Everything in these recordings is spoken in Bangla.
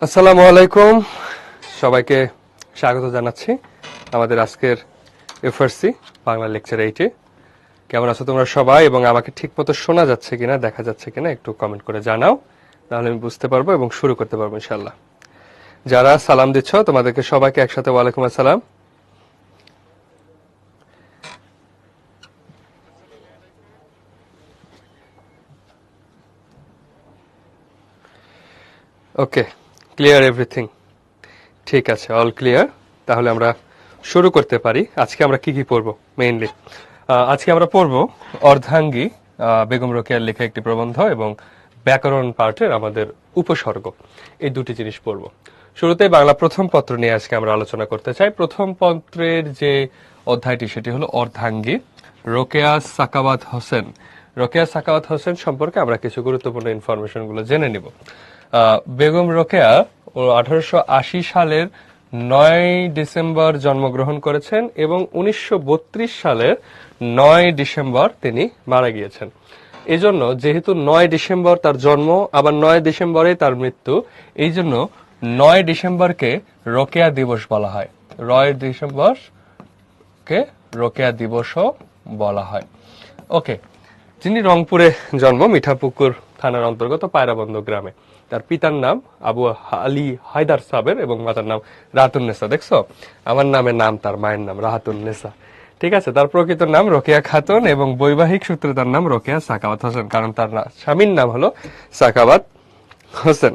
আসসালামু আলাইকুম, সবাইকে স্বাগত জানাচ্ছি আমাদের আজকের এফআরসি বাংলা লেকচার 8-এ। কেমন আছো তোমরা সবাই এবং আমাকে ঠিকমতো শোনা যাচ্ছে কিনা, দেখা যাচ্ছে কিনা একটু কমেন্ট করে জানাও, তাহলে আমি বুঝতে পারবো এবং শুরু করতে পারবো ইনশাআল্লাহ। যারা সালাম দিচ্ছ তোমাদেরকে সবাইকে একসাথে ওয়ালাইকুম আসসালাম। ওকে, ক্লিয়ার এভরিথিং? ঠিক আছে, অল ক্লিয়ার। তাহলে আমরা শুরু করতে পারি। আজকে আমরা কি কি পড়বো মেইনলি? আজকে আমরা পড়বো অর্ধাঙ্গী, বেগম রোকেয়ার লেখা একটি প্রবন্ধ, এবং ব্যাকরণ পার্টের আমাদের উপসর্গ, এই দুটি জিনিস পড়বো। শুরুতে বাংলা প্রথম পত্র নিয়ে আজকে আমরা আলোচনা করতে চাই। প্রথম পত্রের যে অধ্যায়টি সেটি হলো অর্ধাঙ্গী, রোকেয়া সাখাওয়াত হোসেন। রোকেয়া সাখাওয়াত হোসেন সম্পর্কে আমরা কিছু গুরুত্বপূর্ণ ইনফরমেশন গুলো জেনে নিব। বেগম রোকেয়া 1880 সালের 9 ডিসেম্বর জন্মগ্রহণ করেছেন এবং 1932 সালের 9 ডিসেম্বর তিনি মারা গিয়েছেন। এজন্য যেহেতু 9 ডিসেম্বর তার জন্ম, আবার 9 ডিসেম্বরে তার মৃত্যু, এই জন্য 9 ডিসেম্বরকে রোকেয়া দিবস বলা হয়। 9 ডিসেম্বরকে রোকেয়া দিবসও বলা হয়। ওকে, যিনি রংপুরে জন্ম, মিঠাপুকুর থানার অন্তর্গত পায়রাবন্দ গ্রামে। তার পিতার নাম আবু আলী হায়দার সাবের এবং মাতার নাম রাহাতুন্নেসা। দেখছো, আমার নামের নাম তার মায়ের নাম রাহাতুন্নেসা। ঠিক আছে, তার প্রকৃত নাম রোকেয়া খাতুন এবং বৈবাহিক সূত্রে তার নাম রোকেয়া সাখাওয়াত হোসেন, কারণ তার স্বামীর নাম হলো সাখাওয়াত হোসেন।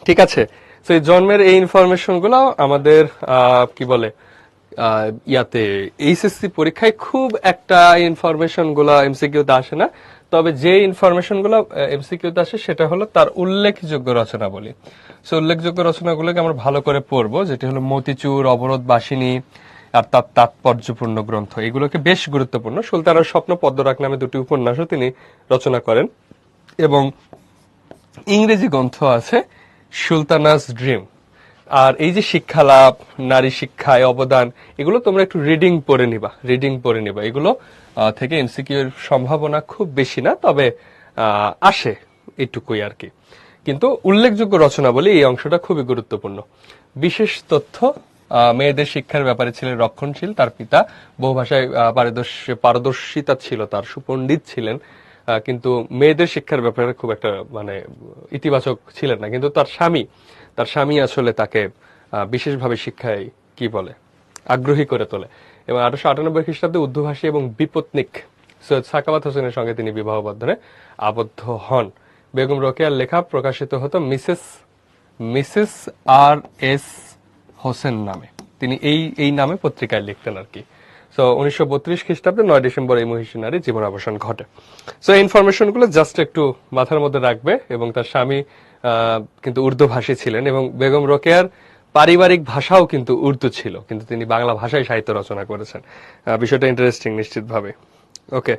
ঠিক আছে, তো এই জন্মের এই ইনফরমেশন গুলো আমাদের কি বলে ইয়াতে এইচএসসি পরীক্ষায় খুব একটা ইনফরমেশন গুলো এমসিকিউতে আসে না। তবে যে ইনফরমেশন গুলো এমসিকিউতে আসে সেটা হলো তার উল্লেখযোগ্য রচনাবলী। সো উল্লেখযোগ্য রচনাগুলোকে আমরা ভালো করে পড়বো, যেটি হলো মতিচুর, অবরোধ বাসিনী আর তার তাৎপর্যপূর্ণ গ্রন্থ। এগুলোকে বেশ গুরুত্বপূর্ণ। সুলতানের স্বপ্ন, পদ্মরাগ নামে দুটি উপন্যাসও তিনি রচনা করেন, এবং ইংরেজি গ্রন্থ আছে সুলতানাস ড্রিম। আর এই যে শিক্ষা লাভ, নারী শিক্ষায় অবদান, এগুলো তোমরা একটু রিডিং পড়ে নিবা। এগুলো থেকে এমসিকিউ এর সম্ভাবনা খুব বেশি না, তবে আসে এটুকুই আর কি। কিন্তু উল্লেখযোগ্য রচনা বলে এই অংশটা খুবই গুরুত্বপূর্ণ। বিশেষ তথ্য, মেয়েদের শিক্ষার ব্যাপারে ছিলেন রক্ষণশীল। তার পিতা বহু ভাষায় পারদর্শিতা ছিল, তার সুপণ্ডিত ছিলেন, কিন্তু মেয়েদের শিক্ষার ব্যাপারে খুব একটা মানে ইতিবাচক ছিলেন না। কিন্তু তার স্বামী আসলে তাকে বিশেষভাবে শিক্ষায় কি বলে আগ্রহী করে তোলে, এবং 1898 খ্রিস্টাব্দে উর্দুভাষী এবং বিপত্নিক সৈয়দ সাখাওয়াত হোসেনের সঙ্গে তিনি বিবাহ বন্ধনে আবদ্ধ হন। বেগম রোকেয়ার লেখা প্রকাশিত হতো মিসেস আর এস হোসেন নামে। তিনি এই নামে পত্রিকায় লিখতেন আর কি। সো 1932 খ্রিস্টাব্দে 9 ডিসেম্বর এই মহিষী নারী জীবনাবসান ঘটে। সো এই ইনফরমেশন গুলো জাস্ট একটু মাথার মধ্যে রাখবে। এবং তার স্বামী কিন্তু উর্দু ভাষী ছিলেন, এবং বেগম রোকেয়ার পারিবারিক ভাষাও কিন্তু উর্দু ছিল, কিন্তু তিনি বাংলা ভাষায় সাহিত্য রচনা করেছেন। বিষয়টা ইন্টারেস্টিং নিশ্চিতভাবে। ওকে,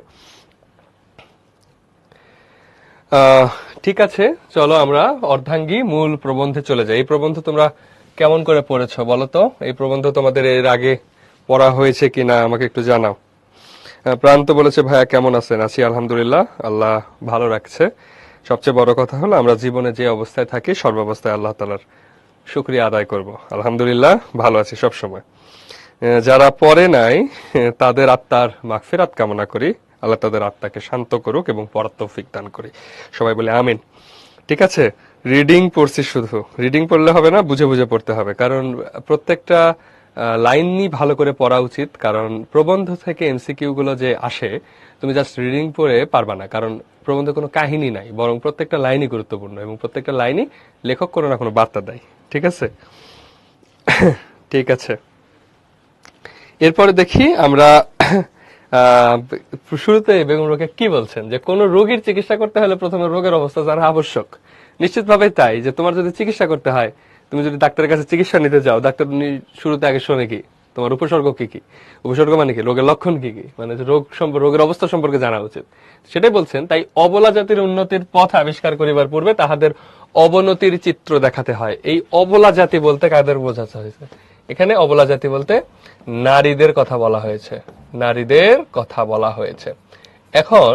ঠিক আছে, চলো আমরা অর্ধাঙ্গী মূল প্রবন্ধে চলে যাই। এই প্রবন্ধ তোমরা কেমন করে পড়েছো বলো তো? এই প্রবন্ধ তোমাদের এর আগে পড়া হয়েছে কিনা আমাকে একটু জানাও। প্রান্ত বলেছে, ভাইয়া কেমন আছেন? আছি আলহামদুলিল্লাহ, আল্লাহ ভালো রাখছে। সবচেয়ে বড় কথা হলো আমরা জীবনে যে অবস্থায় থাকি সর্বাবস্থায় আল্লাহ তাআলার শুকরিয়া আদায় করব। আলহামদুলিল্লাহ ভালো আছি সব সময়। যারা পড়ে নাই তাদের আত্মার মাগফিরাত কামনা করি, আল্লাহ তাদের আত্মাকে শান্ত করুক এবং পড়ার তৌফিক দান করি। সবাই বলে আমিন। ঠিক আছে, রিডিং পড়ছি, শুধু রিডিং পড়লে হবে না, বুঝে বুঝে পড়তে হবে, কারণ প্রত্যেকটা লাইনই ভালো করে পড়া উচিত। কারণ প্রবন্ধ থেকে এমসিকিউ গুলো যে আসে, তুমি জাস্ট রিডিং পড়ে পারবা না, কারণ প্রবন্ধে কোনো কাহিনী নাই, বরং প্রত্যেকটা লাইনই গুরুত্বপূর্ণ এবং প্রত্যেকটা লাইনই লেখক কোনো না কোনো বার্তা দেয়। ঠিক আছে ঠিক আছে, এরপরে দেখি আমরা শুরুতে বেগম রোকেয়া কি বলছেন, যে কোন রোগীর চিকিৎসা করতে হলে প্রথমে রোগের অবস্থা জানা আবশ্যক। নিশ্চিতভাবে তাই, যে তোমার যদি চিকিৎসা করতে হয়, তুমি যদি ডাক্তারের কাছে চিকিৎসা নিতে যাও, ডাক্তার শুরুতে আগে শোনে কি তোমার উপসর্গ কি কি। উপসর্গ মানে কি, রোগের লক্ষণ কি কি, মানে রোগের অবস্থা সম্পর্কে জানা উচিত, সেটাই বলছেন। তাই অবলা জাতির উন্নতির পথ আবিষ্কার করিবার পূর্বে তাহাদের অবনতির চিত্র দেখাতে হয়। এই অবলা জাতি বলতে কাদের বোঝাতে হয়েছে? এখানে অবলা জাতি বলতে নারীদের কথা বলা হয়েছে, নারীদের কথা বলা হয়েছে। এখন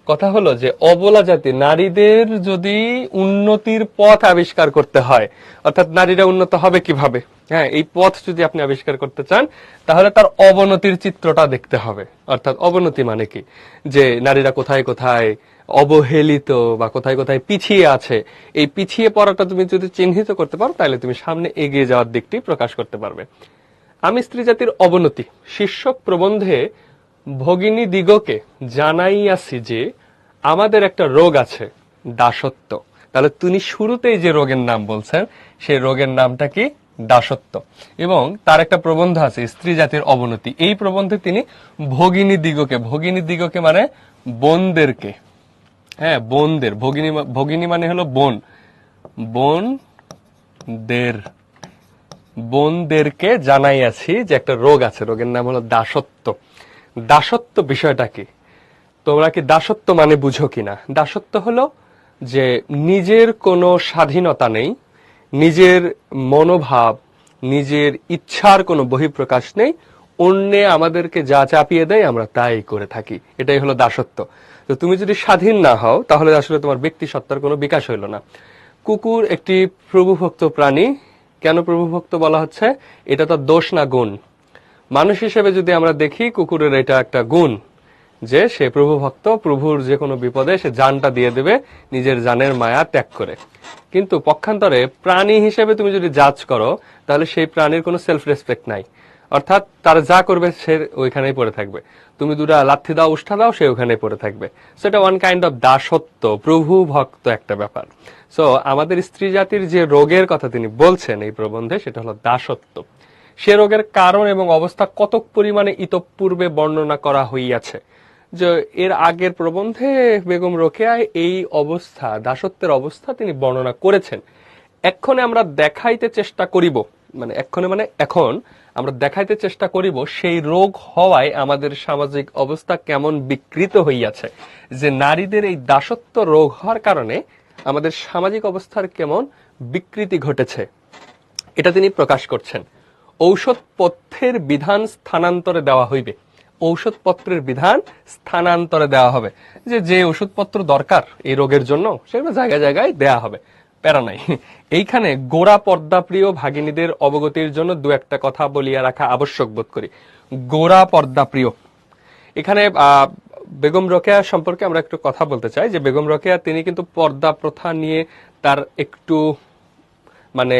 কথা হলো যে অবলা জাতি নারীদের যদি উন্নতির পথ আবিষ্কার করতে হয়, অর্থাৎ নারীরা উন্নত হবে কিভাবে, হ্যাঁ, এই পথ যদি আপনি আবিষ্কার করতে চান, তাহলে তার অবনতির চিত্রটা দেখতে হবে। অর্থাৎ অবনতি মানে কি, যে নারীরা কোথায় কোথায় অবহেলিত বা কোথায় কোথায় পিছিয়ে আছে, এই পিছিয়ে পড়াটা তুমি যদি চিহ্নিত করতে পারো, তাহলে তুমি সামনে এগিয়ে যাওয়ার দিকটি প্রকাশ করতে পারবে। আমি স্ত্রী জাতির অবনতি শীর্ষক প্রবন্ধে ভগিনী দিগকে জানাইয়াছি যে আমাদের একটা রোগ আছে, দাসত্ব। তাহলে তিনি শুরুতেই যে রোগের নাম বলছেন, সেই রোগের নামটা কি? দাসত্ব। এবং তার একটা প্রবন্ধ আছে স্ত্রী জাতির অবনতি। এই প্রবন্ধে তিনি ভগিনী দিগকে, ভগিনী দিগকে মানে বোনদেরকে, হ্যাঁ বোনদের, ভগিনী ভগিনী মানে হলো বোন, বোনদের, বোনদেরকে জানাইয়াছি যে একটা রোগ আছে, রোগের নাম হলো দাসত্ব। দাসত্ব বিষয়টা কি? তোমরা কি দাসত্ব মানে বুঝো কিনা? দাসত্ব হলো যে নিজের কোনো স্বাধীনতা নেই, নিজের মনোভাব, নিজের ইচ্ছার কোনো বহিঃপ্রকাশ নেই, অন্যে আমাদেরকে যা চাপিয়ে দেয় আমরা তাই করে থাকি, এটাই হলো দাসত্ব। তো তুমি যদি স্বাধীন না হও, তাহলে আসলে তোমার ব্যক্তি সত্তার কোনো বিকাশ হইল না। কুকুর একটি প্রভুভক্ত প্রাণী। কেন প্রভুভক্ত বলা হচ্ছে? এটা তো দোষ না গুণ। মানুষ হিসেবে যদি আমরা দেখি, কুকুরের এটা একটা গুণ যে সে প্রভু ভক্ত, প্রভুর যে কোনো বিপদে সে জানটা দিয়ে দেবে নিজের জানের মায়া ত্যাগ করে। কিন্তু পক্ষান্তরে প্রাণী হিসেবে তুমি যদি জাজ করো, তাহলে সেই প্রাণীর কোনো সেলফ রেসপেক্ট নাই। অর্থাৎ তারা যা করবে সে ওইখানেই পড়ে থাকবে। তুমি দুটা লাথি দাও, উষ্ঠা দাও, সে ওখানেই পড়ে থাকবে। সেটা ওয়ান কাইন্ড অফ দাসত্ব, প্রভু ভক্ত একটা ব্যাপার। সো আমাদের স্ত্রী জাতির যে রোগের কথা তিনি বলছেন এই প্রবন্ধে, সেটা হলো দাসত্ব। সে রোগের কারণ এবং অবস্থা কতক পরিমাণে ইতঃপূর্বে বর্ণনা করা হইয়াছে। যে এর আগের প্রবন্ধে বেগম রোকেয়ায় এই অবস্থা, দাসত্বের অবস্থা তিনি বর্ণনা করেছেন। এক্ষণে আমরা দেখাইতে চেষ্টা করিব, মানে এক্ষণে মানে এখন আমরা দেখাইতে চেষ্টা করিব সেই রোগ হওয়ায় আমাদের সামাজিক অবস্থা কেমন বিকৃত হইয়াছে, যে নারীদের এই দাসত্ব রোগ হওয়ার কারণে আমাদের সামাজিক অবস্থার কেমন বিকৃতি ঘটেছে, এটা তিনি প্রকাশ করছেন। ঔষধপথ্যের বিধান স্থানান্তরে দেওয়া হইবে। ঔষধপত্রের বিধান স্থানান্তরে দেওয়া হবে, যে যে ওষুধপত্র দরকার এই রোগের জন্য সেগুলো জায়গায় জায়গায় দেয়া হবে, প্যারা নাই। এইখানে গোড়া পর্দাপ্রিয় ভাগিনীদের অবগতির জন্য দু একটা কথা বলিয়া রাখা আবশ্যক বোধ করি। গোড়া পর্দাপ্রিয়, এখানে বেগম রোকেয়া সম্পর্কে আমরা একটু কথা বলতে চাই। যে বেগম রোকেয়া তিনি কিন্তু পর্দা প্রথা নিয়ে তার একটু মানে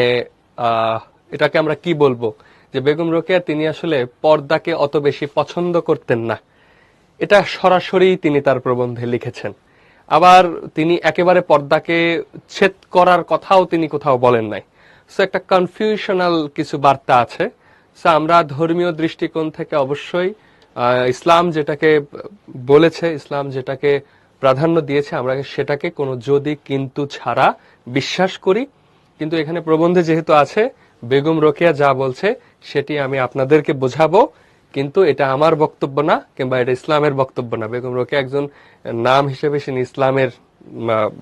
এটাকে আমরা কি বলবো, যে বেগম রোকেয়া তিনি আসলে পর্দাকে অত বেশি পছন্দ করতেন না, এটা সরাসরি তিনি তার প্রবন্ধে লিখেছেন। আবার তিনি একেবারে পর্দাকে ছেদ করার কথাও তিনি কোথাও বলেন নাই। সো একটা কনফিউশনাল কিছু বার্তা আছে। সো আমরা ধর্মীয় দৃষ্টিকোণ থেকে অবশ্যই ইসলাম যেটাকে বলেছে, ইসলাম যেটাকে প্রাধান্য দিয়েছে, আমরা সেটাকে কোনো যদি কিন্তু ছাড়া বিশ্বাস করি। কিন্তু এখানে প্রবন্ধে যেহেতু আছে, বেগম রোকেয়া যা বলছে সেটি আমি আপনাদেরকে বোঝাবো, কিন্তু এটা আমার বক্তব্য না, কিংবা এটা ইসলামের বক্তব্য না। বেগম রোকেয়া একজন নাম হিসেবে তিনি ইসলামের,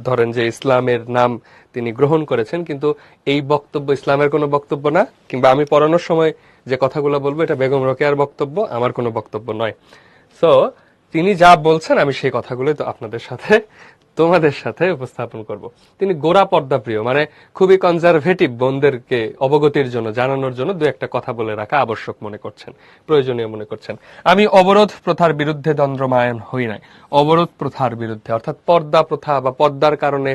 ধরেন যে ইসলামের নাম তিনি গ্রহণ করেছেন, কিন্তু এই বক্তব্য ইসলামের কোনো বক্তব্য না, কিংবা আমি পড়ানোর সময় যে কথাগুলো বলবো এটা বেগম রোকেয়ার বক্তব্য, আমার কোনো বক্তব্য নয়। সো তিনি যা বলছেন আমি সেই কথাগুলো তো আপনাদের সাথে, তোমাদের সাথে উপস্থাপন করব। তিনি গোড়া পর্দা প্রিয়, মানে খুবই কনজারভেটিভ, বোনদেরকে অবগতির জন্য, জানানোর জন্য দু একটা কথা বলে রাখা আবশ্যক মনে করছেন, প্রয়োজনীয় মনে করছেন। আমি অবরোধ প্রথার বিরুদ্ধে দণ্ডমায়ন হই নাই। অবরোধ প্রথার বিরুদ্ধে, অর্থাৎ পর্দা প্রথা বা পর্দার কারণে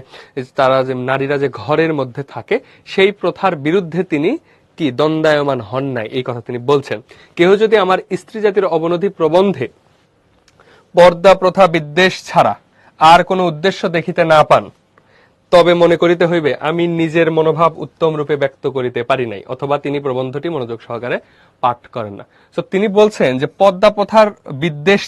তারা যে নারীরা যে ঘরের মধ্যে থাকে, সেই প্রথার বিরুদ্ধে তিনি কি দণ্ডায়মান হন নাই, এই কথা তিনি বলছেন। কেউ যদি আমার স্ত্রী জাতির অবনতি প্রবন্ধে পর্দা প্রথা বিদ্বেষ ছাড়া আর কোন উদ্দেশ্য দেখিতে না পান, তবে মনে করিতে হইবে আমি নিজের মনোভাব উত্তম রূপে ব্যক্ত করিতে পারি নাই, অথবা তিনি প্রবন্ধটি মনোযোগ সহকারে পাঠ করেন না। তো তিনি বলছেন যে পর্দা প্রথার বিদ্বেষ,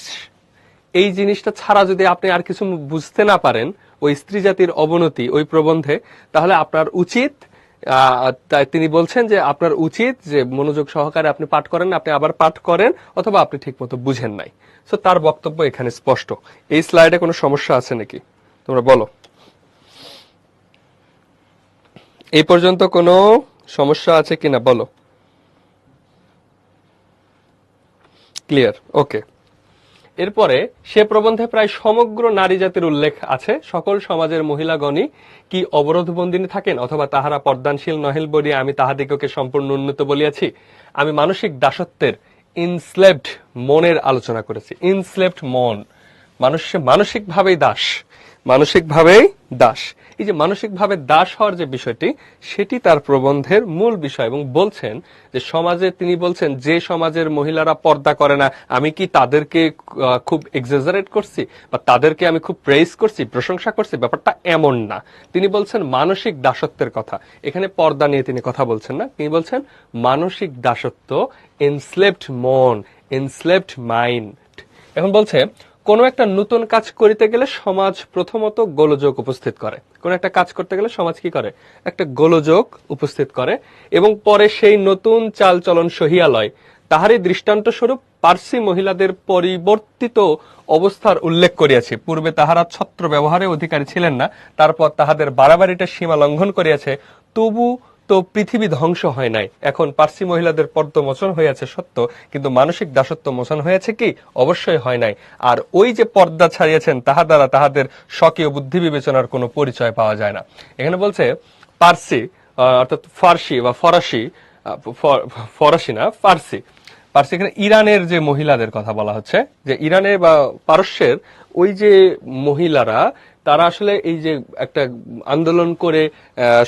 এই জিনিসটা ছাড়া যদি আপনি আর কিছু বুঝতে না পারেন ওই স্ত্রী জাতির অবনতি ওই প্রবন্ধে, তাহলে আপনার উচিত, তাই তিনি বলছেন যে আপনার উচিত যে মনোযোগ সহকারে আপনি পাঠ করেন, আপনি আবার পাঠ করেন, অথবা আপনি ঠিক মতো বুঝেন নাই। সো তার বক্তব্য এখানে স্পষ্ট। এই স্লাইডে কোনো সমস্যা আছে নাকি তোমরা বলো? এই পর্যন্ত কোনো সমস্যা আছে কিনা বলো। ক্লিয়ার? ওকে। এরপরে সে প্রবন্ধে প্রায় সমগ্র নারী জাতির উল্লেখ আছে। সকল সমাজের মহিলাগণই কি অবরোধ বন্দিনী থাকেন, অথবা তাহারা পর্দানশীল নহেল বলিয়া আমি তাহাদিগকে সম্পূর্ণ উন্নত বলিয়াছি। আমি মানসিক দাসত্বের ইনস্লেভড মনের আলোচনা করেছি। ইনস্লেভড মন, মানুষ মানসিকভাবেই দাস, মানসিকভাবেই দাস। এই যে মানসিকভাবে দাস হওয়ার যে বিষয়টি, সেটি তার প্রবন্ধের মূল বিষয়। এবং বলছেন যে সমাজে, তিনি বলছেন যে সমাজের মহিলারা পর্দা করে না, আমি কি তাদেরকে খুব এক্সাজারেট করছি বা তাদেরকে আমি খুব প্রেইজ করছি, প্রশংসা করছি? ব্যাপারটা এমন না। তিনি বলছেন মানসিক দাসত্বের কথা। এখানে পর্দা নিয়ে তিনি কথা বলছেন না, তিনি বলছেন মানসিক দাসত্ব, এনস্লেভড মন, এনস্লেভড মাইন্ড। এখন বলছে কোন একটা নতুন কাজ করিতে গেলে সমাজ প্রথমত গোলযোগ উপস্থিত করে। কোন একটা কাজ করতে গেলে সমাজ কি করে? একটা গোলযোগ উপস্থিত করে, এবং পরে সেই নতুন চাল চলন সহিয়া লয়। তাহারই দৃষ্টান্ত স্বরূপ পার্সি মহিলাদের পরিবর্তিত অবস্থার উল্লেখ করিয়াছি। পূর্বে তাহারা ছত্র ব্যবহারে অধিকারী ছিলেন না, তারপর তাহাদের বাড়াবাড়িটা সীমা লঙ্ঘন করিয়াছে, তবু তো পৃথিবী ধ্বংস হয় নাই। এখন পার্সি মহিলাদের পর্দা মোচন হয়েছে সত্য, কিন্তু মানসিক দাসত্ব মোচন হয়েছে কি? অবশ্যই হয় নাই। আর ওই যে পর্দা ছাড়িয়েছেন, তাহা দ্বারা তাহাদের স্বকীয় বুদ্ধি বিবেচনার কোনো পরিচয় পাওয়া যায় না। এখানে বলছে পার্সি অর্থাৎ ফার্সি বা ফরাসি, ফরাসি না ফার্সি, পার্সি এখানে ইরানের যে মহিলাদের কথা বলা হচ্ছে, যে ইরানের বা পারস্যের ওই যে মহিলারা, তারা আসলে এই যে একটা আন্দোলন করে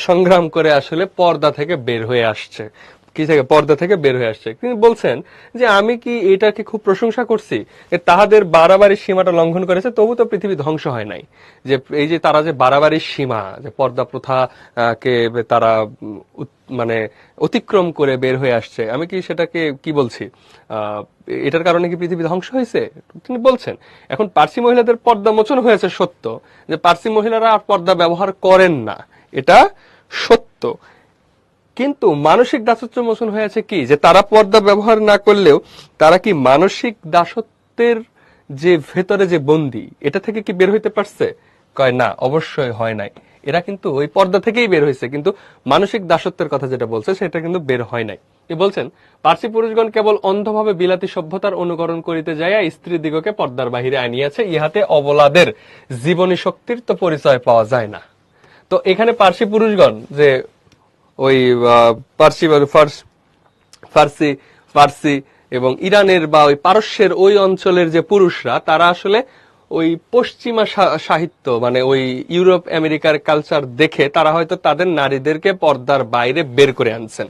সংগ্রাম করে আসলে পর্দা থেকে বের হয়ে আসছে। কি থেকে? পর্দা থেকে বের হয়ে আসছে। তিনি বলছেন যে আমি কি এটাকে খুব প্রশংসা করছি, তাহাদের বাড়াবাড়ির সীমাটা লঙ্ঘন করেছে, তবু তো পৃথিবী ধ্বংস হয় নাই। যে এই যে তারা যে বাড়াবাড়ির সীমা, যে পর্দা প্রথা কে তারা মানে অতিক্রম করে বের হয়ে আসছে, আমি কি সেটাকে কি বলছি? এটার কারণে কি পৃথিবী ধ্বংস হয়েছে? তিনি বলছেন এখন পার্সি মহিলাদের পর্দা মোচন হয়েছে সত্য, যে পার্সি মহিলারা আর পর্দা ব্যবহার করেন না, এটা সত্য। কিন্তু মানসিক দাসত্ব মোচন হয়েছে কি? যে তারা পর্দা ব্যবহার না করলেও তারা কি মানসিক দাসত্বের যে ভেতরে যে বন্দী, এটা থেকে কি বের হইতে পারছে? কয় না, অবশ্যই হয় নাই। এরা কিন্তু ওই পর্দা থেকেই বের হয়েছে, কিন্তু মানসিক দাসত্বের কথা যেটা বলছে সেটা কিন্তু বের হয় নাই। বলছেন পার্সি পুরুষগণ কেবল অন্ধভাবে বিলাতী সভ্যতার অনুকরণ করিতে যাইয়া স্ত্রী দিগকে পর্দার বাহিরে আনিয়াছে, ইহাতে অবলাদের জীবনী শক্তির তো পরিচয় পাওয়া যায় না। তো এখানে পার্সি পুরুষগণ যে ওই পার্সি ফার্সি ফার্সি এবং ইরানের বা ওই পারস্যের ওই অঞ্চলের যে পুরুষরা, তারা আসলে ওই পশ্চিমা সাহিত্য মানে ওই ইউরোপ আমেরিকার কালচার দেখে তারা হয়তো তাদের নারীদেরকে পর্দার বাইরে বের করে আনছেন।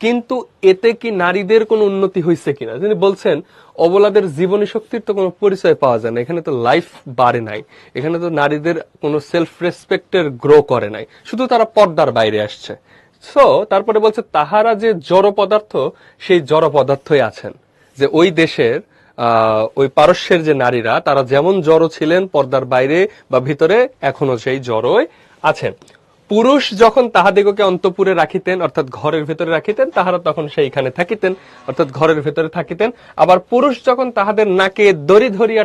কিন্তু এতে কি নারীদের কোনো উন্নতি হয়েছে কিনা? তিনি বলছেন অবলাদের জীবনী শক্তির তো কোনো পরিচয় পাওয়া যায় না, এখানে তো লাইফ বাড়ে নাই, এখানে তো নারীদের কোনো সেলফ রেসপেক্টের গ্রো করে নাই, শুধু তারা পর্দার বাইরে আসছে। সো তারপরে বলছে তাহারা যে জড় পদার্থ, সেই জড় পদার্থই আছেন। যে ওই দেশের ওই পারস্যের যে নারীরা, তারা যেমন জড় ছিলেন পর্দার বাইরে বা ভিতরে, এখনো সেই জড়ই আছেন। পুরুষ যখন তাহাদিগকে অন্তঃপুরে রাখিতেন, অর্থাৎ ঘরের ভেতরে রাখিতেন, তাহারা তখন সেইখানে থাকিতেন, অর্থাৎ ঘরের ভেতরে থাকিতেন। আবার পুরুষ যখন তাহাদের নাকে দড়ি ধরিয়া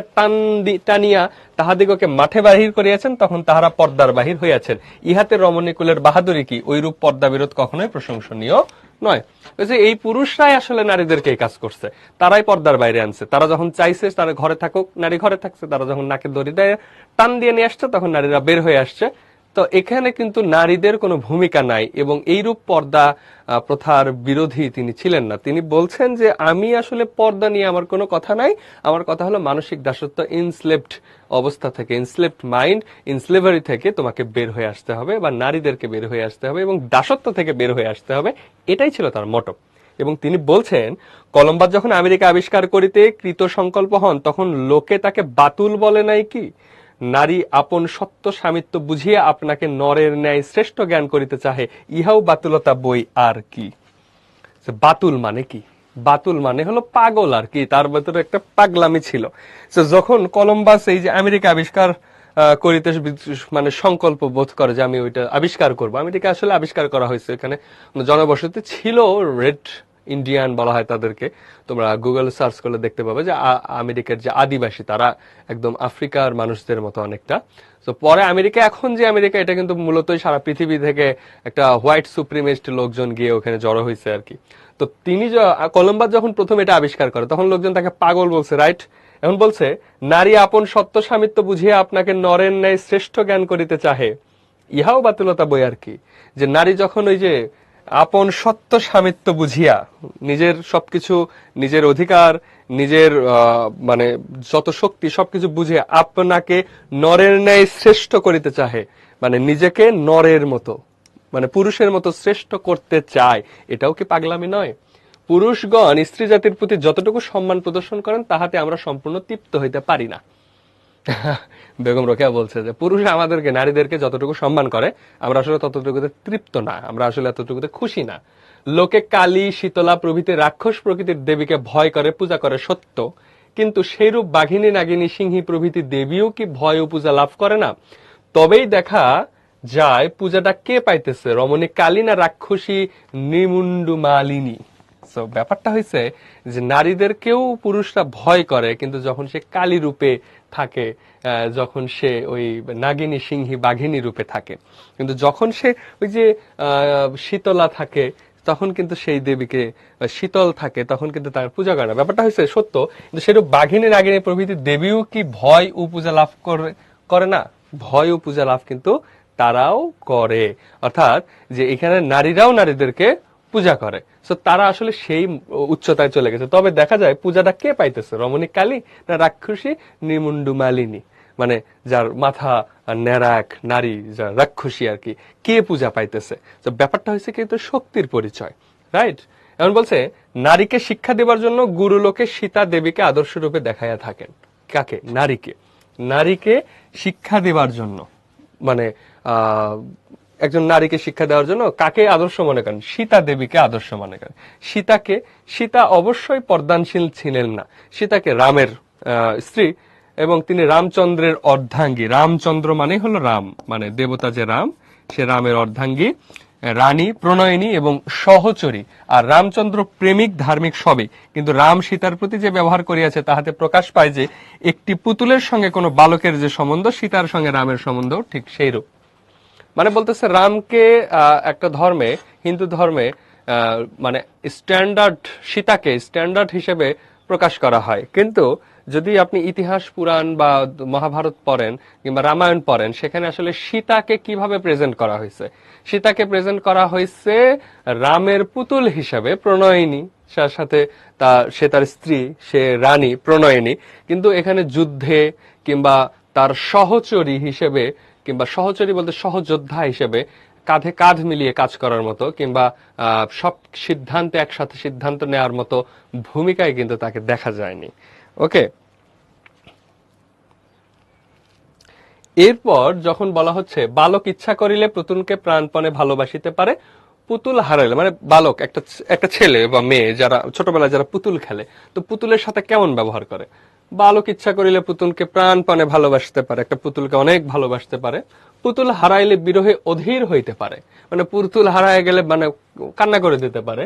টানিয়া তাহাদিগকে মাঠে বাহির করিয়াছেন, তখন তাহারা পর্দার বাহির হইয়াছেন। ইহাতে রমণীকুলের বাহাদুরি কি? ওইরূপ পর্দা বিরোধ কখনোই প্রশংসনীয় নয়। এই পুরুষরাই আসলে নারীদেরকে এই কাজ করছে, তারাই পর্দার বাইরে আনছে। তারা যখন চাইছে তারা ঘরে থাকুক, নারী ঘরে থাকছে। তারা যখন নাকে দড়ি দেয় টান দিয়ে নিয়ে আসছে, তখন নারীরা বের হয়ে আসছে। তো এখানে কিন্তু নারীদের কোনো ভূমিকা নাই, এবং এইরূপ পর্দা প্রথার বিরোধী তিনি ছিলেন না। তিনি বলছেন যে আমি আসলে পর্দা নিয়ে আমার কোনো কথা নাই, আমার কথা হলো মানসিক দাসত্ব, ইনস্লেভড অবস্থা থেকে, ইনস্লেভড মাইন্ড, ইনস্লেভারি থেকে তোমাকে বের হয়ে আসতে হবে, বা নারীদেরকে বের হয়ে আসতে হবে, এবং দাসত্ব থেকে বের হয়ে আসতে হবে। এটাই ছিল তার মটো। এবং তিনি বলছেন কলম্বাস যখন আমেরিকা আবিষ্কার করিতে কৃত সংকল্প হন, তখন লোকে তাকে বাতুল বলে নাই কি? নারী আপন সত্য স্বামিত্ব বুঝিয়া আপনাকে নরের ন্যায় শ্রেষ্ঠ জ্ঞান করিতে চাহে, ইহাও বাতুলতা বই আর কি। বাতুল মানে কি? বাতুল মানে হলো পাগল আর কি, তার ভেতরে একটা পাগলামি ছিল। যখন কলম্বাস এই যে আমেরিকা আবিষ্কার করিতে মানে সংকল্প বোধ করে যে আমি ওইটা আবিষ্কার করবো, আমেরিকা আসলে আবিষ্কার করা হয়েছে, এখানে জনবসতি ছিল, রেড ইন্ডিয়ান বলা হয় তাদেরকে। তোমরা গুগল সার্চ করলে দেখতে পাবে যে আমেরিকার যে আদিবাসী, তারা একদম আফ্রিকার মানুষদের মতো অনেকটা। তো পরে আমেরিকা, এখন যে আমেরিকা, এটা কিন্তু মূলত সারা পৃথিবী থেকে একটা হোয়াইট সুপ্রিমেস্ট লোকজন গিয়ে ওখানে জড়ো হয়েছে আর কি। তো তিনি কলম্বাস যখন প্রথম এটা আবিষ্কার করে, তখন লোকজন তাকে পাগল বলছে, রাইট? এখন বলছে নারী আপন সত্য স্বামিত্ব বুঝিয়া আপনাকে নরের ন্যায় শ্রেষ্ঠ জ্ঞান করিতে চাহে, ইহাও বাতুলতা বই আর কি। যে নারী যখন ওই যে আপন সত্য স্বামিত্ব বুঝিয়া নিজের সবকিছু, নিজের অধিকার, নিজের মানে যত শক্তি সবকিছু বুঝে আপনাকে নরের ন্যায় শ্রেষ্ঠ করিতে চাহে, মানে নিজেকে নরের মতো, মানে পুরুষের মতো শ্রেষ্ঠ করতে চায়, এটাও কি পাগলামি নয়? পুরুষগণ স্ত্রী জাতির প্রতি যতটুকু সম্মান প্রদর্শন করেন তাহাতে আমরা সম্পূর্ণ তৃপ্ত হইতে পারি না। বেগম রোকেয়া বলছে যে পুরুষ আমাদেরকে, নারীদেরকে যতটুকু সম্মান করে আমরা আসলে ততটুকুতে তৃপ্ত না, আমরা আসলে এতটুকুতে খুশি না। লোকে কালী, শীতলা প্রভৃতি রাক্ষস প্রকৃতির দেবীকে ভয় করে, পূজা করে সত্য, কিন্তু সেইরূপ বাঘিনী, নাগিনী, সিংহী প্রভৃতি দেবীও কি ভয় ও পূজা লাভ করে না? তবেই দেখা যায় পূজাটা কে পাইতেছে, রমণী কালী না রাক্ষসী নিমুন্ডু মালিনী। সো ব্যাপারটা হয়েছে যে নারীদেরকেও পুরুষরা ভয় করে, কিন্তু যখন সে কালী রূপে থাকে, যখন সে ওই নাগিনী, সিংহী, বাঘিনী রূপে থাকে, কিন্তু যখন সে ওই যে শীতলা থাকে তখন কিন্তু সেই দেবীকে, শীতল থাকে তখন কিন্তু তার পূজা করে না। ব্যাপারটা হয়েছে সত্য, কিন্তু সেরূপ বাঘিনী, নাগিনী প্রভৃতি দেবীও কি ভয় ও পূজা লাভ করে না? ভয় ও পূজা লাভ কিন্তু তারাও করে। অর্থাৎ যে এখানে নারীরাও নারীদেরকে পূজা করে, সো তারা আসলে সেই উচ্চতায় চলে গেছে। তবে দেখা যায় পূজাটা কে পাইতেছে, রমণী কালী না রাক্ষসী নিমুন্ডু মালিনী, মানে যার মাথা ন্যাড়াক নারী, যার রাক্ষসী আর কি, কে পূজা পাইতেছে? তো ব্যাপারটা হয়েছে কিন্তু শক্তির পরিচয়, রাইট? এমন বলছে নারীকে শিক্ষা দেবার জন্য গুরুলোকে সীতা দেবীকে আদর্শ রূপে দেখাইয়া থাকেন। কাকে? নারীকে। নারীকে শিক্ষা দেবার জন্য, মানে একজন নারীকে শিক্ষা দেওয়ার জন্য কাকে আদর্শ মনে করেন? সীতা দেবীকে আদর্শ মনে করেন। সীতাকে, সীতা অবশ্যই পর্দানশীল ছিলেন না, সীতাকে রামের স্ত্রী এবং তিনি রামচন্দ্রের অর্ধাঙ্গী। রামচন্দ্র মানে হলো রাম, মানে দেবতা যে রাম, সে রামের অর্ধাঙ্গী, রানী, প্রণয়িনী এবং সহচরী। আর রামচন্দ্র প্রেমিক, ধার্মিক সবই, কিন্তু রাম সীতার প্রতি যে ব্যবহার করিয়াছে তাহাতে প্রকাশ পায় যে একটি পুতুলের সঙ্গে কোনো বালকের যে সম্বন্ধ, সীতার সঙ্গে রামের সম্বন্ধ ঠিক সেইরূপ। মানে বলতেছে রামকে একটা ধর্মে, হিন্দু ধর্মে মানে স্ট্যান্ডার্ড, সীতাকে স্ট্যান্ডার্ড হিসেবে প্রকাশ করা হয়, কিন্তু যদি আপনি ইতিহাস, পুরাণ বা মহাভারত পড়েন কিংবা রামায়ণ পড়েন, সেখানে আসলে সীতাকে কিভাবে প্রেজেন্ট করা হয়েছে? সীতাকে প্রেজেন্ট করা হয়েছে রামের পুতুল হিসাবে, প্রণয়িনী, তার সাথে সে তার স্ত্রী, সে রানী প্রণয়িনী, কিন্তু এখানে যুদ্ধে কিংবা তার সহচরী হিসেবে, কিংবা সহচরী বলতে সহযোদ্ধা হিসেবে কাঁধে কাঁধ মিলিয়ে কাজ করার মতো, কিংবা সব সিদ্ধান্তে একসাথে সিদ্ধান্ত নেওয়ার মতো ভূমিকায় কিন্তু তাকে দেখা যায়নি। ওকে, এরপর যখন বলা হচ্ছে বালক ইচ্ছা করিলে পুতুলকে প্রাণপণে ভালোবাসিতে পারে, পুতুল হারাইলে, মানে বালক একটা ছেলে বা মেয়ে যারা ছোটবেলায় যারা পুতুল খেলে, তো পুতুলের সাথে কেমন ব্যবহার করে? বালক ইচ্ছা করিলে পুতুলকে প্রাণপণে ভালোবাসতে পারে, একটা পুতুলকে অনেক ভালোবাসতে পারে। পুতুল হারাইলে বিরহে অধীর হইতে পারে, মানে পুতুল হারায় গেলে মানে কান্না করে দিতে পারে।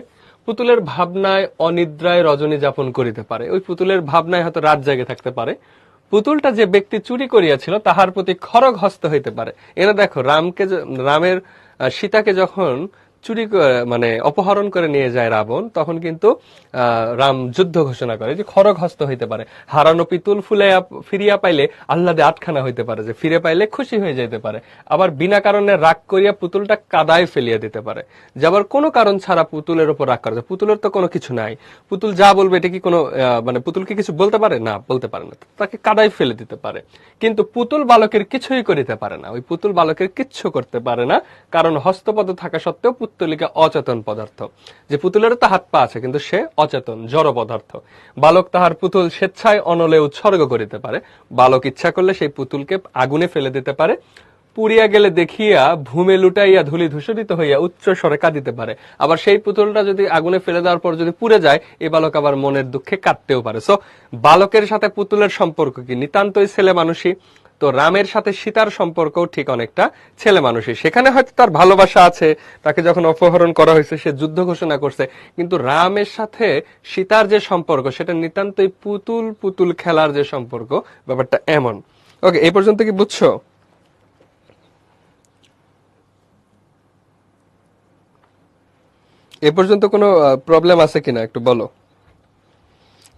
পুতুলের ভাবনায় অনিদ্রায় রজনী যাপন করিতে পারে, ওই পুতুলের ভাবনায় হয়তো রাত জেগে থাকতে পারে। পুতুলটা যে ব্যক্তি চুরি করিয়াছিল তাহার প্রতি খড়গ হস্ত হইতে পারে। এরা দেখো রামের সীতাকে যখন মানে অপহরণ করে নিয়ে যায় রাবণ, তখন কিন্তু রাম যুদ্ধ ঘোষণা করে যে খড়গ হস্ত হইতে পারে। হারানো পিতুল ফিরিয়া পাইলে আহ্লাদে আটখানা হইতে পারে, যে ফিরে পাইলে খুশি হয়ে যেতে পারে। আবার বিনা কারণে রাগ করিয়া পুতুলটা কাদায় ফেলিয়া দিতে পারে। যে আবার কোনো কারণ ছাড়া পুতুলের উপর রাগ করা যায়, পুতুলের তো কোনো কিছু নাই, পুতুল যা বলবে এটা কি কোনো মানে পুতুলকে কিছু বলতে পারে না? বলতে পারে না, তাকে কাদায় ফেলে দিতে পারে। কিন্তু পুতুল বালকের কিছুই করিতে পারে না, ওই পুতুল বালকের কিচ্ছু করতে পারে না, কারণ হস্তপদ থাকা সত্ত্বেও পুত্তলিকা অচেতন পদার্থ। যে পুতুলেরও তো হাত পা আছে, কিন্তু সে অচেতন, জড় পদার্থ। বালক তাহার পুতুল স্বেচ্ছায় অনলে উৎসর্গ করিতে পারে। বালক ইচ্ছা করলে সেই পুতুলকে আগুনে ফেলে দিতে পারে। পুড়িয়া গেলে দেখিয়া ভূমে লুটাইয়া ধুলি ধূসরিত হইয়া উচ্চ স্বরে কাঁদিতে পারে। আবার সেই পুতুলটা যদি আগুনে ফেলে দেওয়ার পর যদি পুড়ে যায়, এই বালক আবার মনের দুঃখে কাঁদতেও পারে। সো বালকের সাথে পুতুলের সম্পর্ক কি? নিতান্তই ছেলে মানুষই। তো রামের সাথে সীতার সম্পর্কও ঠিক অনেকটা ছেলে মানুষই। সেখানে হয়তো তার ভালোবাসা আছে, তাকে যখন অপহরণ করা হয়েছে সে যুদ্ধ ঘোষণা করছে, কিন্তু রামের সাথে সীতার যে সম্পর্ক সেটা নিতান্তই পুতুল পুতুল খেলার যে সম্পর্ক, ব্যাপারটা এমন। ওকে, এই পর্যন্ত কি বুঝছো? এ পর্যন্ত কোনো প্রবলেম আছে কিনা একটু বলো।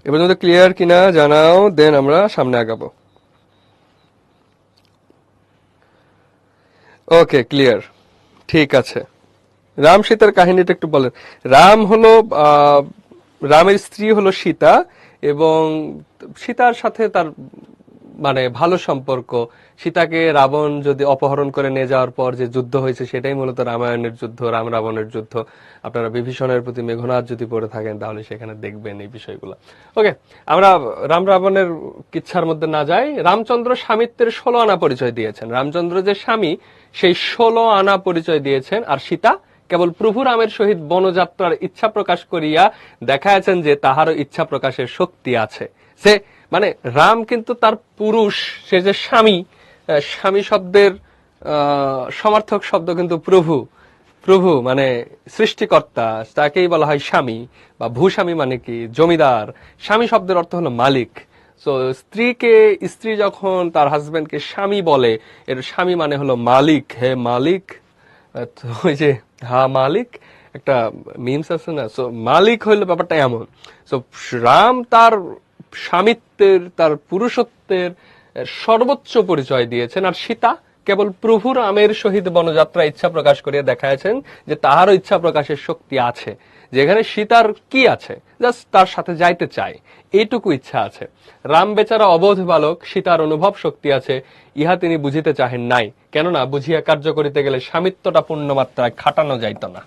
এবার যদি ক্লিয়ার কিনা জানাও, দেন আমরা সামনে আগাবো। ওকে, ক্লিয়ার। ঠিক আছে, রাম সীতার কাহিনীটা একটু বলেন। রাম হলো আহ, রামের স্ত্রী হলো সীতা, এবং সীতার সাথে তার মানে ভালো সম্পর্ক। সীতাকে রাবণ যদি অপহরণ করে নিয়ে যাওয়ার পর যে যুদ্ধ হয়েছে, সেটাই মূলত রামায়ণের যুদ্ধ, রাম রাবণের যুদ্ধ। আপনারা বিভীষণের প্রতি মেঘনাদ যদি পড়ে থাকেন, তাহলে সেখানে দেখবেন এই বিষয়গুলো। ওকে, আমরা রাম রাবণের কিচ্ছার মধ্যে না যাই। রামচন্দ্র স্বামিত্বের 16 আনা পরিচয় দিয়েছেন। রামচন্দ্র যে স্বামী, সেই 16 আনা পরিচয় দিয়েছেন। আর সীতা কেবল প্রভু রামের সহিত বনযাত্রার ইচ্ছা প্রকাশ করিয়া দেখাইছেন যে তাহারও ইচ্ছা প্রকাশের শক্তি আছে। সে মানে রাম কিন্তু তার পুরুষ, সে যে স্বামী, স্বামী শব্দের সমার্থক শব্দ কিন্তু প্রভু। প্রভু মানে সৃষ্টিকর্তা, তাকেই বলা হয় স্বামী, বা ভূস্বামী মানে কি জমিদার। স্বামী শব্দের অর্থ হলো মালিক। সো স্ত্রীকে, স্ত্রী যখন তার হাজবেন্ডকে স্বামী বলে, এর স্বামী মানে হলো মালিক। হে মালিক, তো ওই যে হা মালিক একটা মিমস আছে না, সো মালিক হইলো ব্যাপারটা এমন। সো রাম তার স্বামিত্বের, তার পুরুষত্বের সর্বোচ্চ পরিচয় দিয়েছেন। আর সীতা কেবল প্রভু রামের সহিত বনযাত্রা ইচ্ছা প্রকাশ করিয়া দেখাইছেন যে তাহারও ইচ্ছা প্রকাশের শক্তি আছে। যেখানে সীতার কি আছে, জাস্ট তার সাথে যাইতে চায়, এইটুকু ইচ্ছা আছে। রাম বেচারা অবোধ বালক, সীতার অনুভব শক্তি আছে, ইহা তিনি বুঝিতে চাহেন নাই। কেননা বুঝিয়া কার্য করিতে গেলে স্বামিত্বটা পূর্ণমাত্রায় খাটানো যাইত না।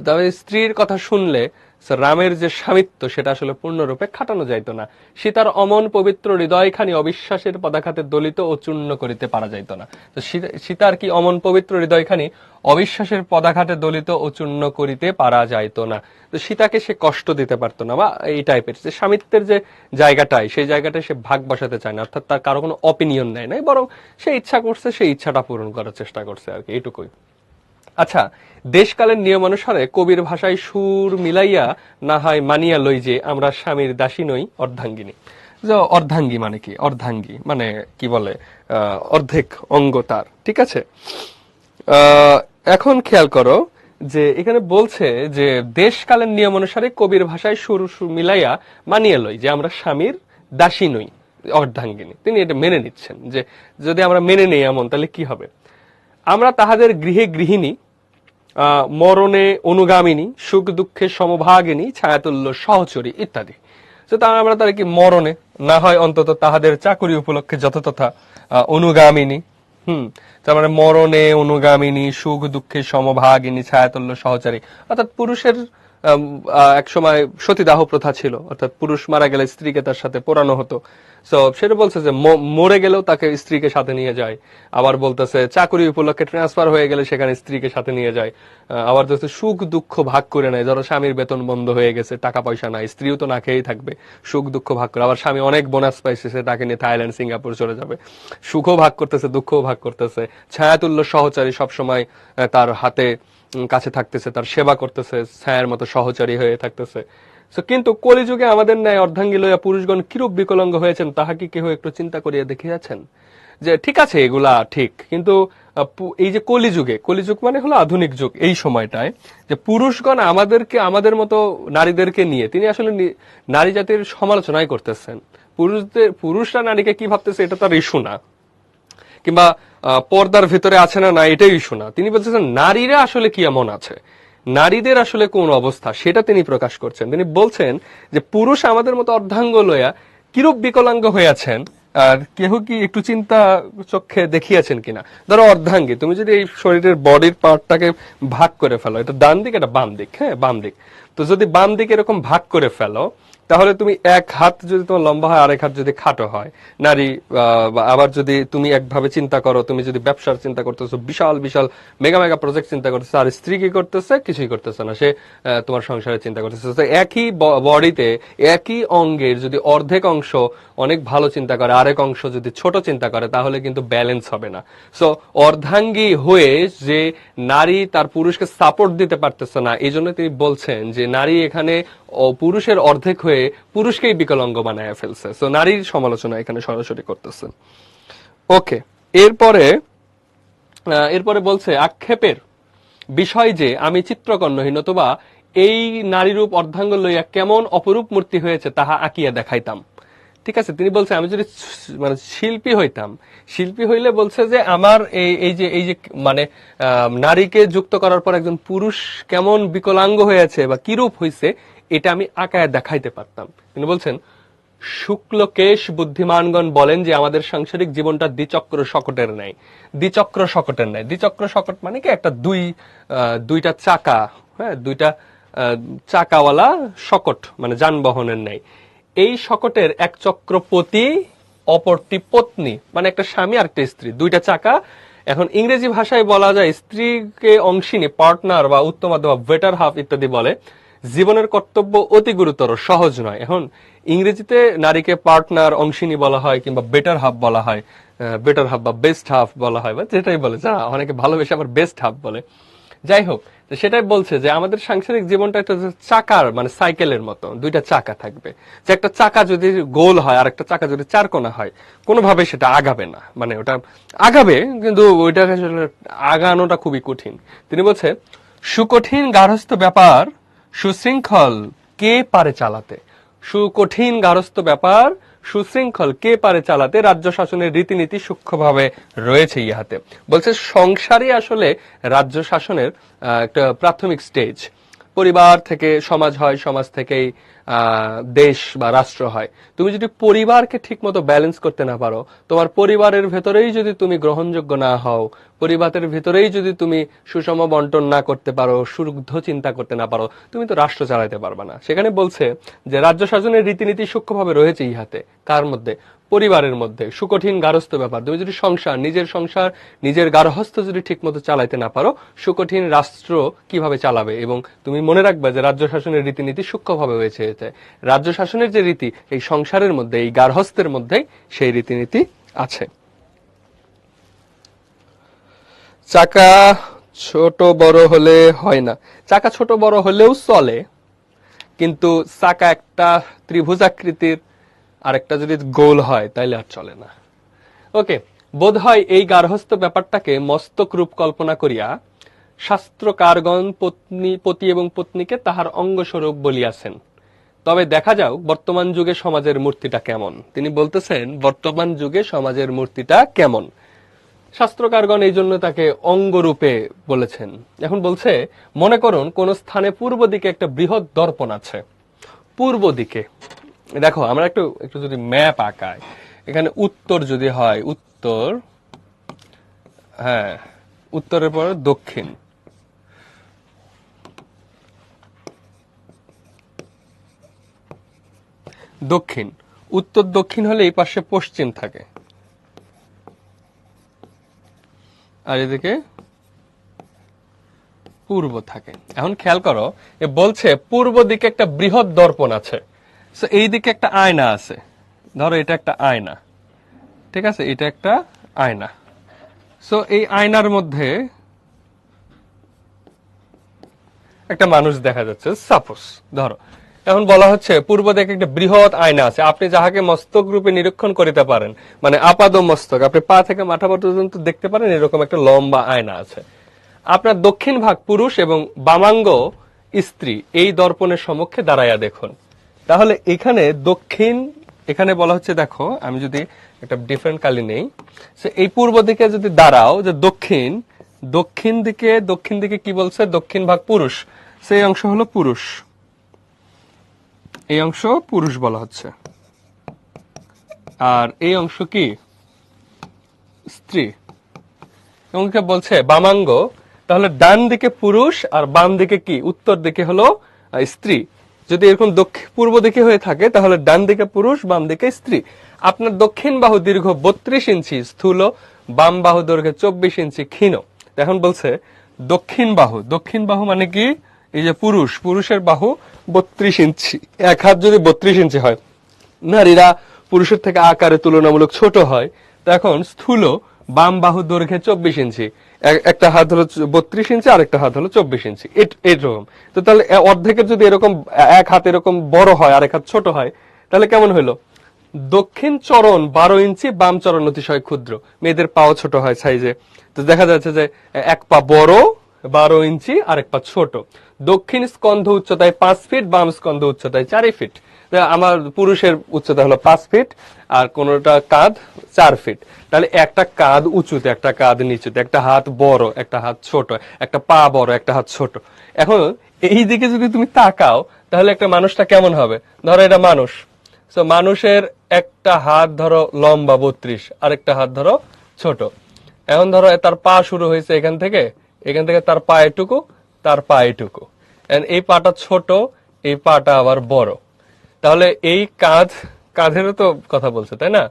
তবে স্ত্রীর কথা শুনলে রামের যে স্বামিত্ব, সেটা আসলে পূর্ণরূপে খাটানো যাইত না। সীতার অমন পবিত্র হৃদয়খানি অবিশ্বাসের পদাঘাতে দলিত ও চূর্ণ করিতে পারা যাইত না। তো সীতার কি অমন পবিত্র হৃদয়খানি অবিশ্বাসের পদাঘাতে দলিত ও চূর্ণ করিতে পারা যাইত না। তো সীতাকে সে কষ্ট দিতে পারতো না, বা এই টাইপের যে স্বামিত্বের যে জায়গাটায়, সেই জায়গাটায় সে ভাগ বসাতে চায় না, অর্থাৎ তার কারো কোনো অপিনিয়ন নেয় নাই, বরং সে ইচ্ছা করছে, সেই ইচ্ছাটা পূরণ করার চেষ্টা করছে আর কি, এইটুকুই। আচ্ছা, দেশকালের নিয়ম অনুসারে কবির ভাষায় সুর মিলাইয়া না হয় মানিয়া লই যে আমরা স্বামীর দাসী নই, অর্ধাঙ্গিনী। যে অর্ধাঙ্গী মানে কি? অর্ধাঙ্গী মানে কি বলে, অর্ধেক অঙ্গ তার, ঠিক আছে। এখন খেয়াল করো যে এখানে বলছে যে দেশকালের নিয়ম অনুসারে কবির ভাষায় সুর সুর মিলাইয়া মানিয়া লই যে আমরা স্বামীর দাসী নই, অর্ধাঙ্গিনী। তিনি এটা মেনে নিচ্ছেন যে যদি আমরা মেনে নেই এমন, তাহলে কি হবে? আমরা তাহাদের গৃহে গৃহিণী, মরণে অনুগামিনী, সুখ দুঃখে সমভাগিনী, ছায়াতুল্য সহচরী ইত্যাদি। তো তারা আমরা তারা কি মরণে, না হয় অন্তত তাহাদের চাকুরি উপলক্ষে যথাযথা অনুগামিনী। তার মানে মরণে অনুগামিনী, সুখ দুঃখে সমভাগিনী, ছায়াতুল্য সহচারী। অর্থাৎ পুরুষের এক সময় সতীদাহ প্রথা ছিল, অর্থাৎ পুরুষ মারা গেলে স্ত্রীকে তার সাথে পোড়ানো হতো। তো সেটা বলছে যে মরে গেলেও তাকে স্ত্রীকে সাথে নিয়ে যায়। আবার বলতেছে চাকরি উপলক্ষে ট্রান্সফার হয়ে গেলে সেখানে স্ত্রীকে সাথে নিয়ে যায়। আবার বলছে সুখ দুঃখ ভাগ করে নেয়। ধরো স্বামীর বেতন বন্ধ হয়ে গেছে, টাকা পয়সা নাই, স্ত্রীও তো না খেয়েই থাকবে, সুখ দুঃখ ভাগ করে। আবার স্বামী অনেক বোনাস পাইছে, সে তাকে নিয়ে থাইল্যান্ড সিঙ্গাপুর চলে যাবে, সুখও ভাগ করতেছে, দুঃখও ভাগ করতেছে। ছায়াতুল্য সহচারী, সবসময় তার হাতে কাছে থাকতেছে, তার সেবা করতেছে, ছায়ার মতো সহচারী হয়ে থাকতেছে। কিন্তু কলিযুগে আমাদের ন্যায় অর্ধাঙ্গী লইয়া পুরুষগণ কিরূপ বিকলাঙ্গ হয়েছেন, তাহা কি কেহ একটু চিন্তা করিয়া দেখিয়াছেন? যে ঠিক আছে, এগুলা ঠিক, কিন্তু এই যে কলিযুগে, কলিযুগ মানে হলো আধুনিক যুগ, এই সময়টায় যে পুরুষগণ আমাদেরকে, আমাদের মতো নারীদেরকে নিয়ে তিনি আসলে নারী জাতির সমালোচনাই করতেছেন। পুরুষরা নারীকে কি ভাবতেছে এটা তার ইস্যু না, কিংবা পর্দার ভিতরে আছে না, এটাই ইস্যু না। তিনি বলতেছেন নারীরা আসলে কি এমন আছে, নারীদের আসলে কোন অবস্থা, সেটা তিনি প্রকাশ করছেন। তিনি বলছেন যে পুরুষ আমাদের মতো অর্ধাঙ্গ লইয়া কিরূপ বিকলাঙ্গ হইয়াছেন, আর কেহ কি একটু চিন্তা চক্ষে দেখিয়াছেন কিনা? ধরো অর্ধাঙ্গী, তুমি যদি এই শরীরের বডির পার্টটাকে ভাগ করে ফেলো, এটা ডান দিক, এটা বাম দিক, হ্যাঁ বাম দিক, তো যদি বাম দিকে এরকম ভাগ করে ফেলো, তাহলে তুমি এক হাত যদি তোমার লম্বা হয়, আরেক হাত যদি খাটো হয়, নারী। আবার যদি তুমি একভাবে চিন্তা করো, তুমি যদি ব্যবসার চিন্তা করতেছো, বিশাল বিশাল মেগা মেগা প্রজেক্ট চিন্তা করতেছো, আর স্ত্রী কি করতেছে? কিছুই করতেছে না, সে তোমার সংসারের চিন্তা করতেছে। তো একই বডিতে, একই অঙ্গের যদি অর্ধেক অংশ অনেক ভালো চিন্তা করে, আরেক অংশ যদি ছোট চিন্তা করে, তাহলে কিন্তু ব্যালেন্স হবে না। সো অর্ধাঙ্গী হয়ে যে নারী তার পুরুষকে সাপোর্ট দিতে পারতেছে না, এই জন্য তিনি বলছেন যে নারী এখানে পুরুষের অর্ধেক হয়ে পুরুষকেই বিকলাঙ্গ বানায় ফেলছে। সো নারীর সমালোচনা এখানে সরাসরি করতেছে। ওকে, এরপরে বলছে আক্ষেপের বিষয় যে আমি চিত্রকর্ণহীন, অথবা এই নারীরূপ অর্ধাঙ্গ লইয়া কেমন অপরূপ মূর্তি হয়েছে তাহা আঁকিয়া দেখাইতাম। ঠিক আছে, তিনি বলছে আমি যদি মানে শিল্পী হইতাম, শিল্পী হইলে বলছে যে আমার এই যে মানে নারীকে যুক্ত করার পর একজন পুরুষ কেমন বিকলাঙ্গ হয়েছে বা কিরূপ হয়েছে এটা আমি আঁকায় দেখাইতে পারতাম। তিনি বলছেন শুক্লকেশ বুদ্ধিমানগণ বলেন যে আমাদের সাংসারিক জীবনটা দ্বিচক্র শকটের ন্যায়। দ্বিচক্র শকটের ন্যায়, দ্বিচক্র শকট মানে কি একটা দুইটা চাকা, হ্যাঁ, দুইটা চাকাওয়ালা শকট মানে যানবাহনের ন্যায়। এই শকটের এক চক্র পতি, অপরটি পত্নী, মানে একটা স্বামী আর একটা স্ত্রী, দুইটা চাকা। এখন ইংরেজি ভাষায় বলা যায় স্ত্রীকে অংশিনী, পার্টনার বা উত্তম বা বেটার হাফ ইত্যাদি বলে। জীবনের কর্তব্য অতি গুরুতর, সহজ নয়। এখন ইংরেজিতে নারীকে পার্টনার, অংশিনী বলা হয় কিংবা বেটার হাফ বলা হয়, বেটার হাফ বা বেস্ট হাফ বলা হয়, বা যেটাই বলে, যা অনেকে ভালোবেসে আবার বেস্ট হাফ বলে। যাই হোক, সেটাই বলছে যে আমাদের সাংসারিক জীবনটা একটা চাকার মানে সাইকেলের মতো, দুইটা চাকা থাকবে। যে একটা চাকা যদি গোল হয় আর একটা চাকা যদি চারকোনা হয়, কোনোভাবে সেটা আগাবে না, মানে ওটা আগাবে কিন্তু ওইটা আগানোটা খুবই কঠিন। তিনি বলছে সুকঠিন গার্হস্থ্য ব্যাপার সুশৃঙ্খল কে পারে চালাতে। সুকঠিন গার্হস্থ্য ব্যাপার সুশৃঙ্খল কে পারে চালাতে, রাজ্য শাসনের রীতিনীতি সূক্ষ্মভাবে রয়েছে ইহাতে। বলছে সংসারই আসলে রাজ্য শাসনের একটা প্রাথমিক স্টেজ। পরিবার থেকে সমাজ হয়, সমাজ থেকেই দেশ বা রাষ্ট্র হয়। তুমি যদি পরিবারকে ঠিক মতো ব্যালেন্স করতে না পারো, তোমার পরিবারের ভেতরেই যদি তুমি গ্রহণযোগ্য না হও, পরিবারের ভেতরেই যদি তুমি সুষম বন্টন না করতে পারো, শুদ্ধ চিন্তা করতে না পারো, তুমি তো রাষ্ট্র চালাতে পারবে না। সেখানে বলছে যে রাজ্য শাসনের রীতিনীতি সূক্ষ্মভাবে রয়েছে ইহাতে। কার মধ্যে? পরিবারের মধ্যে। সুকঠিন গার্হস্থ্য ব্যাপার, তুমি যদি সংসার, নিজের গার্হস্থ্য যদি ঠিক মতো চালাইতে না পারো, সুকঠিন রাষ্ট্র কিভাবে চালাবে? এবং তুমি মনে রাখবে যে রাজ্য শাসনের রীতিনীতি সূক্ষ্মভাবে হয়েছে। রাজ্য শাসনের যে রীতি এই সংসারের মধ্যে, এই গার্হস্থ্যের মধ্যেই সেই রীতিনীতি আছে। চাকা ছোট বড় হলে হয় না। চাকা ছোট বড় হলেও চলে, কিন্তু চাকা একটা ত্রিভুজাকৃতির আরেকটা যদি গোল হয় তাইলে আর চলে না। ওকে, বোধ হয় এই গার্হস্থ্য ব্যাপারটাকে মস্তক রূপ কল্পনা করিয়া শাস্ত্রকারগণ পতি এবং পত্নীকে তাহার অঙ্গস্বরূপ বলিয়াছেন। তবে দেখা যাও বর্তমান যুগে সমাজের মূর্তিটা কেমন। তিনি বলতেছেন বর্তমান যুগে সমাজের মূর্তিটা কেমন। শাস্ত্রকারগণ এই জন্য তাকে অঙ্গরূপে বলেছেন। এখন বলছে মনে করুন কোন স্থানে পূর্ব দিকে একটা বৃহৎ দর্পণ আছে। পূর্ব দিকে দেখো, আমরা একটু যদি ম্যাপ আঁকাই, এখানে উত্তর যদি হয়, উত্তর, হ্যাঁ, উত্তরের পরে দক্ষিণ, দক্ষিণ, উত্তর দক্ষিণ হলে এই পাশে পশ্চিম থাকে, আর এদিকে পূর্ব থাকে। এখন খেয়াল করো, এ বলছে পূর্ব দিকে একটা বৃহৎ দর্পণ আছে, এই দিকে একটা আয়না আছে। ধরো এটা একটা আয়না, ঠিক আছে, এটা একটা আয়না। সো এই আয়নার মধ্যে একটা মানুষ দেখা যাচ্ছে, সাপোজ ধরো। এখন বলা হচ্ছে পূর্ব দিকে একটা বৃহৎ আয়না আছে, আপনি যাহাকে মস্তক রূপে নিরীক্ষণ করিতে পারেন, মানে আপাদ মস্তক, আপনি পা থেকে মাথা পর্যন্ত দেখতে পারেন, এরকম একটা লম্বা আয়না আছে। আপনার দক্ষিণ ভাগ পুরুষ এবং বামাঙ্গ স্ত্রী এই দর্পণের সম্মুখে দাঁড়াইয়া দেখুন। তাহলে এখানে দক্ষিণ, এখানে বলা হচ্ছে, দেখো আমি যদি একটা ডিফারেন্ট কালি নেই, এই পূর্ব দিকে যদি দাঁড়াও, যে দক্ষিণ দিকে কি বলছে? দক্ষিণ ভাগ পুরুষ, সেই অংশ হলো পুরুষ, এই অংশ পুরুষ বলা হচ্ছে, আর এই অংশ কি? স্ত্রী। এবং বলছে বামাঙ্গ, তাহলে ডান দিকে পুরুষ আর বাম দিকে কি? উত্তর দিকে হলো স্ত্রী। যদি এরকম পূর্ব দিকে হয়ে থাকে তাহলে ডান দিকে পুরুষ, বাম দিকে স্ত্রী। আপনার দক্ষিণ বাহু দীর্ঘ 32 ইঞ্চি স্থূল, বাম বাহু দৈর্ঘ্য 24 ইঞ্চি ক্ষীণ। এখন বলছে দক্ষিণ বাহু মানে কি? এই যে পুরুষের বাহু 32 ইঞ্চি, এক হাত যদি 32 ইঞ্চি হয়, নারীরা পুরুষের থেকে আকারে তুলনামূলক ছোট হয়, তো এখন স্থূল বাম বাহু দৈর্ঘ্যে 24 ইঞ্চি, একটা হাত হলো 32 ইঞ্চি আর একটা হাত হলো 24 ইঞ্চি, এরকম। তো তাহলে অর্ধেকের যদি এরকম এক হাত এরকম বড় হয় আর এক হাত ছোট হয়, তাহলে কেমন হলো? দক্ষিণ চরণ 12 ইঞ্চি, বাম চরণ অতিশয় ক্ষুদ্র। মেয়েদের পাও ছোট হয় সাইজে, তো দেখা যাচ্ছে যে এক পা বড় 12 ইঞ্চি আর এক পা ছোট। দক্ষিণ স্কন্ধ উচ্চতায় 5 ফিট, বাম স্কন্ধ উচ্চতায় 4 ফিট। আমার পুরুষের উচ্চতা হলো 5 ফিট আর কোনটা কাঁধ 4 ফিট। তাহলে একটা কাঁধ উঁচুতে, একটা কাঁধ নিচুতে, একটা হাত বড়, একটা হাত ছোট, একটা পা বড়, একটা হাত ছোট। এখন এই দিকে যদি তুমি তাকাও তাহলে একটা মানুষটা কেমন হবে? ধরো এটা মানুষ, তো মানুষের একটা হাত ধরো লম্বা 32, আরেকটা হাত ধরো ছোট। এখন ধরো তার পা শুরু হয়েছে এখান থেকে, এখান থেকে তার পা এটুকু, তার পা এটুকু। এই পাটা ছোট, এই পাটা আবার বড়। তাহলে এই কাঁধেরও তো কথা বলছে, তাই না?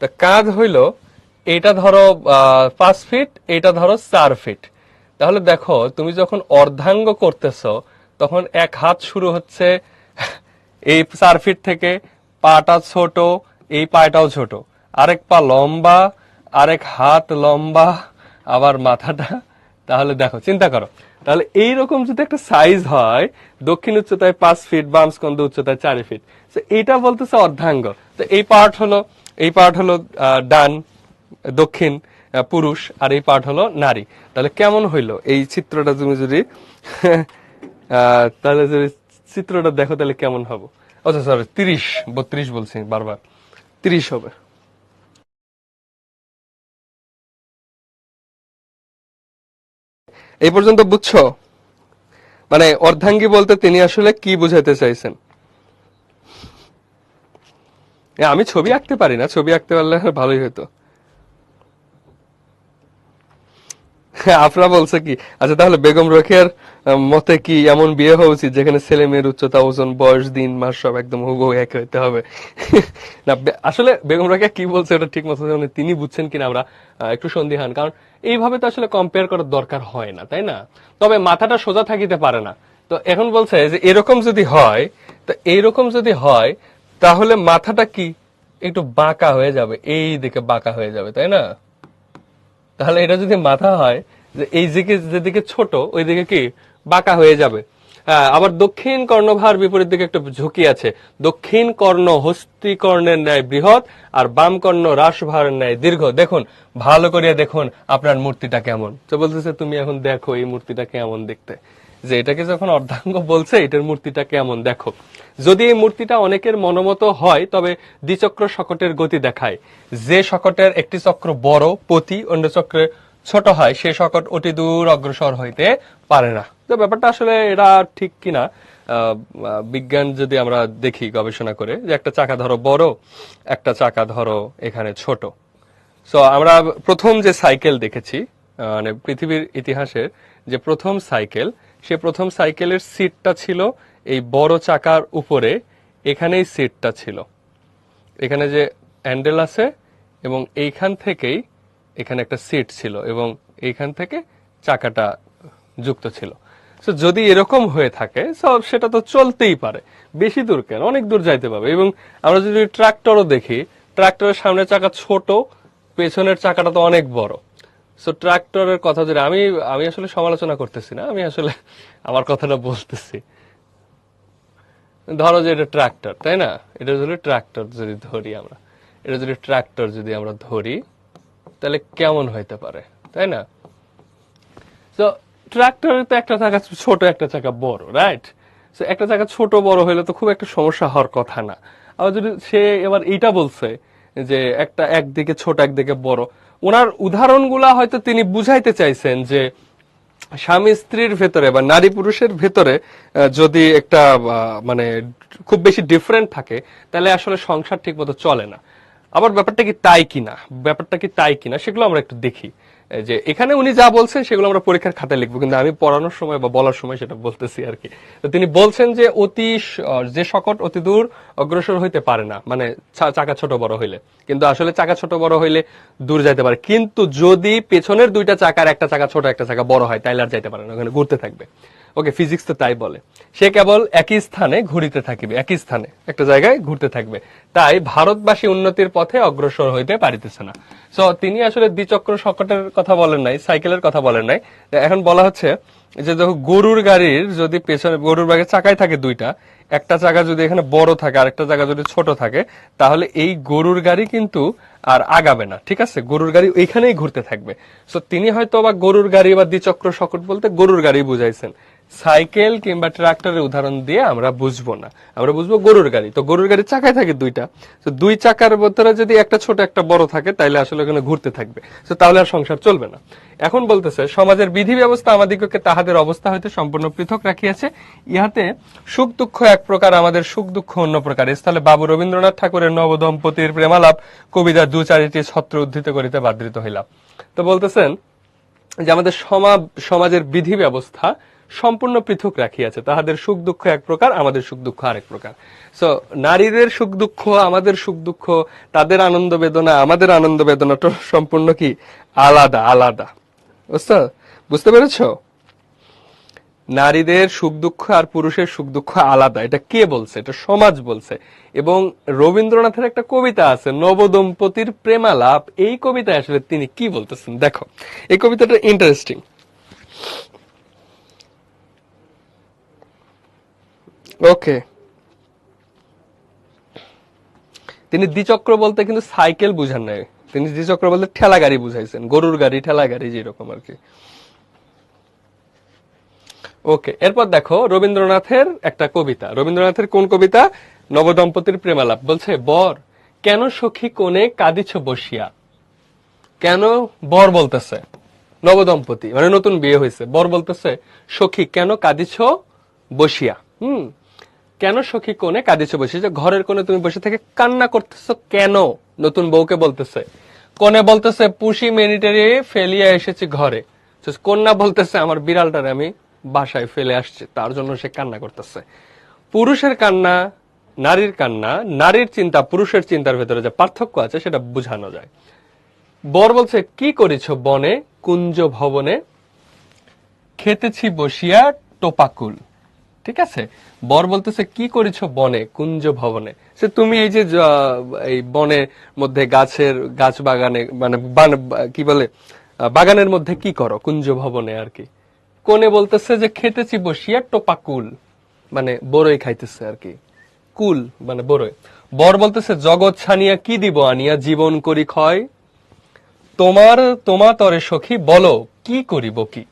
তা কাঁধ হইলো এইটা ধরো 5 ফিট, এইটা ধরো 4 ফিট। তাহলে দেখো তুমি যখন অর্ধাঙ্গ করতেছো তখন এক হাত শুরু হচ্ছে এই 4 ফিট থেকে, পাটা ছোট, এই পাটাও ছোট, আরেক পা লম্বা, আরেক হাত লম্বা, আবার মাথাটা। তাহলে দেখো, চিন্তা করো, তাহলে এইরকম যদি একটা সাইজ হয়, দক্ষিণ উচ্চতায় 5 ফিট, বাম স্কন্ধ উচ্চতায় 4 ফিট, এইটা বলতেছে অর্ধাঙ্গ। তো এই পার্ট হলো ডান দক্ষিণ পুরুষ, আর এই পার্ট হলো নারী। তাহলে কেমন হইলো এই চিত্রটা? তুমি যদি তাহলে যদি চিত্রটা দেখো তাহলে কেমন হবে? আচ্ছা সরি, 32 বলছি বারবার, 30 হবে। এই পর্যন্ত বুঝছো? মানে অর্ধাঙ্গী বলতে তিনি আসলে কি বুঝাতে চাইছেন? আমি ছবি আঁকতে পারি না, ছবি আঁকতে পারলে ভালোই হতো। আপনারা বলছে কি? আচ্ছা তাহলে বেগম রোকেয়ার মতে কি এমন বিয়ে হওয়া উচিত যেখানে ছেলে মেয়ের উচ্চতা, ওজন, বয়স, দিন, মাস সব একদম হুবহু এক হইতে হবে? না, আসলে বেগম রোকেয়া কি বলছে ওটা ঠিক মতো তিনি বুঝছেন কিনা আমরা একটু সন্দিহান, কারণ এইভাবে তো আসলে কম্পেয়ার করার দরকার হয় না, তাই না? তবে মাথাটা সোজা থাকিতে পারে না। তো এখন বলছে যে এরকম যদি হয়, তো এইরকম যদি হয় তাহলে মাথাটা কি একটু বাঁকা হয়ে যাবে, এই দিকে বাঁকা হয়ে যাবে, তাই না? তাহলে এটা যদি মাথা হয়, যে এই দিকে যেদিকে ছোট ওই দিকে কি বাঁকা হয়ে যাবে। আবার দক্ষিণ কর্ণভার বিপরীত দিকে একটা ঝুঁকি আছে। দক্ষিণ কর্ণ হস্তিকর্ণের ন্যায় বৃহৎ, আর বাম কর্ণ রাশভারের ন্যায় দীর্ঘ। দেখুন, ভালো করে দেখুন আপনার মূর্তিটা কেমন। তো বলতেছে তুমি এখন দেখো এই মূর্তিটা কেমন দেখতে, যে এটাকে যখন অর্ধাঙ্গ বলছে এটার মূর্তিটা কেমন দেখো। যদি এই মূর্তিটা অনেকের মনোমত হয় তবে দ্বিচক্র শকটের গতি দেখায়। যে শকটের একটি চক্র বড় পতি, অন্য চক্রে ছোট হয়, সে শকট অতি দূর অগ্রসর হইতে পারে না। তো ব্যাপারটা আসলে এটা ঠিক কিনা বিজ্ঞান যদি আমরা দেখি গবেষণা করে, যে একটা চাকা ধরো বড়, একটা চাকা ধরো এখানে ছোট। সো আমরা প্রথম যে সাইকেল দেখেছি, মানে পৃথিবীর ইতিহাসের যে প্রথম সাইকেল, সে প্রথম সাইকেলের সিটটা ছিল এই বড় চাকার উপরে, এখানেই সিটটা ছিল। এখানে যে হ্যান্ডেল আছে এবং এইখান থেকেই এখানে একটা সিট ছিল এবং এইখান থেকে চাকাটা যুক্ত ছিল। তো যদি এরকম হয়ে থাকে সেটা তো চলতেই পারে, বেশি দূর কেন, অনেক দূর যাইতে পারবে। এবং আমরা যদি ট্রাক্টরও দেখি, ট্রাক্টরের সামনের চাকা ছোট, পেছনের চাকাটা তো অনেক বড়। সো ট্রাক্টরের কথা যদি আমি আমি আসলে সমালোচনা করতেছি না, আমি আসলে আমার কথাটা বলতেছি। ধরো যে এটা ট্রাক্টর, তাই না? এটা যদি ট্রাক্টর যদি ধরি আমরা, এটা যদি ট্রাক্টর যদি আমরা ধরি তাহলে কেমন হইতে পারে, তাই না? তো ট্রাক্টরের তো একটা চাকা ছোট, একটা চাকা বড়, রাইট? সো একটা চাকা ছোট বড় হইলে তো খুব একটা সমস্যা হওয়ার কথা না। আবার যদি সে এবার এইটা বলছে যে একটা একদিকে ছোট একদিকে বড়, ওনার উদাহরণগুলা হয়তো তিনি বুঝাইতে চাইছেন যে স্বামী স্ত্রীর ভেতরে বা নারী পুরুষের ভেতরে যদি একটা মানে খুব বেশি ডিফারেন্ট থাকে তাহলে আসলে সংসার ঠিক মতো চলে না। আবার ব্যাপারটা কি তাই কিনা সেগুলো আমরা একটু দেখি। যে এখানে উনি যা বলছেন সেগুলো আমরা পরীক্ষার খাতায় লিখবো, কিন্তু আমি পড়ানোর সময় বা বলার সময় সেটা বলতেছি আর কি। তো তিনি বলছেন যে যে শকট অতি দূর অগ্রসর হইতে পারে না, মানে চাকা ছোট বড় হইলে। কিন্তু আসলে চাকা ছোট বড় হইলে দূর যাইতে পারে, কিন্তু যদি পেছনের দুইটা চাকার একটা চাকা ছোট একটা চাকা বড় হয় তাইলে আর যাইতে পারে না, ওখানে ঘুরতে থাকবে। ওকে, ফিজিক্স তো তাই বলে। সে কেবল একই স্থানে ঘুরিতে থাকিবে, একই স্থানে একটা জায়গায় ঘুরতে থাকবে। তাই ভারতবাসী উন্নতির পথে অগ্রসর হইতে পারিতেছে না। সো তিনি আসলে দ্বিচক্র শকটের কথা বলেন নাই, সাইকেলের কথা বলেন নাই। এখন বলা হচ্ছে যে দেখো, গরুর গাড়ির যদি পেছনে গরুর গাড়ির চাকায় থাকে দুইটা, একটা চাকা যদি এখানে বড় থাকে আর একটা চাকা যদি ছোট থাকে, তাহলে এই গরুর গাড়ি কিন্তু আর আগাবে না, ঠিক আছে? গরুর গাড়ি এইখানেই ঘুরতে থাকবে। সো তিনি হয়তো বা গরুর গাড়ি বা দ্বিচক্র শকট বলতে গরুর গাড়ি বুঝাইছেন, সাইকেল কিংবা ট্রাক্টরের উদাহরণ দিয়ে আমরা বুঝবো না, আমরা বুঝবো গরুর গাড়ি। তো গরুর গাড়ির চাকায় থাকে দুইটা, তো দুই চাকার ভিতরে যদি একটা ছোট একটা বড় থাকে তাহলে আসলে ওখানে ঘুরতে থাকবে, তো তাহলে আর সংসার চলবে না। এখন বলতেছে সমাজের বিধি ব্যবস্থা আমাদিগকে তাহাদের অবস্থা হইতে সম্পূর্ণ পৃথক রাখিয়াছে, ইহাতে সুখ দুঃখ এক প্রকার, আমাদের সুখ দুঃখ অন্য প্রকার। স্থলে বাবু রবীন্দ্রনাথ ঠাকুরের নবদম্পতির প্রেমালাপ কবিতার দু চারিটি ছত্র উদ্ধৃত করিতে বাধ্রিত হইলাম। তো বলতেছেন যে আমাদের সমাজের বিধি ব্যবস্থা সম্পূর্ণ পৃথক রাখিয়াছে, তাহাদের সুখ দুঃখ এক প্রকার, আমাদের সুখ দুঃখ আরেক প্রকার। সো নারীদের সুখ দুঃখ, আমাদের সুখ দুঃখ, তাদের আনন্দ বেদনা, আমাদের আনন্দ বেদনাটা সম্পূর্ণ কি আলাদা আলাদা। বুঝতে পেরেছ? নারীদের সুখ দুঃখ আর পুরুষের সুখ দুঃখ আলাদা। এটা কে বলছে? এটা সমাজ বলছে। এবং রবীন্দ্রনাথের একটা কবিতা আছে নবদম্পতির প্রেমালাপ, এই কবিতায় আসলে তিনি কি বলতেছেন দেখো। এই কবিতাটা ইন্টারেস্টিং। ওকে, তিনি দ্বিচক্র বলতে কিন্তু সাইকেল বুঝান নাই, তিনি দ্বিচক্র বলতে ঠেলা গাড়ি বুঝাইছেন, গরুর গাড়ি ঠেলা গাড়ি যেরকম আর কি। ওকে, এরপর দেখো রবীন্দ্রনাথের একটা কবিতা। রবীন্দ্রনাথের কোন কবিতা? নবদম্পতির প্রেমালাপ। বলছে, বর কেন সখী কোণে কাঁদিছ বসিয়া। কেন বর বলতেছে, নবদম্পতি মানে নতুন বিয়ে হয়েছে, বর বলতেছে সখী কেন কাঁদিছ বসিয়া। কেন সখী কোণে কাঁদিছ বসিয়া, যে ঘরের কোণে তুমি বসে থেকে কান্না করতেছো কেন? নতুন বউকে বলতেছে। কোণে বলতেছে পুষি মিনিটারি ফেলিয়া এসেছি ঘরে। কন্যা বলতেছে আমার বিড়ালটারে আমি বাসায় ফেলে আসছে, তার জন্য সে কান্না করতেছে। পুরুষের কান্না, নারীর কান্না, নারীর চিন্তা পুরুষের চিন্তার ভেতরে যে পার্থক্য আছে সেটা বোঝানো যায়। বর বলছে কি করেছ বনে কুঞ্জ ভবনে, খেতেছি বসিয়া টোপাকুল। ঠিক আছে, বর বলতেছে কি করেছ বনে কুঞ্জ ভবনে, সে তুমি এই যে এই বনের মধ্যে গাছ বাগানে মানে কি বলে বাগানের মধ্যে কি করো, কুঞ্জ ভবনে আর কি। কোনে বলতেছে যে খেতেছি বসিয়া টোপাকুল, মানে বড়ই খাইতেছে আর কি, কুল মানে বড়ই। বর বলতেছে জগৎ ছানিয়া কি দিব আনিয়া জীবন করি ক্ষয়, তোমার তরে সখী বলো কি করিব কি।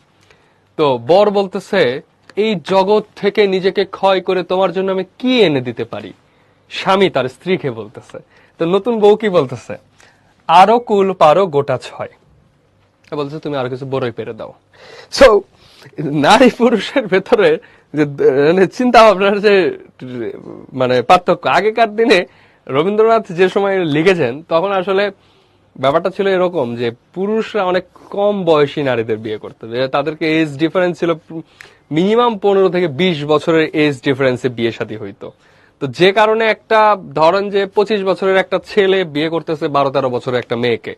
তো বর বলতেছে এই জগৎ থেকে নিজেকে ক্ষয় করে তোমার জন্য আমি কি এনে দিতে পারি। স্বামী তার স্ত্রীকে বলতেছে। তো নতুন বউ কি বলতেছে, আরো কুল পারো গোটা ছয়, বলছে তুমি আরো কিছু বড়ই পেরে দাও। সো নারী পুরুষের ভেতরে যে চিন্তা ভাবনার যে মানে পার্থক্য, আগেকার দিনে রবীন্দ্রনাথ যে সময় লিখেছেন তখন আসলে ব্যাপারটা ছিল এরকম যে পুরুষরা অনেক কম বয়সী নারীদের বিয়ে করতো, তাদেরকে এজ ডিফারেন্স ছিল মিনিমাম 15 থেকে 20 বছরের এজ ডিফারেন্সে বিয়ে শাদী হইতো। তো যে কারণে একটা ধরেন যে 25 বছরের একটা ছেলে বিয়ে করতেছে 12-13 বছরের একটা মেয়েকে,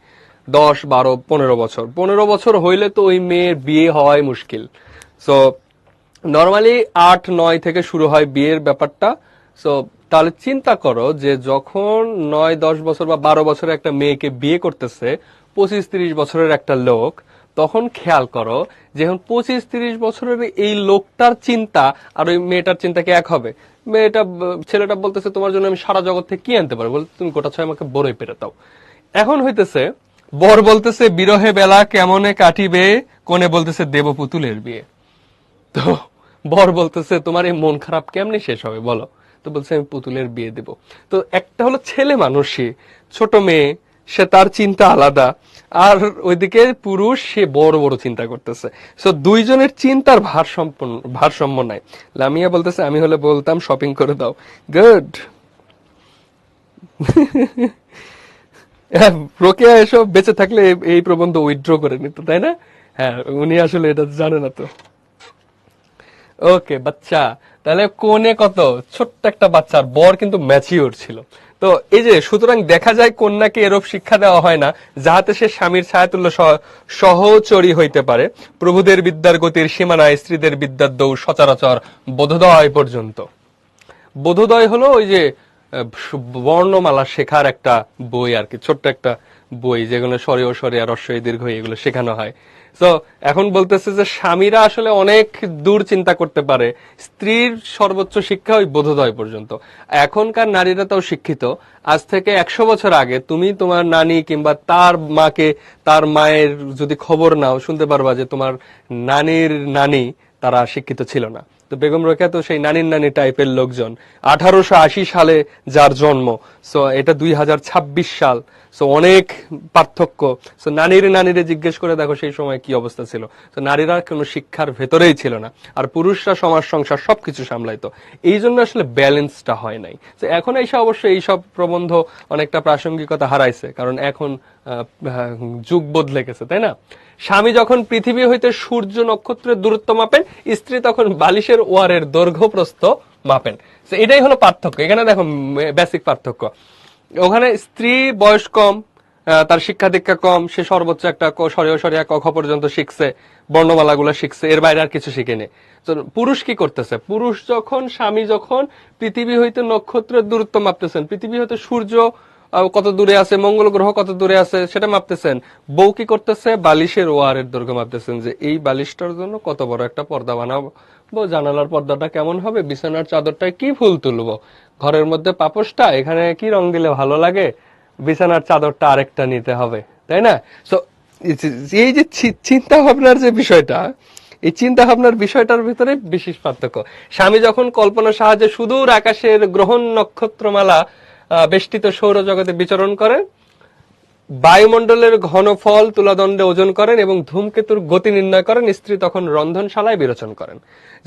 10-12-15 বছর হইলে তো ওই মেয়ের বিয়ে হওয়াই মুশকিল। সো নর্মালি 8-9 থেকে শুরু হয় বিয়ের ব্যাপারটা। সো তাহলে চিন্তা করো যে যখন 9-10 বছর বা 12 বছরের একটা মেয়েকে বিয়ে করতেছে 25-30 বছরের একটা লোক, তখন খেয়াল করো যে এখন 25-30 বছরের এই লোকটার চিন্তা আর ওই মেয়েটার চিন্তা কি এক হবে? ছেলেটা বলতেছে তোমার জন্য আমি সারা জগৎ থেকে কি আনতে পারবো, বলতে তুমি গোটা ছয় আমাকে বড়ই পেরে দাও। এখন হইতেছে বর বলতেছে বিরহে বেলা কেমনে কাটিবে, কোনে বলতেছে দেব পুতুলের বিয়ে। তো বর বলতেছে তোমার এই মন খারাপ কেমনে শেষ হবে বলো, তো বলছে আমি পুতুলের বিয়ে দেব। তো একটা হলো ছেলে মানুষই, ছোট মেয়ে, সে তার চিন্তা আলাদা, আর ওইদিকে পুরুষ সে বড় বড় চিন্তা করতেছে। সো দুইজনের চিন্তার ভারসাম্য নাই। লামিয়া বলতেছে আমি হলে বলতাম শপিং করে দাও। গুড। রোকেয়া এসব বেঁচে থাকলে এই প্রবন্ধ উইথড্র করে নিত, তাই না? হ্যাঁ, উনি আসলে এটা জানে না তো। ওকে বাচ্চা, তাহলে কোনে কত ছোট্ট একটা বাচ্চার, বর কিন্তু ম্যাচিওর ছিল। তো এই যে সুতরাং দেখা যায় কন্যাকে এরূপ শিক্ষা দেওয়া হয় না যাহাতে সে স্বামীর ছায়াতুল্য সহচরী হইতে পারে। প্রভুদের বিদ্যার গতির সীমানায় স্ত্রীদের বিদ্যার দৌড় সচরাচর বোধোদয় পর্যন্ত। বোধোদয় হলো ওই যে বর্ণমালা শেখার একটা বই আর কি, ছোট্ট একটা বই যেগুলো স্বরে ও স্বরে আর হ্রস্ব দীর্ঘ এগুলো শেখানো হয়। তো এখন বলতেছে যে স্বামীরা আসলে অনেক দূর চিন্তা করতে পারে, স্ত্রীর সর্বোচ্চ শিক্ষা ওই বোধোদয় পর্যন্ত। এখনকার নারীরা তাও শিক্ষিত। আজ থেকে 100 বছর আগে তুমি তোমার নানি কিংবা তার মাকে, তার মায়ের যদি খবর নাও শুনতে পারবা যে তোমার নানির নানি তারা শিক্ষিত ছিল না। তো বেগম রোকেয়া তো সেই নানির নানি টাইপের লোকজন। 1880 সালে যার জন্ম, সো এটা 2026 সাল, সো অনেক পার্থক্য। সো নানিরে জিজ্ঞেস করে দেখো সেই সময় কি অবস্থা ছিল। তো নারীরা কোনো শিক্ষার ভেতরেই ছিল না, আর পুরুষরা সমাজ সংসার সবকিছু সামলাইতো। এই জন্য আসলে ব্যালেন্সটা হয় নাই। তো এখন এসে অবশ্যই এইসব প্রবন্ধ অনেকটা প্রাসঙ্গিকতা হারাইছে, কারণ এখন যুগ বদলে গেছে, তাই না? স্বামী যখন পৃথিবী হইতে সূর্য নক্ষত্রের দূরত্ব মাপেন, স্ত্রী তখন বালিশের ওয়ারের দৈর্ঘ্য প্রস্থ মাপেন। এটাই হলো পার্থক্য। এখানে দেখো বেসিক পার্থক্য। ওখানে স্ত্রী বয়স কম, তার শিক্ষা দীক্ষা কম, সে সর্বোচ্চ একটা সরিয়া ক খ পর্যন্ত শিখছে, বর্ণমালাগুলো শিখছে, এর বাইরে আর কিছু শিখেনি। তো পুরুষ কি করতেছে? পুরুষ যখন, স্বামী যখন পৃথিবী হইতে নক্ষত্রের দূরত্ব মাপতেছেন, পৃথিবী হইতে সূর্য কত দূরে আছে, মঙ্গল গ্রহ কত দূরে আছে সেটা মাপতেছেন, বউ কি করতেছে? বালিশের ওয়ারের দৈর্ঘ্য মাপতেছেন, যে এই বালিশটার জন্য কত বড় একটা পর্দা বানাবো, জানালার পর্দাটা কেমন হবে, বিছানার চাদরটায় কি ফুল তুলবো, ঘরের মধ্যে পাপোশটা এখানে কি রং দিলে ভালো লাগে, বিছানার চাদরটা আরেকটা নিতে হবে, তাই না? সো এই যে চিন্তা ভাবনার যে বিষয়টা, এই চিন্তা ভাবনার বিষয়টার ভিতরে বিশেষ পার্থক্য। স্বামী যখন কল্পনার সাহায্যে সুদূর আকাশের গ্রহ নক্ষত্রমালা বেষ্টিত সৌরজগতে বিচরণ করেন, বায়ুমণ্ডলের ঘনফল তুলাদণ্ডে ওজন করেন এবং ধূমকেতুর গতি নির্ণয় করেন, স্ত্রী তখন রন্ধনশালায় বিরোচন করেন।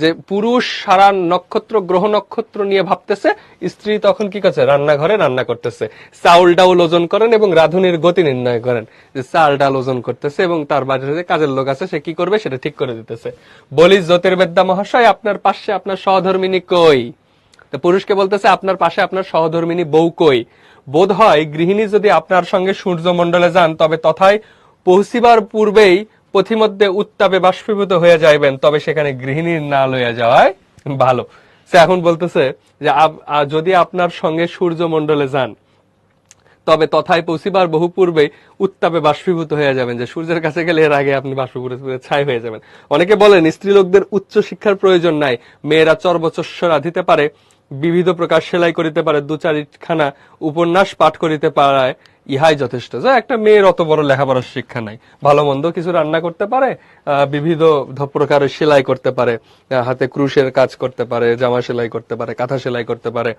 যে পুরুষ সারা নক্ষত্র গ্রহ নক্ষত্র নিয়ে ভাবতেছে, স্ত্রী তখন কি করছে? রান্নাঘরে রান্না করতেছে। চাউল ডাউল ওজন করেন এবং রাঁধুনির গতি নির্ণয় করেন, যে চাল ডাল ওজন করতেছে এবং তার বাড়িতে যে কাজের লোক আছে সে কি করবে সেটা ঠিক করে দিতেছে। বলি জ্যোতির্বিদ্যা মহাশয়, আপনার পাশে আপনার সহধর্মিনী কই? তো পুরুষকে বলতেছে আপনার পাশে আপনার সহধর্মিনী বউ কই? বোধ হয় গৃহিণী যদি আপনার সঙ্গে সূর্যমণ্ডলে যান, তবে তথায় পৌঁছিবার পূর্বেই পথিমধ্যে উত্তাপে বাষ্পীভূত হয়ে যাইবেন, তবে সেখানে গৃহিণীর না লইয়া যাওয়ায় ভালো। সে এখন বলতেছে যে যদি আপনার সঙ্গে সূর্যমণ্ডলে যান, তবে তথায় পৌঁছিবার বহু পূর্বে উত্তাপে বাষ্পীভূত হয়ে যাবেন, যে সূর্যের কাছে গেলে এর আগে আপনি বাষ্পীভূত ছাই হয়ে যাবেন। অনেকে বলেন স্ত্রীলোকদের উচ্চ শিক্ষার প্রয়োজন নাই, মেয়েরা চর্বচস্য রাঁধিতে পারে, বিবিধ প্রকার সেলাই করিতে পারে, দু চারিখানা উপন্যাস পাঠ করিতে পারায় ইহাই যথেষ্ট। যা একটা মেয়ের অত বড় লেখাপড়ার শিক্ষা নাই, ভালো মন্দ কিছু রান্না করতে পারে, বিবিধ প্রকারের সেলাই করতে পারে, হাতে ক্রুশের কাজ করতে পারে, জামা সেলাই করতে পারে, কাঁথা সেলাই করতে পারে,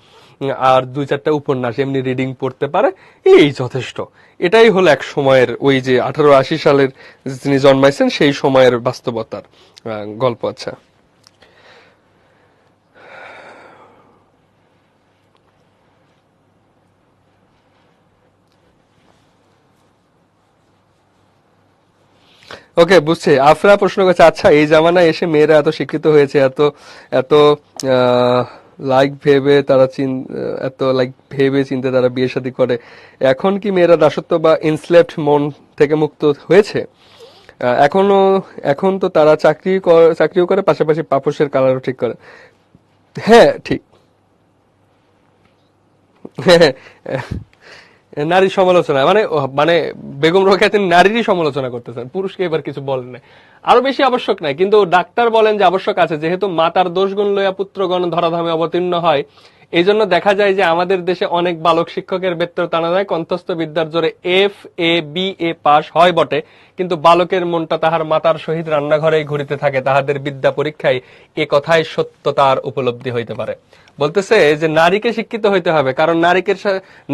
আর দুই চারটা উপন্যাস এমনি রিডিং পড়তে পারে, এই যথেষ্ট। এটাই হলো এক সময়ের, ওই যে 1880 সালের যিনি জন্মাইছেন সেই সময়ের বাস্তবতার গল্প। আচ্ছা, ওকে, বুঝছি। আফরা প্রশ্ন করছে, আচ্ছা এই জামানায় এসে মেয়েরা এত শিক্ষিত হয়েছে, এত এত লাইক ভেবে তারা এত লাইক ভেবে চিন্তে তারা বিয়ে শাদী করে, এখন কি মেয়েরা দাসত্ব বা ইনস্লেভড মন থেকে মুক্ত হয়েছে? এখনো, এখন তো তারা চাকরিও করে, পাশাপাশি পাপোশের কালারও ঠিক করে। হ্যাঁ ঠিক। নারী সমালোচনা মানে মানে বেগম রোকেয়া তিনি নারীরই সমালোচনা করতেছেন, পুরুষকে এবার কিছু বলেন নাই। আরো বেশি আবশ্যক নাই, কিন্তু ডাক্তার বলেন যে আবশ্যক আছে, যেহেতু মাতার দোষগুণ লইয়া পুত্রগণ ধরাধামে অবতীর্ণ হয়। এই জন্য দেখা যায় যে আমাদের দেশে অনেক বালক শিক্ষকের বেত্তর টানা যায়, কণ্ঠস্থ বিদ্যার জোরে FA BA পাস হয় বটে, কিন্তু বালকের মনটা তাহার মাতার সহিত রান্নাঘরেই ঘুরিতে থাকে, তাহাদের বিদ্যা পরীক্ষায় এ কথায় সত্যতার উপলব্ধি হইতে পারে। বলতেছে যে নারীকে শিক্ষিত হইতে হবে, কারণ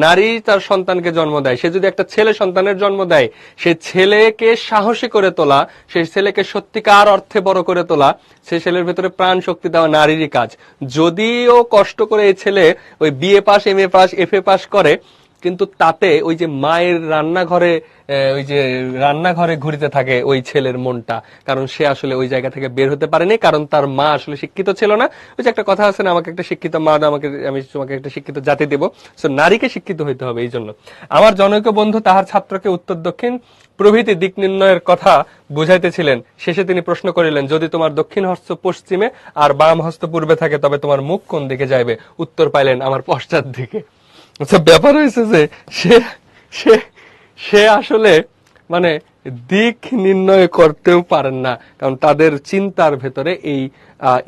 নারী তার সন্তানকে জন্ম দেয়। সে যদি একটা ছেলে সন্তানের জন্ম দেয়, সে ছেলেকে সাহসী করে তোলা, সেই ছেলেকে সত্যিকার অর্থে বড় করে তোলা, সেই ছেলের ভেতরে প্রাণ শক্তি দেওয়া নারীরই কাজ। যদিও কষ্ট করে এই ছেলে ওই BA pass MA pass FA pass করে, কিন্তু তাতে ওই যে মায়ের রান্নাঘরে, ওই যে রান্নাঘরে ঘুরিতে থাকে ওই ছেলের মনটা, কারণ সে আসলে ওই জায়গা থেকে বের হতে পারেনি, কারণ তার মা আসলে শিক্ষিত ছিল না। ওই যে একটা কথা আছে না, আমাকে একটা শিক্ষিত মা দাও, আমি তোমাকে একটা শিক্ষিত জাতি দেবো। সো নারীকে শিক্ষিত হইতে হবে। এই জন্য আমার জনৈক বন্ধু তাহার ছাত্রকে উত্তর দক্ষিণ প্রভৃতি দিক নির্ণয়ের কথা বুঝাইতেছিলেন। শেষে তিনি প্রশ্ন করিলেন, যদি তোমার দক্ষিণ হস্ত পশ্চিমে আর বাম হস্ত পূর্বে থাকে, তবে তোমার মুখ কোন দিকে যাইবে? উত্তর পাইলেন, আমার পশ্চাৎ দিকে। আচ্ছা, ব্যাপার হয়েছে যে সে সে সে আসলে মানে দিক নির্ণয় করতেও পারেন না, কারণ তাদের চিন্তার ভেতরে এই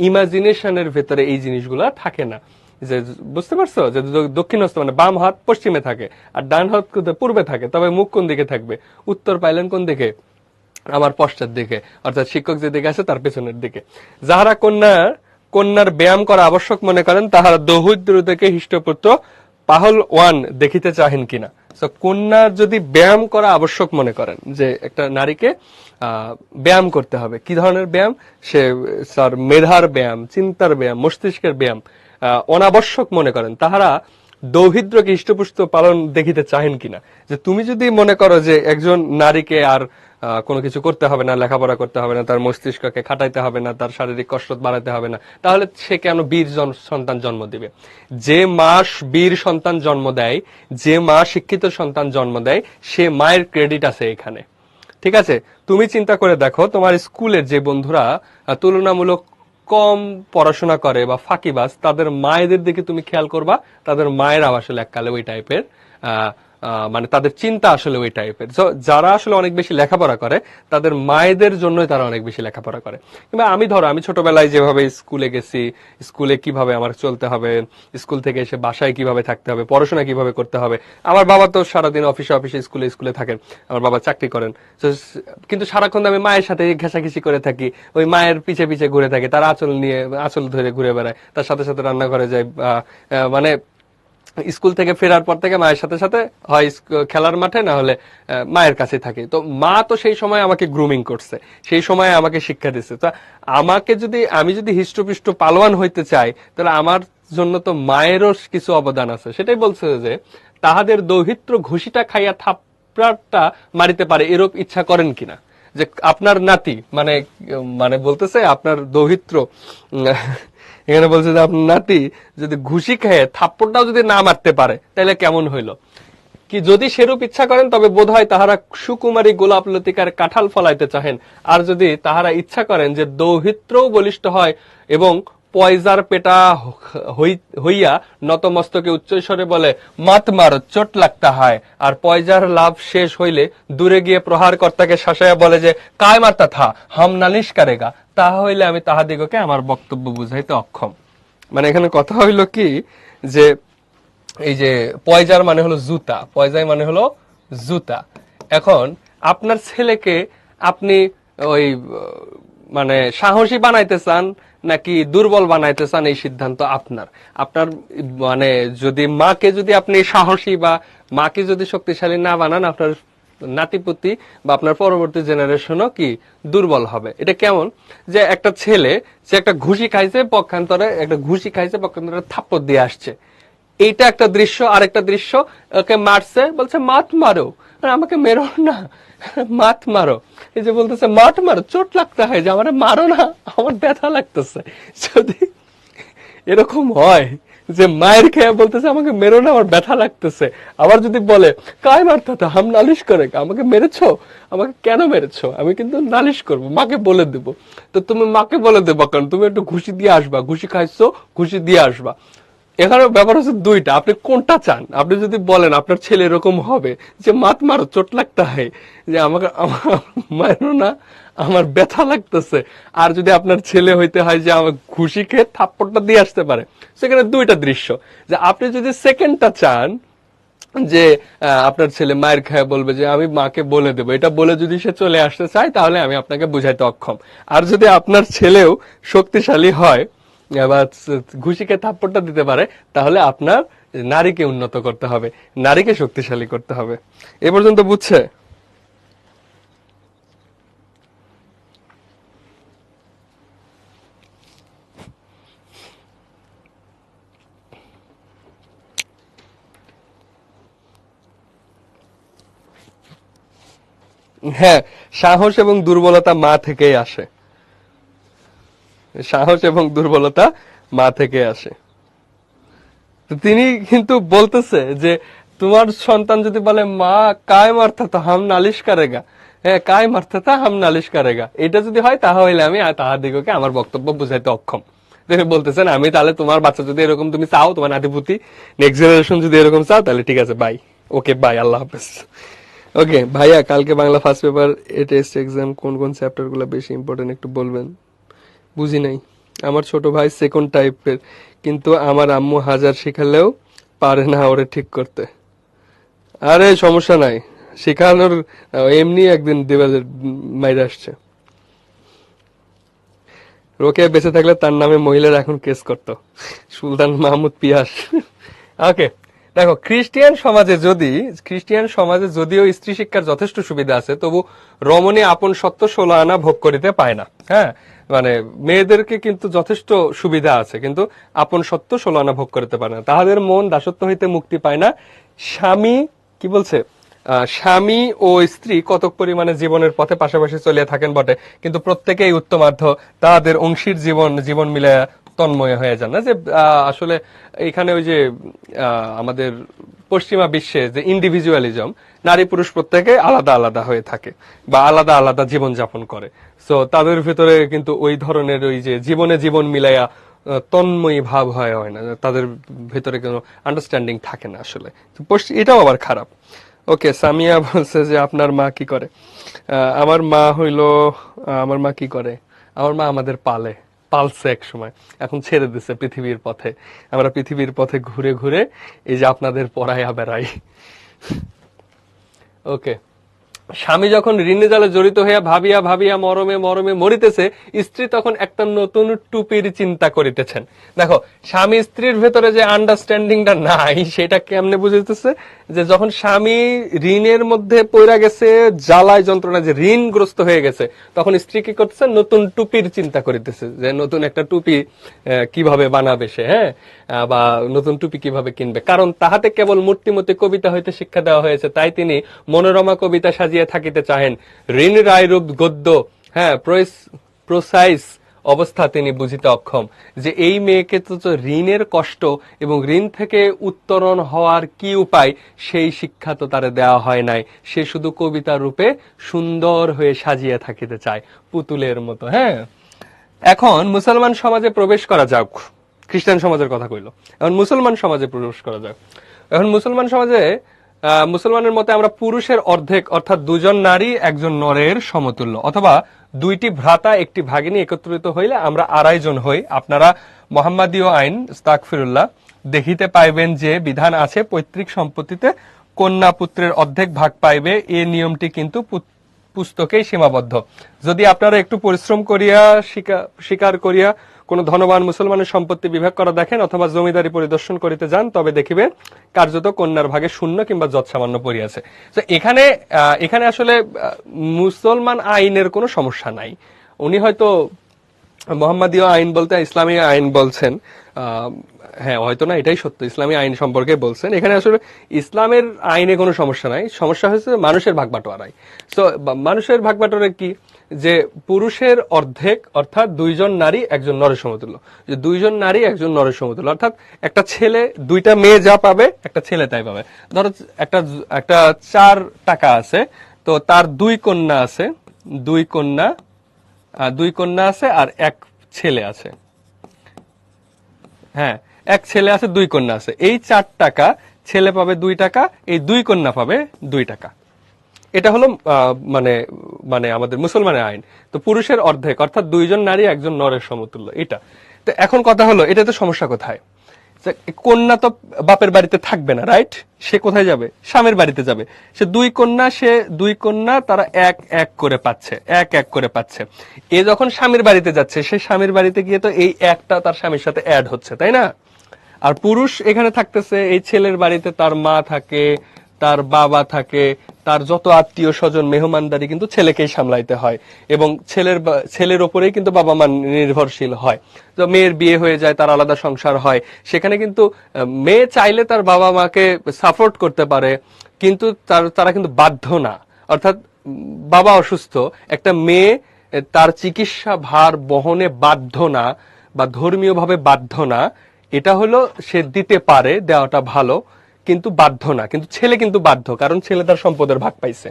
ইমাজিনেশনের ভেতরে এই জিনিসগুলা থাকে না। যে বুঝতে পারছো, যে দক্ষিণ হস্ত মানে বাম হাত পশ্চিমে থাকে আর ডান হাত পূর্বে থাকে, তবে মুখ কোন দিকে থাকবে? উত্তর পাইলেন কোন দিকে? আমার পশ্চাৎ দিকে, অর্থাৎ শিক্ষক যেদিকে আছে তার পেছনের দিকে। যাহারা কন্যার ব্যায়াম করা আবশ্যক মনে করেন, তাহারা দৌহিত্র থেকে হৃষ্টপুত্র পাহল ওয়ান দেখিতে চাহেন কিনা। কন্যার যদি ব্যায়াম করা আবশ্যক মনে করেন, যে একটা নারীকে ব্যায়াম করতে হবে, কি ধরনের ব্যায়াম? সে স্যার মেধার ব্যায়াম, চিন্তার ব্যায়াম, মস্তিষ্কের ব্যায়াম অনাবশ্যক মনে করেন, তাহারা দৌহিত্রকে হৃষ্টপুষ্ট পালন দেখিতে চাহেন কিনা। যে তুমি যদি মনে করো যে একজন নারীকে আর কোনো কিছু করতে হবে না, লেখাপড়া করতে হবে না, তার মস্তিষ্ককে খাটাইতে হবে না, তার শারীরিক কসরত বাড়াতে হবে না, তাহলে সে কেন বীর সন্তান জন্ম দিবে? যে মা বীর সন্তান জন্ম দেয়, যে মা শিক্ষিত সন্তান জন্ম দেয়, সে মায়ের ক্রেডিট আছে এখানে। ঠিক আছে, তুমি চিন্তা করে দেখো, তোমার স্কুলের যে বন্ধুরা তুলনামূলক কম পড়াশোনা করে বা ফাঁকিবাজ, তাদের মায়েদের দিকে তুমি খেয়াল করবা, তাদের মায়েরাও আসলে এককালে ওই টাইপের, মানে তাদের চিন্তা আসলে ওই টাইপের। যারা আসলে অনেক বেশি লেখাপড়া করে, তাদের মায়েদের জন্যই তারা অনেক বেশি লেখাপড়া করে। কিংবা আমি ছোটবেলায় যেভাবে স্কুলে গেছি, স্কুলে কিভাবে আমার চলতে হবে, স্কুল থেকে এসে বাসায় কিভাবে থাকতে হবে, পড়াশোনা কিভাবে করতে হবে। আমার বাবা তো সারাদিন অফিসে অফিসে স্কুলে থাকেন, আমার বাবা চাকরি করেন, কিন্তু সারাক্ষণ আমি মায়ের সাথে ঘেঁষাঘেঁষি করে থাকি, ওই মায়ের পিছে পিছে ঘুরে থাকি, তার আঁচল ধরে ঘুরে বেড়ায়, তার সাথে সাথে রান্নাঘরে যাই, মানে স্কুল থেকে ফেরার পর থেকে মায়ের সাথে সাথে হয় খেলার মাঠে, না হলে মায়ের কাছে থাকি। তো মা তো সেই সময় আমাকে গ্রুমিং করছে, সেই সময় আমাকে শিক্ষা দিচ্ছে। তো আমি যদি হৃষ্টপুষ্ট পালোয়ান হইতে চাই, তাহলে আমার জন্য তো মায়েরও কিছু অবদান আছে। সেটাই বলছে যে তাহাদের দৌহিত্র ঘুষিটা খাইয়া থাপড়াটা মারিতে পারে, এরূপ ইচ্ছা করেন কিনা। যে আপনার নাতি, মানে বলতেছে আপনার দৌহিত্র, এখানে বলছে যে আপনার নাতি যদি ঘুষি খেয়ে থাপ্পড়টাও যদি না মারতে পারে, তাহলে কেমন হইল? কি যদি সেরূপ ইচ্ছা করেন, তবে বোধ হয় তাহারা সুকুমারী গোলাপ লতিকার কাঁঠাল ফলাইতে চাহেন। আর যদি তাহারা ইচ্ছা করেন যে দৌহিত্রও বলিষ্ঠ হয় এবং পয়জার পেটা হইয়া নতমস্তকে উচ্চস্বরে বলে মাত মার, চোট লাগতা হয়, আর পয়জার লাভ শেষ হইলে দূরে গিয়ে প্রহার কর্তাকে শাসাইয়া বলে যে কায় মারতা থা, হাম নালিশ কারেগা, তাহা হইলে আমি তাহাদিগকে আমার বক্তব্য বুঝাইতে অক্ষম। মানে এখানে কথা হইল কি, যে এই যে পয়জার মানে হলো জুতা, পয়জাই মানে হলো জুতা। এখন আপনার ছেলেকে আপনি ওই মানে সাহসী বানাইতে চান নাকি দুর্বল বানাইতে চান, এই সিদ্ধান্ত আপনার। আপনার মানে যদি আপনি সাহসী বা মাকে যদি শক্তিশালী না বানান, আপনার নাতিপুতি বা আপনার পরবর্তী জেনারেশনও কি দুর্বল হবে। এটা কেমন, যে একটা ছেলে সে একটা ঘুষি খাইছে, পক্ষান্তরে থাপ্পড় দিয়ে আসছে, এইটা একটা দৃশ্য। আর একটা দৃশ্য, ওকে মারছে, বলছে মাত মারো, আমাকে মেরো না, মাত মারো। এই যে বলতেছে মাত মারো, চোট লাগতে হয়, যে আমার মারো না, আমার ব্যথা লাগতেছে। যদি এরকম হয় যে মায়ের খেয়ে বলতেছে আমাকে মেরো না, আমার ব্যথা লাগতেছে, আবার যদি বলে কায় মারতে হাম নালিশ করে, আমাকে মেরেছো, আমাকে কেন মেরেছো, আমি কিন্তু নালিশ করবো, মাকে বলে দেবো। তো তুমি মাকে বলে দেবো, কারণ তুমি একটু ঘুষি দিয়ে আসবা, ঘুষি খাইছো, ঘুষি দিয়ে আসবা। এখানে ব্যাপার হচ্ছে দুইটা, আপনি কোনটা চান? আপনি যদি বলেন আপনার ছেলে এরকম হবে যে মাত মারো, চোট লাগতে হয়, যে আমাকে মারো না, আমার ব্যথা লাগতেছে, আর যদি আপনার ছেলে হইতে হয় যে আমার ঘুষি খেয়ে থাপ্পড়টা দিয়ে আসতে পারে, সেখানে দুইটা দৃশ্য। যে আপনি যদি সেকেন্ডটা চান, যে আপনার ছেলে মায়ের খায় বলবে যে আমি মাকে বলে দেবো, এটা বলে যদি সে চলে আসতে চায়, তাহলে আমি আপনাকে বুঝাইতে অক্ষম। আর যদি আপনার ছেলেও শক্তিশালী হয় বা ঘুষিকে থাপ্পড়টা দিতে পারে, তাহলে আপনার নারীকে উন্নত করতে হবে, নারীকে শক্তিশালী করতে হবে। এ পর্যন্ত বুঝছে? হ্যাঁ, সাহস এবং দুর্বলতা মা থেকেই আসে, সাহস এবং দুর্বলতা মা থেকে আসে। তিনি কিন্তু বলতেছে যে তোমার সন্তান যদি বলে মা কায় মারতা তো হাম নালিশ কারেগা, হ্যাঁ কায় মারতা তা হাম নালিশ কারেগা, এটা যদি হয় তাহলে আমি তাহাদিগকে আমার বক্তব্য বুঝাইতে অক্ষম। তিনি বলতেছেন আমি তাহলে তোমার বাচ্চা যদি এরকম তুমি চাও, তোমার নাতিপুতি নেক্সট জেনারেশন যদি এরকম চাও, তাহলে ঠিক আছে, বাই, ওকে বাই, আল্লাহ হাফেজ। ওকে ভাইয়া, কালকে Bangla first paper test exam কোন কোন চ্যাপ্টার গুলো বেশি ইম্পর্টেন্ট একটু বলবেন? বুঝি নাই। আমার ছোট ভাই সেকেন্ড টাইপের, কিন্তু আমার আম্মু হাজার শিখালেও পারে না ওরে ঠিক করতে। আরে সমস্যা নাই, শিখানোর এমনি একদিন দেবাদের মাইরে আসছে। রোকেয়া বেঁচে থাকলে তার নামে মহিলারা এখন কেস করত, সুলতান মাহমুদ পিয়াস। ওকে, দেখো খ্রিস্টিয়ান সমাজে যদিও স্ত্রী শিক্ষার যথেষ্ট সুবিধা আছে, তবু রমণী আপন সত্য 16 আনা ভোগ করিতে পায় না। হ্যাঁ, মানে মেয়েদেরকে কিন্তু যথেষ্ট সুবিধা আছে, কিন্তু আপন সত্য 16 আনা ভোগ করিতে পারে না। তাহাদের মন দাসত্ব হইতে মুক্তি পায় না। স্বামী কি বলছে, স্বামী ও স্ত্রী কতক পরিমাণে জীবনের পথে পাশাপাশি চলিয়া থাকেন বটে, কিন্তু প্রত্যেকেই উত্তমার্ধ, তাদের অংশীর জীবন মিলে তন্ময় হয়ে যান না। যে আসলে এখানে ওই যে আমাদের পশ্চিমা বিশ্বে যে ইন্ডিভিজুয়ালিজম, নারী পুরুষ প্রত্যেকে আলাদা আলাদা হয়ে থাকে বা আলাদা আলাদা জীবন যাপন করে, সো তাদের ভিতরে কিন্তু ওই ধরনের ওই যে জীবন মিলাইয়া তন্ময়ী ভাব হয় না, তাদের ভিতরে কোনো আন্ডারস্ট্যান্ডিং থাকে না আসলে। এটাও আবার খারাপ। ওকে, সামিয়া বলছে যে আপনার মা কি করে? আমার মা কি করে, আমার মা আমাদের পালছে এক সময়, এখন ছেড়ে দিছে পৃথিবীর পথে। আমরা পৃথিবীর পথে ঘুরে ঘুরে এই যে আপনাদের পড়াইয়া বেড়াই। ওকে, স্বামী যখন ঋণে জালে জড়িত হইয়া ভাবিয়া ভাবিয়া মরমে মরমে মরিতেছে, স্ত্রী তখন একটা নতুন টুপির চিন্তা করিতেছেন। দেখো, স্বামী স্ত্রীর ভেতরে যে আন্ডারস্ট্যান্ডিংটা নাই সেটা কেমনে বুঝিতেছে, যে যখন স্বামী ঋণের মধ্যে পড়া গেছে, জ্বালায় যন্ত্রণা, যে ঋণগ্রস্ত হয়ে গেছে, তখন স্ত্রী কি করতেছে, নতুন টুপির চিন্তা করিতেছে, যে নতুন একটা টুপি কিভাবে বানাবে সে, হ্যাঁ, বা নতুন টুপি কিভাবে কিনবে। কারণ তাহাতে কেবল মূর্তিমতি কবিতা হইতে শিক্ষা দেওয়া হয়েছে, তাই তিনি মনোরমা কবিতা সাজিয়ে থাকিতে চাহেন। ঋণ রায়রূপ গদ্য, হ্যাঁ, প্রোসাইস অবস্থা তিনি বুঝিতে অক্ষম, যে এই মেয়েকে তো ঋণের কষ্ট এবং ঋণ থেকে উত্তরণ হওয়ার কি উপায় সেই শিক্ষা তো তারে দেওয়া হয় নাই। সে শুধু কবিতা রূপে সুন্দর হয়ে সাজিয়ে থাকিতে চায়, পুতুলের মতো। হ্যাঁ, এখন মুসলমান সমাজে প্রবেশ করা যাক। খ্রিস্টান সমাজের কথা কইল, এখন মুসলমান সমাজে প্রবেশ করা যাক। এখন মুসলমান সমাজে মুসলমানের মতে আমরা পুরুষের অর্ধেক, অর্থাৎ 2জন নারী 1জন নরের সমতুল্য, অথবা 2টি ভ্রাতা 1টি ভাগিনী একত্রিত হইলে আমরা 2.5 জন হই। আপনারা মোহাম্মদীয় আইন আস্তাগফিরুল্লাহ দেখিতে পাইবেন যে বিধান আছে, পৈতৃক সম্পত্তিতে কন্যা পুত্রের অর্ধেক ভাগ পাইবে। এই নিয়মটি কিন্তু পুস্তকেই সীমাবদ্ধ। যদি আপনারা একটু পরিশ্রম করিয়া স্বীকার করিয়া কোন ধনবান মুসলমানের সম্পত্তি বিভাগ করা দেখেন, অথবা জমিদারি পরিদর্শন করিতে যান, তবে দেখিবেন কার্যত কন্যার ভাগে শূন্য কিংবা যৎসামান্য পড়িয়াছে। তো এখানে আসলে মুসলমান আইনের কোনো সমস্যা নাই। উনি হয়তো মোহাম্মদীয় আইন বলতে ইসলামী আইন বলছেন, হ্যাঁ হয়তো না, এটাই সত্য, ইসলামী আইন সম্পর্কে বলছেন। এখানে আসলে ইসলামের আইনে কোনো সমস্যা নাই, সমস্যা হয়েছে মানুষের ভাগবাটোয়ারাই। তো মানুষের ভাগবাটোয়ারা কি, যে পুরুষের অর্ধেক, অর্থাৎ 2জন নারী 1জন নরের সমতুল্য, যে 2জন নারী 1জন নরের সমতুল্য, অর্থাৎ একটা ছেলে 2টা মেয়ে যা পাবে একটা ছেলে তাই পাবে। ধরো একটা 4 টাকা আছে, তো তার 2 কন্যা আছে, 2 কন্যা আছে আর 1 ছেলে আছে। হ্যাঁ, 1 ছেলে আছে, 2 কন্যা আছে। এই 4 টাকা ছেলে পাবে 2 টাকা, এই 2 কন্যা পাবে 2 টাকা। এটা হলো মানে মানে আমাদের মুসলমানের আইন। তো পুরুষের অর্ধেক, অর্থাৎ 2জন নারী 1জন নরের সমতুল্য, এটা। তো এখন কথা হলো, এটাতে সমস্যা কোথায়? কন্যা তো বাপের বাড়িতে থাকবে না, রাইট? সে কোথায় যাবে? স্বামীর বাড়িতে যাবে। সে 2 কন্যা তারা এক করে পাচ্ছে। এ যখন স্বামীর বাড়িতে যাচ্ছে, সে স্বামীর বাড়িতে গিয়ে তো এই একটা তার স্বামীর সাথে অ্যাড হচ্ছে, তাই না? আর পুরুষ এখানে থাকতেছে, এই ছেলের বাড়িতে তার মা থাকে, তার বাবা থাকে, তার যত আত্মীয় স্বজন মেহমানদারি কিন্তু ছেলেকেই সামলাইতে হয়, এবং ছেলের ওপরেই কিন্তু বাবা মা নির্ভরশীল হয়। তো মেয়ের বিয়ে হয়ে যায়, তার আলাদা সংসার হয়, সেখানে কিন্তু মেয়ে চাইলে তার বাবা মাকে সাপোর্ট করতে পারে, কিন্তু তারা কিন্তু বাধ্য না। অর্থাৎ বাবা অসুস্থ, একটা মেয়ে তার চিকিৎসা ভার বহনে বাধ্য না, বা ধর্মীয় ভাবে বাধ্য না। এটা হলো সে দিতে পারে, দেওয়াটা ভালো, কিন্তু বাধ্য না। কিন্তু ছেলে কিন্তু বাধ্য, কারণ ছেলে তার সম্পদের ভাগ পাইছে।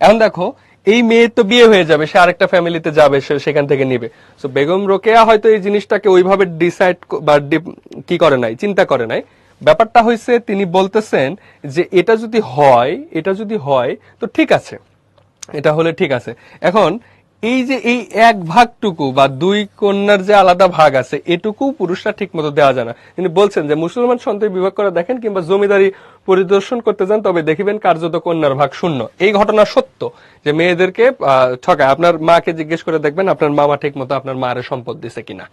এখন দেখো, এই মেয়ের তো বিয়ে হয়ে যাবে, সে আরেকটা ফ্যামিলিতে যাবে, সে সেখান থেকে নিবে। তো বেগম রোকেয়া হয়তো এই জিনিসটাকে ওইভাবে ডিসাইড বা কি করে নাই, চিন্তা করে নাই। ব্যাপারটা হয়েছে, তিনি বলতেছেন যে এটা যদি হয় তো ঠিক আছে, এটা হলে ঠিক আছে। এখন এই যে এই এক ভাগটুকু বা দুই কন্যার যে আলাদা ভাগ আছে এটুকু পুরুষরা ঠিক মতো দেওয়া যায় না। তিনি বলছেন যে মুসলমান সন্তান বিভাগ করে দেখেন কিংবা জমিদারি পরিদর্শন করতে যান, তবে দেখিবেন কার্যত কন্যার ভাগ শূন্য। এই ঘটনা সত্য যে মেয়েদেরকে ঠকায়। আপনার মাকে জিজ্ঞেস করে দেখবেন আপনার মামা ঠিক মতো আপনার মায়ের সম্পদ দিছে কিনা।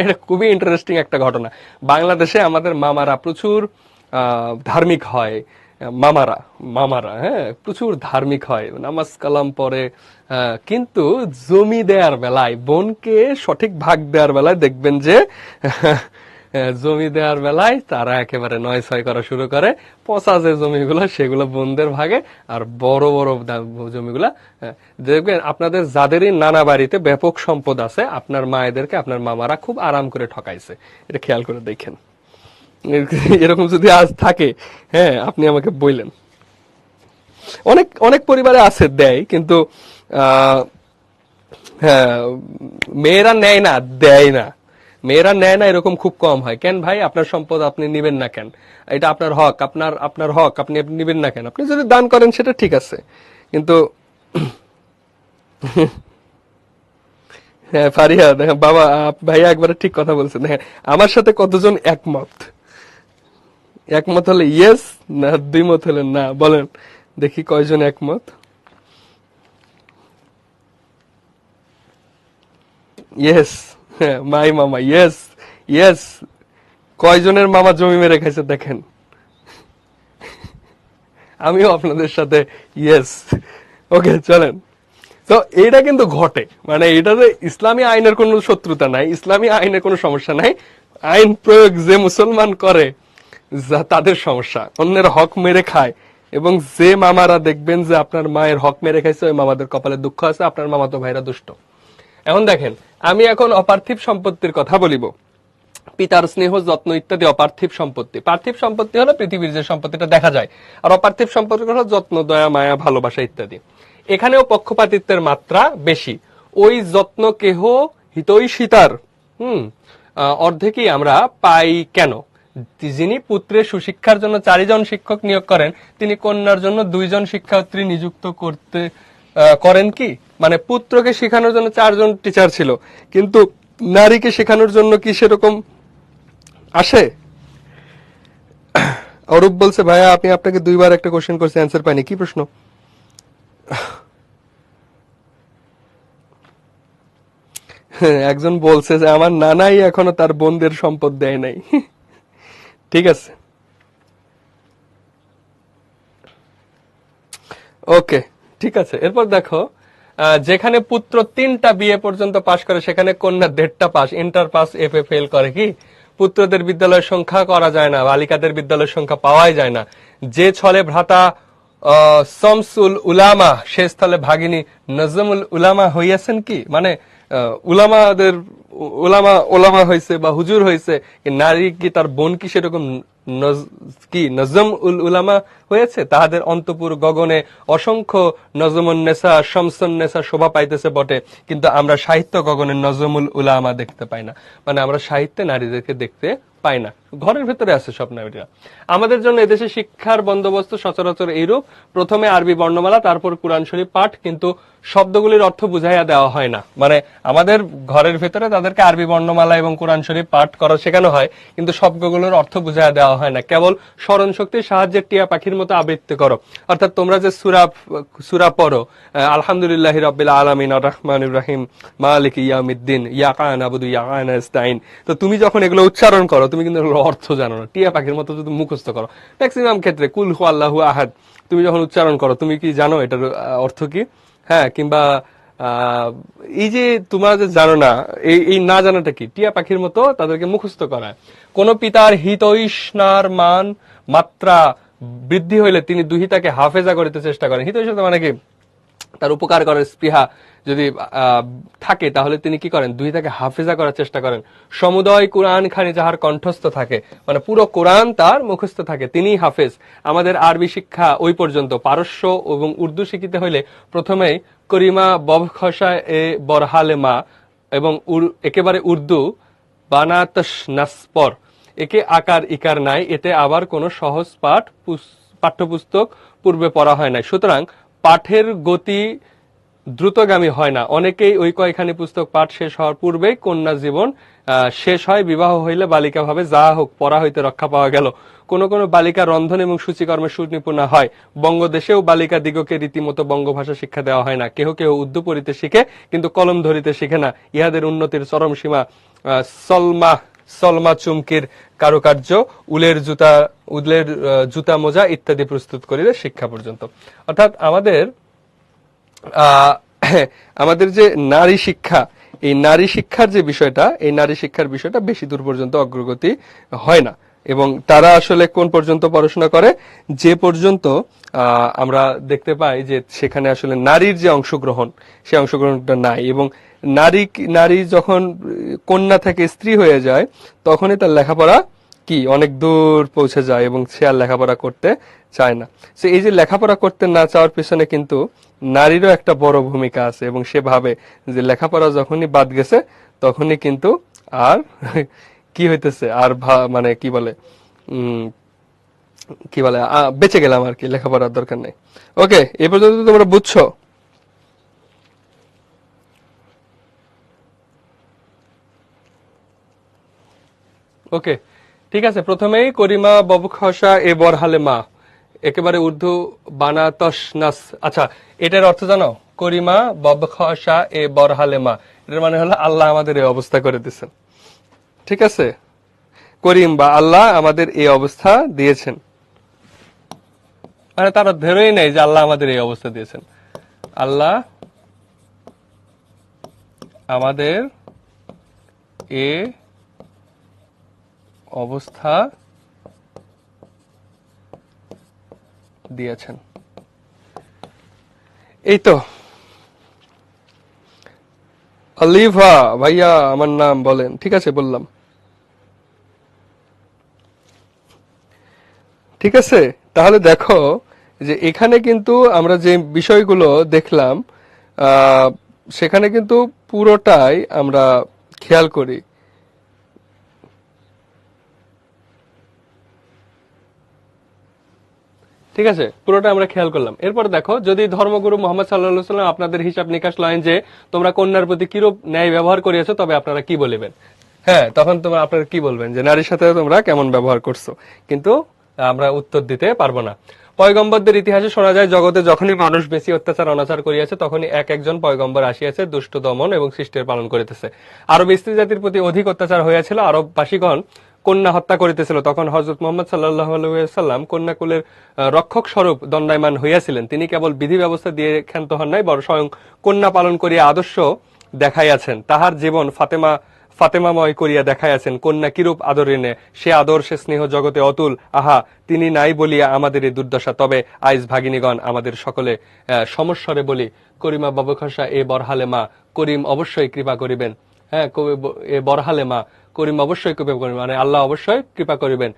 এটা খুবই ইন্টারেস্টিং একটা ঘটনা। বাংলাদেশে আমাদের মামারা প্রচুর ধার্মিক হয়, মামারা মামারা হ্যাঁ প্রচুর ধার্মিক হয়, নামাজ কালাম পড়ে, কিন্তু জমি দেওয়ার বেলায়, বোনকে সঠিক ভাগ দেওয়ার বেলায় দেখবেন যে জমি দেওয়ার বেলায় তারা একেবারে ৯-৬ করা শুরু করে। পচা যে জমিগুলো সেগুলো বোনদের ভাগে, আর বড় বড় জমিগুলা দেখবেন আপনাদের যাদেরই নানা বাড়িতে ব্যাপক সম্পদ আছে আপনার মায়েদেরকে আপনার মামারা খুব আরাম করে ঠকাইছে। এটা খেয়াল করে দেখেন। এরকম যদি আজ থাকে, হ্যাঁ আপনি আমাকে বললেন। অনেক অনেক পরিবারে আছে দেয়, কিন্তু হ্যাঁ মেয়েরা নেয় না, দেয় না। মেয়েরা নেয় না এরকম খুব কম হয়। কেন ভাই, আপনার সম্পদ আপনি নিবেন না কেন? এটা আপনার হক, আপনার হক, আপনি নিবেন না কেন? আপনি যদি দান করেন সেটা ঠিক আছে, কিন্তু হ্যাঁ ফারিয়া দেখেন বাবা, ভাইয়া একবারে ঠিক কথা বলছেন। হ্যাঁ আমার সাথে কতজন একমত? একমত হলে ইয়েস, না দ্বিমত হলে না, বলেন দেখি কয়জন একমত। ইয়েস, মাই মামা, ইয়েস ইয়েস। কয়জনের মামা জমি মেরে খাইছে দেখেন। আমিও আপনাদের সাথে ইয়েস। ওকে চলেন। তো এটা কিন্তু ঘটে, মানে এটাতে ইসলামী আইনের কোনো শত্রুতা নাই, ইসলামী আইনের কোনো সমস্যা নাই। আইন প্রয়োগ যে মুসলমান করে তাদের সমস্যা, অন্যের হক মেরে খায়। এবং যে মামারা দেখবেন যে আপনার মায়ের হক মেরে খাইছে, ওই মামাদের কপালে দুঃখ আছে, আপনার মামাতো ভাইরা দুষ্ট। এখন দেখেন, আমি এখন অপার্থিব সম্পত্তির কথা বলিব। পিতার স্নেহ, যত্ন ইত্যাদি অপার্থিব সম্পত্তি। পার্থিব সম্পত্তি হলো পৃথিবীর যে সম্পত্তিটা দেখা যায়, আর অপার্থিব সম্পত্তি হলো যত্ন, দয়া, মায়া, ভালোবাসা ইত্যাদি। এখানেও পক্ষপাতিত্বের মাত্রা বেশি। ওই যত্ন কেহ হিতৈষিতার অর্ধেকই আমরা পাই কেন? যিনি পুত্রের সুশিক্ষার জন্য 4 জন শিক্ষক নিয়োগ করেন, তিনি কন্যার জন্য 2 জন শিক্ষার্থী নিযুক্ত করেন কি? মানে পুত্রকে শেখানোর জন্য 4 জন টিচার ছিল, কিন্তু নারীকে শেখানোর জন্য কি সেরকম আসে? অরূপ বলছে ভাইয়া আপনি আপনাকে 2বার একটা কোশ্চেন করছে, অ্যান্সার পাইনি। কি প্রশ্ন? একজন বলছে যে আমার নানাই এখনো তার বোনদের সম্পদ দেয় নাই। ঠিক আছে, ওকে ঠিক আছে। এরপর দেখো, যেখানে পুত্র 3টা বিএ পর্যন্ত পাশ করে সেখানে কন্যা 1.5টা pass, inter pass, FA fail করে কি? পুত্রদের বিদ্যালয়ের সংখ্যা করা যায় না, বালিকাদের বিদ্যালয়ের সংখ্যা পাওয়াই যায় না। যে ছলে ভ্রাতা শামসুল উলামা সে স্থলে ভাগিনী নজমুল উলামা হইয়াছেন কি? মানে উলামাদের উলামা ওলামা হয়েছে বা হুজুর হয়েছে, নারী কি তার বোন কি সেরকম কি নজম উল উলামা হয়েছে? তাহাদের অন্তপুর গগনে অসংখ্য নজমুন্নেসা শামসুন্নেসা শোভা পাইতেছে বটে, কিন্তু আমরা সাহিত্য গগনে নজমুল উলামা দেখতে পাই না। মানে আমরা সাহিত্যে নারীদেরকে দেখতে পাই না, ঘরের ভেতরে আছে সব নারীরা। আমাদের জন্য এদেশে শিক্ষার বন্দোবস্ত সচরাচর এইরূপ, প্রথমে আরবি বর্ণমালা, তারপর কুরআন শরীফ পাঠ, কিন্তু শব্দগুলির অর্থ বুঝাইয়া দেওয়া হয় না। মানে আমাদের ঘরের ভেতরে তাদেরকে আরবি বর্ণমালা এবং কুরআন শরীফ পাঠ করা শেখানো হয়, কিন্তু শব্দগুলোর অর্থ বুঝাইয়া দেওয়া হয় না। কেবল স্মরণ শক্তির সাহায্যে টিয়া পাখির মতো আবৃত্তি করো। অর্থাৎ তোমরা যে সূরা পড়ো, আলহামদুলিল্লাহি রাব্বিল আলামিন আর রহমানির রহিম মালিক ইয়াউমিদ্দিন ইয়াকা নাবুদু ইয়াকা নাস্তাইন, তো তুমি যখন এগুলো উচ্চারণ করো তুমি কিন্তু এগুলোর অর্থ জানো না। টিয়া পাখির মতো যদি মুখস্থ করো, ম্যাক্সিমাম ক্ষেত্রে কুল হু আল্লাহু আহাদ তুমি যখন উচ্চারণ করো, তুমি কি জানো এটার অর্থ কি? হ্যাঁ, কিংবা এই যে তোমরা যে জানো না, এই না জানাটা কি? টিয়া পাখির মতো তাদেরকে মুখস্থ করায়। কোন পিতার হিতৈষণার মান মাত্রা বৃদ্ধি হইলে তিনি দুহিতাকে হাফেজা করিতে চেষ্টা করেন। হিতৈষণা মানে কি? তার উপকার করার স্পৃহা যদি থাকে তাহলে তিনি কি করেন? দুহিতাকে হাফেজা করার চেষ্টা করেন। সমুদয় কোরআন খানি যাহার কণ্ঠস্থ থাকে, মানে পুরো কোরআন তার মুখস্থ থাকে, তিনিই হাফেজ। আমাদের আরবি শিক্ষা ওই পর্যন্ত। পারস্য এবং উর্দু শিখিতে হইলে প্রথমেই করিমা ববখসা এ বরহালে মা এবং একেবারে উর্দু বানাতস নাসপর, একে আকার ইকার নাই, এতে আবার কোনো সহজ পাঠ্যপুস্তক পূর্বে পড়া হয় নাই। সুতরাং পাঠের গতি দ্রুতগামী হয় না। অনেকেই ওই কয়খানি পুস্তক পাঠ শেষ হওয়ার পূর্বেই কন্যা জীবন শেষ হয়। বিবাহ হইলে বালিকা ভাবে যা হোক পড়া হইতে রক্ষা পাওয়া গেল। কোন কোন বালিকা রন্ধন এবং সূচিকর্মে সুনিপুণা হয়। বঙ্গদেশেও বালিকা দিগকে রীতিমতো বঙ্গভাষা শিক্ষা দেওয়া হয় না। কেহ কেহ উর্দু পড়িতে শিখে, কিন্তু কলম ধরিতে শিখে না। ইহাদের উন্নতির চরম সীমা সলমা সলমা চুমকির কারুকার্য, উলের জুতা মোজা ইত্যাদি প্রস্তুত করিলে শিক্ষা পর্যন্ত। অর্থাৎ আমাদের আমাদের যে নারী শিক্ষা, এই নারী শিক্ষার যে বিষয়টা, এই নারী শিক্ষার বিষয়টা বেশি দূর পর্যন্ত অগ্রগতি হয় না। এবং তারা আসলে কোন পর্যন্ত পড়াশোনা করে, যে পর্যন্ত আমরা দেখতে পাই যে সেখানে আসলে নারীর যে অংশগ্রহণ, সে অংশগ্রহণটা নাই। এবং নারী যখন কন্যা থেকে স্ত্রী হয়ে যায়, তখনই তার লেখাপড়া কি অনেক দূর পৌঁছে যায় এবং সে আর লেখাপড়া করতে চায় না। সে এই যে লেখাপড়া করতে না চাওয়ার পেছনে কিন্তু নারীরও একটা বড় ভূমিকা আছে। এবং সে ভাবে যে লেখাপড়া যখনই বাদ গেছে, তখনই কিন্তু আর কি হইতেছে, আর মানে কি বলে বেঁচে গেলাম আর কি, লেখাপড়ার দরকার নেই। ওকে, এ পর্যন্ত তোমরা বুঝছো? ওকে, ঠিক আছে। প্রথমেই করিমা ববখসা এ বরহালে মা, একেবারে উর্দু বানাতস নাস। আচ্ছা, এটার অর্থ জানো? করিমা ববখসা এ বরহালে মা, এটার মানে হলো আল্লাহ আমাদের এই অবস্থা করে দিয়েছেন। ঠিক আছে, করিম বা আল্লাহ আমাদের এই অবস্থা দিয়েছেন, মানে তারা ধরেই নেই যে আল্লাহ আমাদের এই অবস্থা দিয়েছেন। আল্লাহ আমাদের এ অবস্থা দিয়েছেন। এই তো আলিফা ভাইয়া আমার নাম বলেন। ঠিক আছে, বললাম। ঠিক আছে, তাহলে দেখো যে এখানে কিন্তু আমরা যে বিষয়গুলো দেখলাম, সেখানে কিন্তু পুরোটাই আমরা খেয়াল করি। ঠিক আছে, পুরোটা আমরা খেয়াল করলাম। এরপর দেখো, যদি ধর্মগুরু মোহাম্মদ সাল্লাল্লাহু সাল্লাম আপনাদের হিসাব নিকাশ লয়েন যে তোমরা কন্যার প্রতি কিরূপ ন্যায় ব্যবহার করিয়েছো, তবে আপনারা কি বলিবেন? হ্যাঁ, তখন তোমরা আপনারা কি বলবেন যে নারীর সাথে তোমরা কেমন ব্যবহার করছো? কিন্তু আমরা উত্তর দিতে পারবো না। পয়গম্বরদের ইতিহাসে শোনা যায়, জগতে যখনই মানুষ বেশি অত্যাচার অনাচার করিয়াছে, তখনই এক একজন পয়গম্বর আসিয়াছে, দুষ্ট দমন এবং সৃষ্টির পালন করিতেছে। আরব স্ত্রী জাতির প্রতি অধিক অত্যাচার হইয়াছিল, আরববাসীগণ কন্যা হত্যা করিতেছিল। তখন হযরত মুহাম্মদ সাল্লাল্লাহু আলাইহি সাল্লাম কন্যাকুলের রক্ষক স্বরূপ দণ্ডায়মান হইয়াছিলেন। তিনি কেবল বিধি ব্যবস্থা দিয়ে ক্ষান্ত হন নাই, বরং স্বয়ং কন্যা পালন করিয়া আদর্শ দেখাইয়াছেন। তাহার জীবন ফাতেমাময় করিয়া দেখাইয়াছেন। কন্যা কিরূপ আদরিনে, সে আদর সে স্নেহ জগতে অতুল। আহা, তিনি নাই বলিয়া আমাদের এই দুর্দশা। তবে আইজ ভাগিনীগণ আমাদের সকলে সমস্বরে বলি, করিমা ববখসা এ বরহালে মা, করিম অবশ্যই কৃপা করিবেন। হ্যাঁ, এ বরহালে মা, করিম অবশ্যই কৃপা করিবেন, মানে আল্লাহ অবশ্যই কৃপা করিবেন।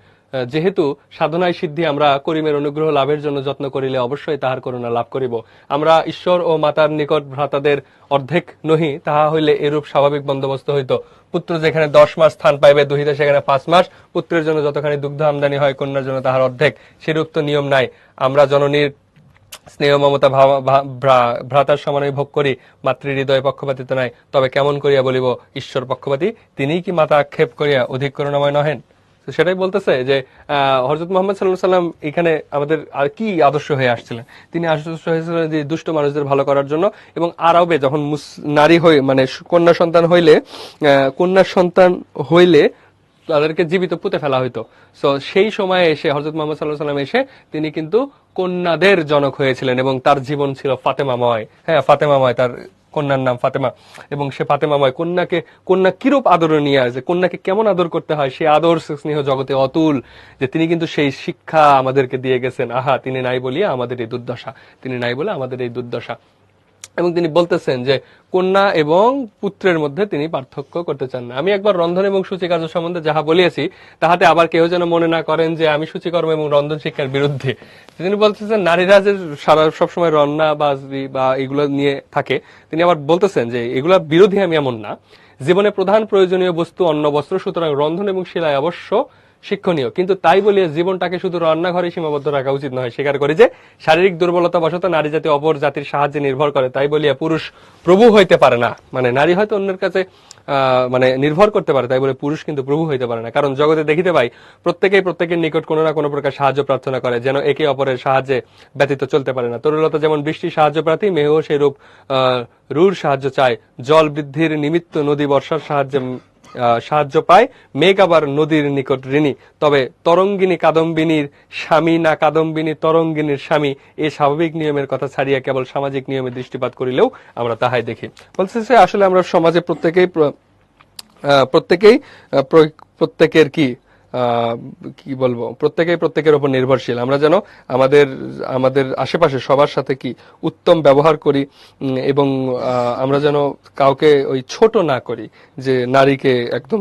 যেহেতু সাধনায় সিদ্ধি আমরা করিমের অনুগ্রহ লাভের জন্য যত্ন করিলে অবশ্যই তাহার করুণা লাভ করিব। আমরা ঈশ্বর ও মাতার নিকট ভ্রাতাদের অর্ধেক নহি, তাহা হইলে এরূপ স্বাভাবিক বন্দোবস্ত হইত। পুত্র যেখানে 10 মাস স্থান পাইবে, দুহিতা সেখানে 5 মাস। পুত্রের জন্য যতখানি দুগ্ধ আমদানি হয়, কন্যার জন্য তাহার অর্ধেক। সেরূপ তো নিয়ম নাই। আমরা জননীর স্নেহ মমতা ভ্রাতার সমানই ভোগ করি, মাতৃ হৃদয় পক্ষপাতিত নাই। তবে কেমন করিয়া বলিব ঈশ্বর পক্ষপাতী? তিনিই কি মাতা আক্ষেপ করিয়া অধিক করুণাময় নহেন? সেটাই বলতেছে যে হযরত মুহাম্মদ সাল্লাল্লাহু আলাইহি ওয়াসাল্লাম এখানে আমাদের আর কি আদর্শ হয়ে আসছিলেন। তিনি আদর্শ হয়েছিলেন যে দুষ্ট মানুষদের ভালো করার জন্য। এবং আরবে যখন নারী হয়ে, মানে কন্যা সন্তান হইলে তাদেরকে জীবিত পুঁতে ফেলা হইতো। সো সেই সময়ে এসে হযরত মুহাম্মদ সাল্লাল্লাহু আলাইহি ওয়াসাল্লাম এসে তিনি কিন্তু কন্যাদের জনক হয়েছিলেন এবং তার জীবন ছিল ফাতেমাময়। হ্যাঁ, ফাতেমাময়, তার কন্যার নাম ফাতেমা। এবং সে ফাতেমাময় কন্যা কিরূপ আদরণীয়, যে কন্যাকে কেমন আদর করতে হয়, সে আদর স্নেহ জগতে অতুল। যে তিনি কিন্তু সেই শিক্ষা আমাদেরকে দিয়ে গেছেন। আহা, তিনি নাই বলিয়া আমাদের এই দুর্দশা, তিনি নাই বলে আমাদের এই দুর্দশা। এবং তিনি বলতেছেন যে কন্যা এবং পুত্রের মধ্যে তিনি পার্থক্য করতে চান না। আমি একবার রন্ধন এবং সূচিকার্য সম্বন্ধে যাহা বলিয়েছি, তাহাতে আবার কেউ যেন মনে না করেন যে আমি সূচিকর্ম এবং রন্ধন শিক্ষার বিরুদ্ধে। তিনি বলতেছেন নারীরা যে সবসময় রান্না বা এগুলো নিয়ে থাকে, তিনি আবার বলতেছেন যে এগুলা বিরোধী আমি এমন না। জীবনে প্রধান প্রয়োজনীয় বস্তু অন্ন বস্ত্র, সুতরাং রন্ধন এবং সেলাই অবশ্য শিক্ষণীয়, কিন্তু তাই বলিয়ে জীবনটাকে শুধু রান্নাঘরে সীমাবদ্ধ রাখা উচিত নয়। স্বীকার করি যে শারীরিক দুর্বলতা বশত নারী জাতি অপর জাতির সাহায্যে নির্ভর করে, তাই বলিয়া পুরুষ প্রভু হইতে পারে না। মানে নারী হয়তো অন্যের কাছে মানে নির্ভর করতে পারে, তাই বলে পুরুষ কিন্তু প্রভু হইতে পারে না। কারণ জগতে দেখিতে পাই প্রত্যেকেই প্রত্যেকের নিকট কোনো না কোনো প্রকার সাহায্য প্রার্থনা করে, যেন একে অপরের সাহায্যে ব্যতীত চলতে পারে না। তরুলতা যেমন বৃষ্টির সাহায্য প্রার্থী, মেয়েও সেইরূপ রূঢ় সাহায্য চায়। জল বৃদ্ধির নিমিত্ত নদী বর্ষার সাহায্য পায়, মেঘ আবার নদীর নিকট ঋণী। তবে তরঙ্গিনী কাদম্বিনীর স্বামী না কাদম্বিনী তরঙ্গিনীর স্বামী, এই স্বাভাবিক নিয়মের কথা ছাড়িয়া কেবল সামাজিক নিয়মে দৃষ্টিপাত করিলেও আমরা তাহাই দেখি। বলছে যে আসলে আমরা সমাজে প্রত্যেকের কি বলবো, প্রত্যেকেই প্রত্যেকের উপর নির্ভরশীল। আমরা যেন আমাদের আশেপাশে সবার সাথে কি উত্তম ব্যবহার করি, এবং আমরা যেন কাউকে ওই ছোট না করি, যে নারীকে একদম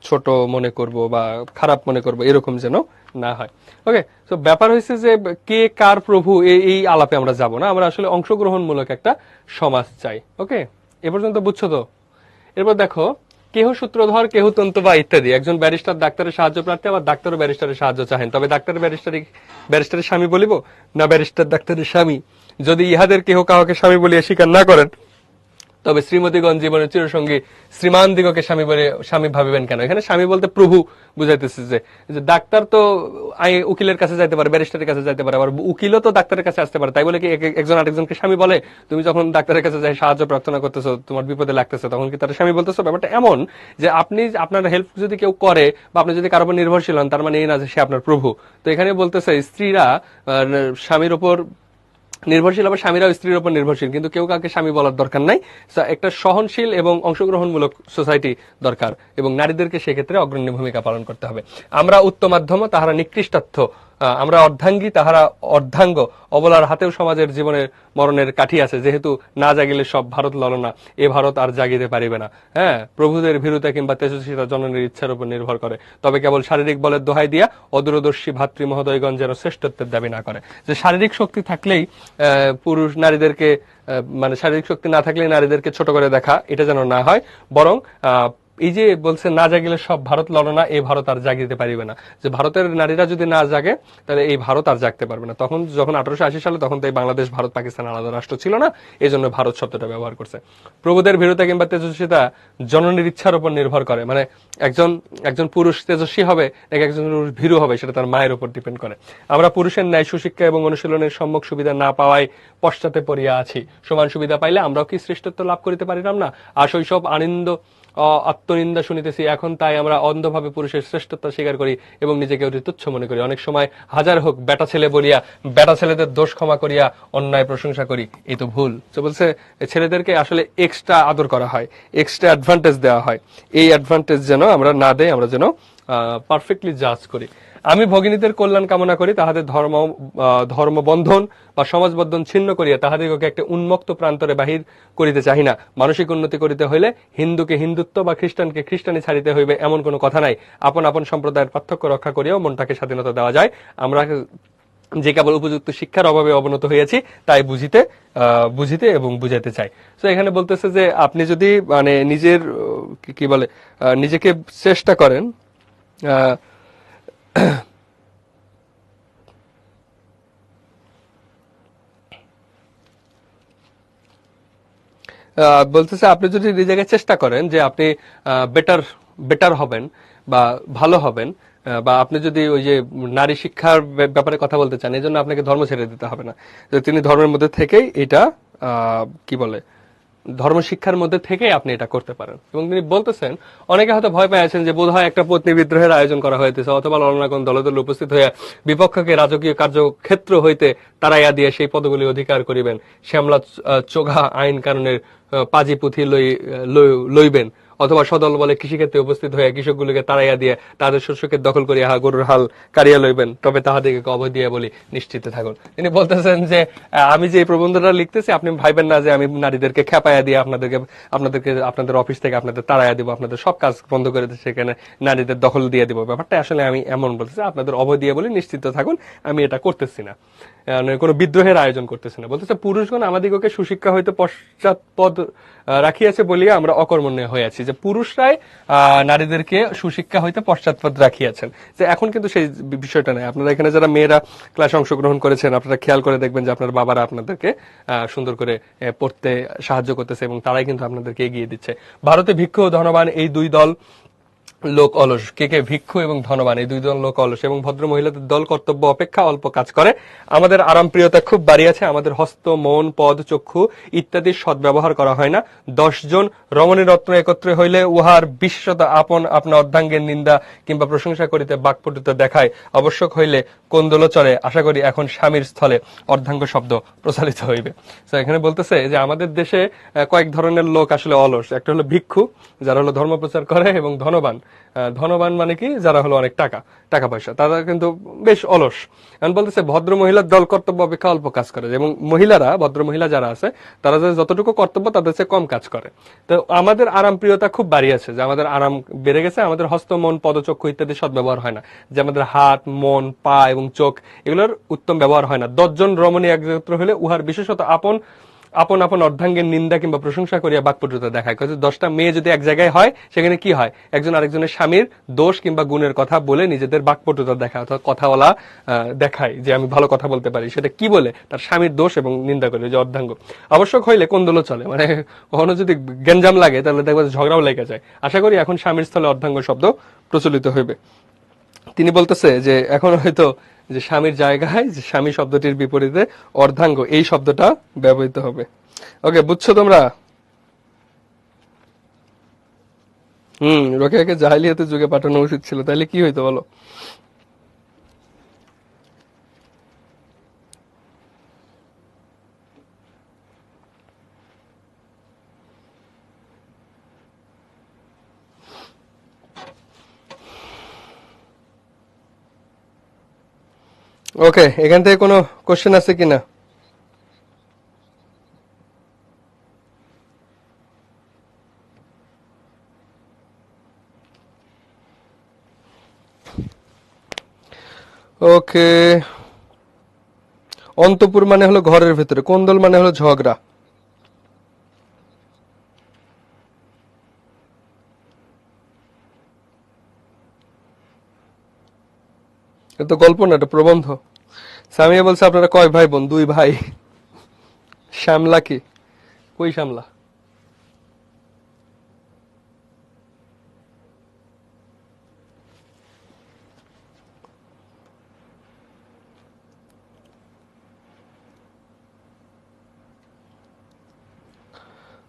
ছোট মনে করব বা খারাপ মনে করব, এরকম যেন না হয়। ওকে, তো ব্যাপার হয়েছে যে কে কার প্রভু এই আলাপে আমরা যাব না, আমরা আসলে অংশগ্রহণমূলক একটা সমাজ চাই। ওকে, এ পর্যন্ত বুঝছো তো? এরপর দেখো, কেহ সূত্রধর কেহ তন্তু বা ইত্যাদি। একজন ব্যারিস্টার ডাক্তারের সাহায্য প্রার্থী, আবার ডাক্তারও ব্যারিস্টারের সাহায্য চাহেন। তবে ডাক্তার ব্যারিস্টারের স্বামী বলিব না ব্যারিস্টার ডাক্তারের স্বামী? যদি ইহাদের কেহ কাউকে স্বামী বলিয়া স্বীকার না করেন, তবে শ্রীমতীগণ জীবনের চিরসঙ্গী শ্রীমান দিগকে স্বামী ভাবিবেন কেন? এখানে স্বামী বলতে প্রভু বুঝাইতেছে যে ডাক্তার তো উকিলের কাছে যাইতে পারে, ব্যারিস্টারের কাছে যাইতে পারে, আবার উকিলও তো ডাক্তারের কাছে আসতে পারে। তাই বলে কি একজন আরেকজনকে স্বামী বলে? তুমি যখন ডাক্তারের কাছে যাই সাহায্য প্রার্থনা করতেছো, তোমার বিপদে লাগতেছে, তখন কি তারা স্বামী বলতেছো? ব্যাপারটা এমন যে আপনি আপনার হেল্প যদি কেউ করে বা আপনি যদি কারোর উপর নির্ভরশীল হন, তার মানে এই না যে সে আপনার প্রভু। তো এখানে বলতেছে স্ত্রীরা স্বামীর উপর নির্ভরশীল, আবার স্বামীরাও স্ত্রীর উপর নির্ভরশীল, কিন্তু কেউ কাউকে স্বামী বলার দরকার নাই। একটা সহনশীল এবং অংশগ্রহণমূলক সোসাইটি দরকার, এবং নারীদেরকে সেক্ষেত্রে অগ্রণী ভূমিকা পালন করতে হবে। আমরা উত্তমাধ্যম, তাহারা নিকৃষ্টার্থ। আমরা অর্ধাঙ্গী, তাহারা অর্ধাঙ্গ। অবলার হাতেও সমাজের জীবনের মরণের কাঠি আছে, যেহেতু না জাগিলে সব ভারত ললনা, এ ভারত আর জাগিতে পারিবে না। হ্যাঁ, প্রভুদের ভীরুতা কিংবা তেজস্বিতা জননীর ইচ্ছার উপর নির্ভর করে, তবে কেবল শারীরিক বলের দোহাই দিয়া অদূরদর্শী ভাতৃ মহোদয়গণ যেন শ্রেষ্ঠত্বের দাবি না করে। যে শারীরিক শক্তি থাকলেই পুরুষ নারীদেরকে, মানে শারীরিক শক্তি না থাকলেই নারীদেরকে ছোট করে দেখা, এটা যেন না হয়। বরং এই যে বলছে না জাগিলে সব ভারত লড়না, এই ভারত আর জাগিতে পারিবে না। যে ভারতের নারীরা যদি না জাগে, তাহলে এই ভারত আর জাগতে পারবে না। তখন যখন 1880 সালে, তখন তো এই বাংলাদেশ, ভারত, পাকিস্তান আলাদা রাষ্ট্র ছিল না, এই জন্য ভারত শব্দটা ব্যবহার করছে। প্রভুদের ভীরতা কিংবা তেজস্বিতা জননীর ইচ্ছার উপর নির্ভর করে, মানে একজন পুরুষ তেজস্বী হবে নাকি একজন পুরুষ ভীরু হবে, সেটা তার মায়ের উপর ডিপেন্ড করে। আমরা পুরুষের ন্যায় সুশিক্ষা এবং অনুশীলনের সম্যক সুবিধা না পাওয়ায় পশ্চাতে পড়িয়া আছি। সমান সুবিধা পাইলে আমরাও কি শ্রেষ্ঠত্ব লাভ করিতে পারিলাম না? আর শৈশব আত্মনিন্দা শুনিতেছি এখন, তাই আমরা অন্ধভাবে পুরুষের শ্রেষ্ঠত্ব স্বীকার করি এবং নিজেকে অতি তুচ্ছ মনে করি। অনেক সময় হাজার হোক বেটা ছেলে বলিয়া বেটা ছেলেদের দোষ ক্ষমা করিয়া অন্যায় প্রশংসা করি, এই তো ভুল। তো বলছে ছেলেদেরকে আসলে এক্সট্রা আদর করা হয়, এক্সট্রা অ্যাডভান্টেজ দেওয়া হয়। এই অ্যাডভান্টেজ যেন আমরা না দেই, আমরা যেন পারফেক্টলি জাজ করি। আমি ভগিনীদের কল্যাণ কামনা করি, তাহাদের ধর্মবন্ধন বা সমাজবন্ধন ছিন্ন করিয়া তাহাদিগকে একটা উন্মুক্ত প্রান্তরে বাহির করিতে চাহি না। মানসিক উন্নতি করিতে হইলে হিন্দুকে হিন্দুত্ব বা খ্রিস্টানকে খ্রিস্টানি ছাড়িতে হইবে, এমন কোনো কথা নাই। আপন আপন সম্প্রদায়ের পার্থক্য রক্ষা করিয়াও মনটাকে স্বাধীনতা দেওয়া যায়। আমরা যে কেবল উপযুক্ত শিক্ষার অভাবে অবনত হইয়াছি, তাই বুঝিতে এবং বুঝাইতে চাই। তো এখানে বলতেছে যে আপনি যদি মানে নিজের কি বলে নিজেকে চেষ্টা করেন, বলতেছে আপনি যদি নিজেকে চেষ্টা করেন যে আপনি বেটার হবেন বা ভালো হবেন, বা আপনি যদি ওই যে নারী শিক্ষার ব্যাপারে কথা বলতে চান, এই জন্য আপনাকে ধর্ম ছেড়ে দিতে হবে না। তিনি ধর্মের মধ্যে থেকেই এটা কি বলে ধর্ম শিক্ষার মধ্যে থেকে আপনি এটা করতে পারেন। এবং তিনি বলতেছেন অনেকে হয়তো ভয় পেয়ে আছেন যে বোধ হয় একটা পত্নী বিদ্রোহের আয়োজন করা হয়েছে, অথবা ললনাগণ দলে দলে উপস্থিত হইয়া বিপক্ষকে রাজকীয় কার্যক্ষেত্র হইতে তাড়াইয়া দিয়ে সেই পদগুলি অধিকার করিবেন। শ্যামলা চোগা আইন কানুনের পাজি পুঁথি লইবেন, অথবা সদল বলে কৃষিক্ষেত্রে উপস্থিত হইয়া কৃষকগুলিকে তাড়াইয়া দিয়ে তাদের শস্যকে দখল করিয়া গরুর হাল কাড়িয়া লইবেন, তবে তাহাদিগকে অভয় দিয়া বলি নিশ্চিত থাকুন। তিনি বলতেছেন যে আমি যে প্রবন্ধটা লিখতেছি, আপনি ভাইবেন না যে আমি নারীদেরকে খেপাইয়া দিয়ে আপনাদের অফিস থেকে আপনাদের তাড়াইয়া দিব, আপনাদের সব কাজ বন্ধ করে সেখানে নারীদের দখল দিয়ে দিব। ব্যাপারটা আসলে আমি এমন বলতেছি, আপনাদের অভয় দিয়ে বলি নিশ্চিত থাকুন, আমি এটা করতেছি না, কোনো বিদ্রোহের আয়োজন করতেছে না। বলতেছে পুরুষগণ আমাদিগকে সুশিক্ষা হইতে পশ্চাৎপদ রাখিয়াছে বলিয়া আমরা অকর্মণ্য হইয়াছি। যে পুরুষরাই নারীদেরকে সুশিক্ষা হইতে পশ্চাৎপদ রাখিয়াছেন, যে এখন কিন্তু সেই বিষয়টা নেই। আপনারা এখানে যারা মেয়েরা ক্লাসে অংশগ্রহণ করেছেন, আপনারা খেয়াল করে দেখবেন যে আপনার বাবারা আপনাদেরকে সুন্দর করে পড়তে সাহায্য করতেছে এবং তারাই কিন্তু আপনাদেরকে এগিয়ে দিচ্ছে। ভারতে ভিক্ষু ও ধনবান এই দুই দল লোক অলস। কে কে? ভিক্ষু এবং ধনবান এই দুই দল লোক অলস এবং ভদ্র মহিলাদের দল কর্তব্য অপেক্ষা অল্প কাজ করে। আমাদের আরামপ্রিয়তা খুব বাড়িয়াছে, আমাদের হস্ত মন পদ চক্ষু ইত্যাদির সদ্ব্যবহার করা হয় না। 10 জন রমণী রত্ন একত্রে হইলে উহার বিশেষত আপন আপনা অর্ধাঙ্গের নিন্দা কিংবা প্রশংসা করিতে বাকপটুতা দেখায়। আবশ্যক হইলে কোন্দল চলে। আশা করি এখন স্বামীর স্থলে অর্ধাঙ্গ শব্দ প্রচালিত হইবে। তো এখানে বলতেছে যে আমাদের দেশে কয়েক ধরনের লোক আসলে অলস। একটা হলো ভিক্ষু, যারা হলো ধর্ম প্রচার করে, এবং ধনবান। ধনবান মানে কি? যারা হলো অনেক টাকা পয়সা, তারা কিন্তু বেশ অলস। এখন বলতেছে ভদ্র মহিলার দল কর্তব্য অপেক্ষা অল্প কাজ করে, এবং মহিলারা, ভদ্র মহিলা যারা আছে, তারা যতটুকু কর্তব্য তাদের চেয়ে কম কাজ করে। তো আমাদের আরাম প্রিয়তা খুব বাড়িয়েছে, যে আমাদের আরাম বেড়ে গেছে, আমাদের হস্ত মন পদচক্ষু ইত্যাদি সদ্ব্যবহার হয় না, যে আমাদের হাত মন পা এবং চোখ এগুলোর উত্তম ব্যবহার হয় না। 10 জন রমণী একত্র হলে উহার বিশেষত আপন আপন অর্ধাঙ্গের নিন্দা কিংবা প্রশংসা করিয়া বাকপটুতা দেখায়। 10টা মেয়ে যদি এক জায়গায় হয়, সেখানে কি হয়? একজন আরেকজনের স্বামীর দোষ কিংবা গুণের কথা বলে নিজেদের বাকপটুতা দেখায়, অর্থাৎ কথা বলা দেখায় যে আমি ভালো কথা বলতে পারি। সেটা কি বলে? তার স্বামীর দোষ এবং নিন্দা করে, যে অর্ধাঙ্গ। আবশ্যক হইলে কোন্দল চলে, মানে কখনো যদি গেঞ্জাম লাগে তাহলে দেখবো ঝগড়াও লেগে যায়। আশা করি এখন স্বামীর স্থলে অর্ধাঙ্গ শব্দ প্রচলিত হইবে। তিনি বলতেছে যে এখন হয়তো যে স্বামীর জায়গায় যে স্বামী শব্দটির বিপরীতে অর্ধাঙ্গ এই শব্দটা ব্যবহৃত হবে। ওকে, বুঝছো তোমরা? রোকেয়াকে জাহেলিয়াতের যুগে পাঠানো উচিত ছিল, তাহলে কি হইতো বলো? ওকে, এখান থেকে কোনো কোশ্চেন আছে কিনা? ওকে, অন্তপুর মানে হলো ঘরের ভেতরে, কোন্দল মানে হলো ঝগড়া। এটা তো গল্প না, এটা প্রবন্ধ। সামিয়া বলছে আপনারা কয় ভাই বোন? 2 ভাই। শ্যামলা কি? কই শ্যামলা?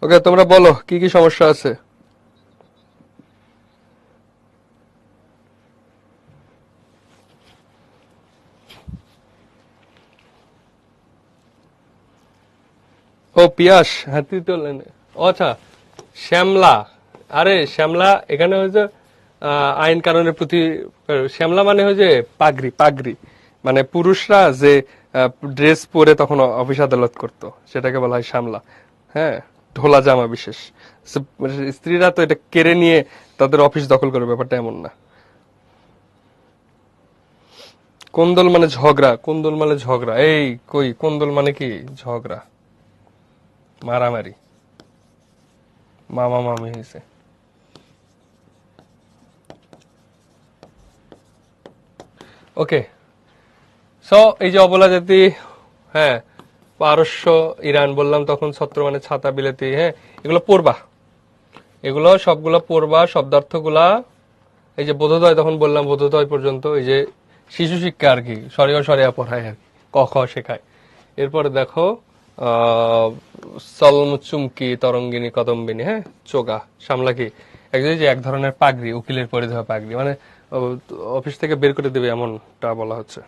ওকে, তোমরা বলো কি কি সমস্যা আছে। ও পিয়াস, হ্যাঁ তৃতীয় লাইনে। ও আচ্ছা, শ্যামলা। আরে শ্যামলা এখানে হয়েছে আইন কানুনের প্রতি। শ্যামলা মানে হয়েছে পাগড়ি। পাগড়ি মানে পুরুষরা যে ড্রেস পরে তখন অফিস আদালত করতো, সেটাকে বলা হয় শ্যামলা। হ্যাঁ, ঢোলা জামা বিশেষ। স্ত্রীরা তো এটা কেড়ে নিয়ে তাদের অফিস দখল করে, ব্যাপারটা এমন না। কোন্দল মানে ঝগড়া। কোন্দল মানে ঝগড়া। এই কই, কোন্দল মানে কি? ঝগড়া, মারামারি, মামা মামি হয়েছে। ওকে, সো এই যে অবলা জাতি, হ্যাঁ, পারস্য ইরান বললাম তখন, ছত্র মানে ছাতা বিলাতি, হ্যাঁ, এগুলো পড়বা, এগুলো সবগুলো পড়বা। শব্দার্থগুলা এই যে বোধোদয়, তখন বললাম বোধোদয় পর্যন্ত, এই যে শিশু শিক্ষা আর কি, সরিয়া সরিয়া পড়ায় আর কি, ক খ শেখায়। এরপরে দেখো সলম চুমকি তরঙ্গিনী কদম্বিনী, হ্যাঁ, চোগা সামলা কি? একজন যে এক ধরনের পাগড়ি, উকিলের পরিধেয় পাগড়ি, মানে অফিস থেকে বের করে দেবে এমনটা বলা হচ্ছে।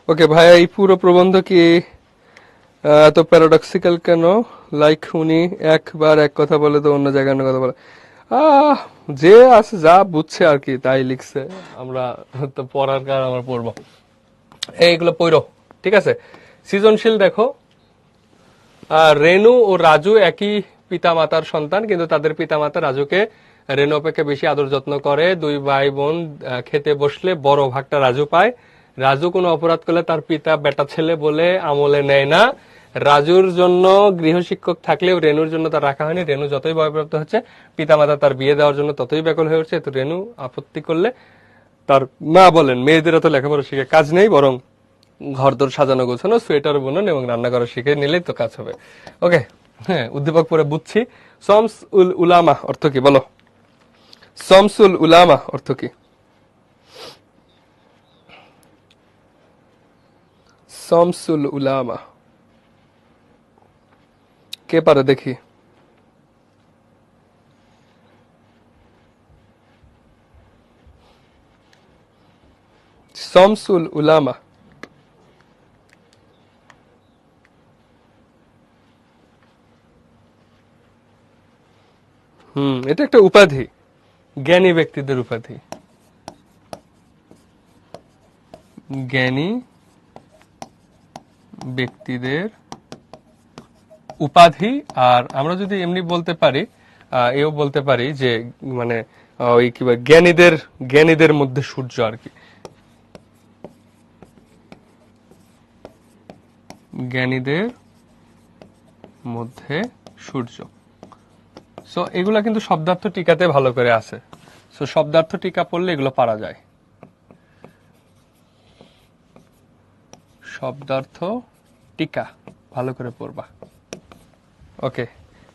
ওকে ভাইয়া, এই পুরো প্রবন্ধ কি এত প্যারাডক্সিক্যাল কেন? লাইক উনি একবার এক কথা বলে তো অন্য জায়গায় অন্য কথা বলে। আহ যে আছে যা বুঝছে আর কি তাই লিখছে, আমরা তো পড়ার কার আমরা পড়বো, এইগুলো পড়ো, ঠিক আছে। সৃজনশীল দেখো, রেনু ও রাজু একই পিতা মাতার সন্তান, কিন্তু তাদের পিতা মাতা রাজুকে রেনু অপেক্ষা বেশি আদর যত্ন করে। 2 ভাই বোন খেতে বসলে বড় ভাগটা রাজু পায়। রাজু কোনো অপরাধ করলে তার পিতা বেটা ছেলে বলে আমলে নেয় না। রাজুর জন্য গৃহশিক্ষক থাকলেও রেনুর জন্য তার রাখা হয়নি। রেনু যতই বয়প্রাপ্ত হচ্ছে, পিতামাতা তার বিয়ে দেওয়ার জন্য ততই ব্যাকুল হয়ে উঠছে। তো রেনু আপত্তি করলে তার মা বলেন, মেয়েদের তো লেখাপড়া শিখে কাজ নেই, বরং ঘরদোর সাজানো গোছানো, সোয়েটার বুনন এবং রান্না করা শিখে নিলেই তো কাজ হবে। ওকে, হ্যাঁ, উদ্দীপক পরে বুঝছি। শমস উল উলামা অর্থ কি বলো? শমসুল উলামা অর্থ কি? শমসুল উলামা কে পারে দেখি? শমসুল উলামা এটা একটা উপাধি, জ্ঞানী ব্যক্তিদের উপাধি। জ্ঞানী ব্যক্তিদের উপাধি। আর আমরা যদি এমনি বলতে পারি, এও বলতে পারি যে মানে ওই কি বলে, জ্ঞানীদের মধ্যে সূর্য আর কি। জ্ঞানীদের মধ্যে সূর্য। সো এগুলা কিন্তু শব্দার্থ টিকাতে ভালো করে আছে। সো শব্দার্থ টিকা পড়লে এগুলো পারা যায়। শব্দার্থ টিকা ভালো করে পড়বা। ওকে,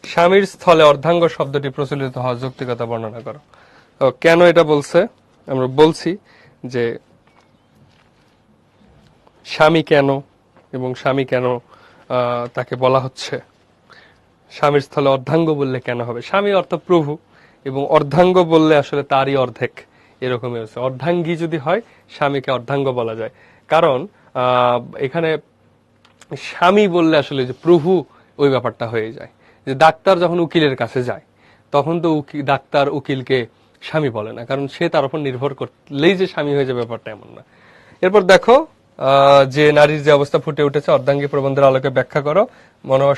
স্বামীর স্থলে অর্ধাঙ্গ শব্দটি প্রচলিত হওয়ার যৌক্তিকতা বর্ণনা করো। কেন এটা বলছে আমরা বলছি যে স্বামী কেন, এবং স্বামী কেন তাকে বলা হচ্ছে। স্বামীর স্থলে অর্ধাঙ্গ বললে কেন হবে? স্বামী অর্থ প্রভু, এবং অর্ধাঙ্গ বললে আসলে তারই অর্ধেক, এরকমই হচ্ছে। অর্ধাঙ্গী যদি হয়, স্বামীকে অর্ধাঙ্গ বলা যায়। কারণ এখানে স্বামী বললে আসলে যে প্রভু, ওই ব্যাপারটা হয়ে যায়। যে ডাক্তার যখন উকিলের কাছে যায়, তখন তো ডাক্তার উকিলকে স্বামী বলে না, কারণ সে তার উপর নির্ভর করলেই যে স্বামী হয়ে যাবে ব্যাপারটা এমন না। এরপর দেখো যে নারীর যে অবস্থা ফুটে উঠেছে, অর্ধাঙ্গী প্রবন্ধের আলোকে ব্যাখ্যা করো।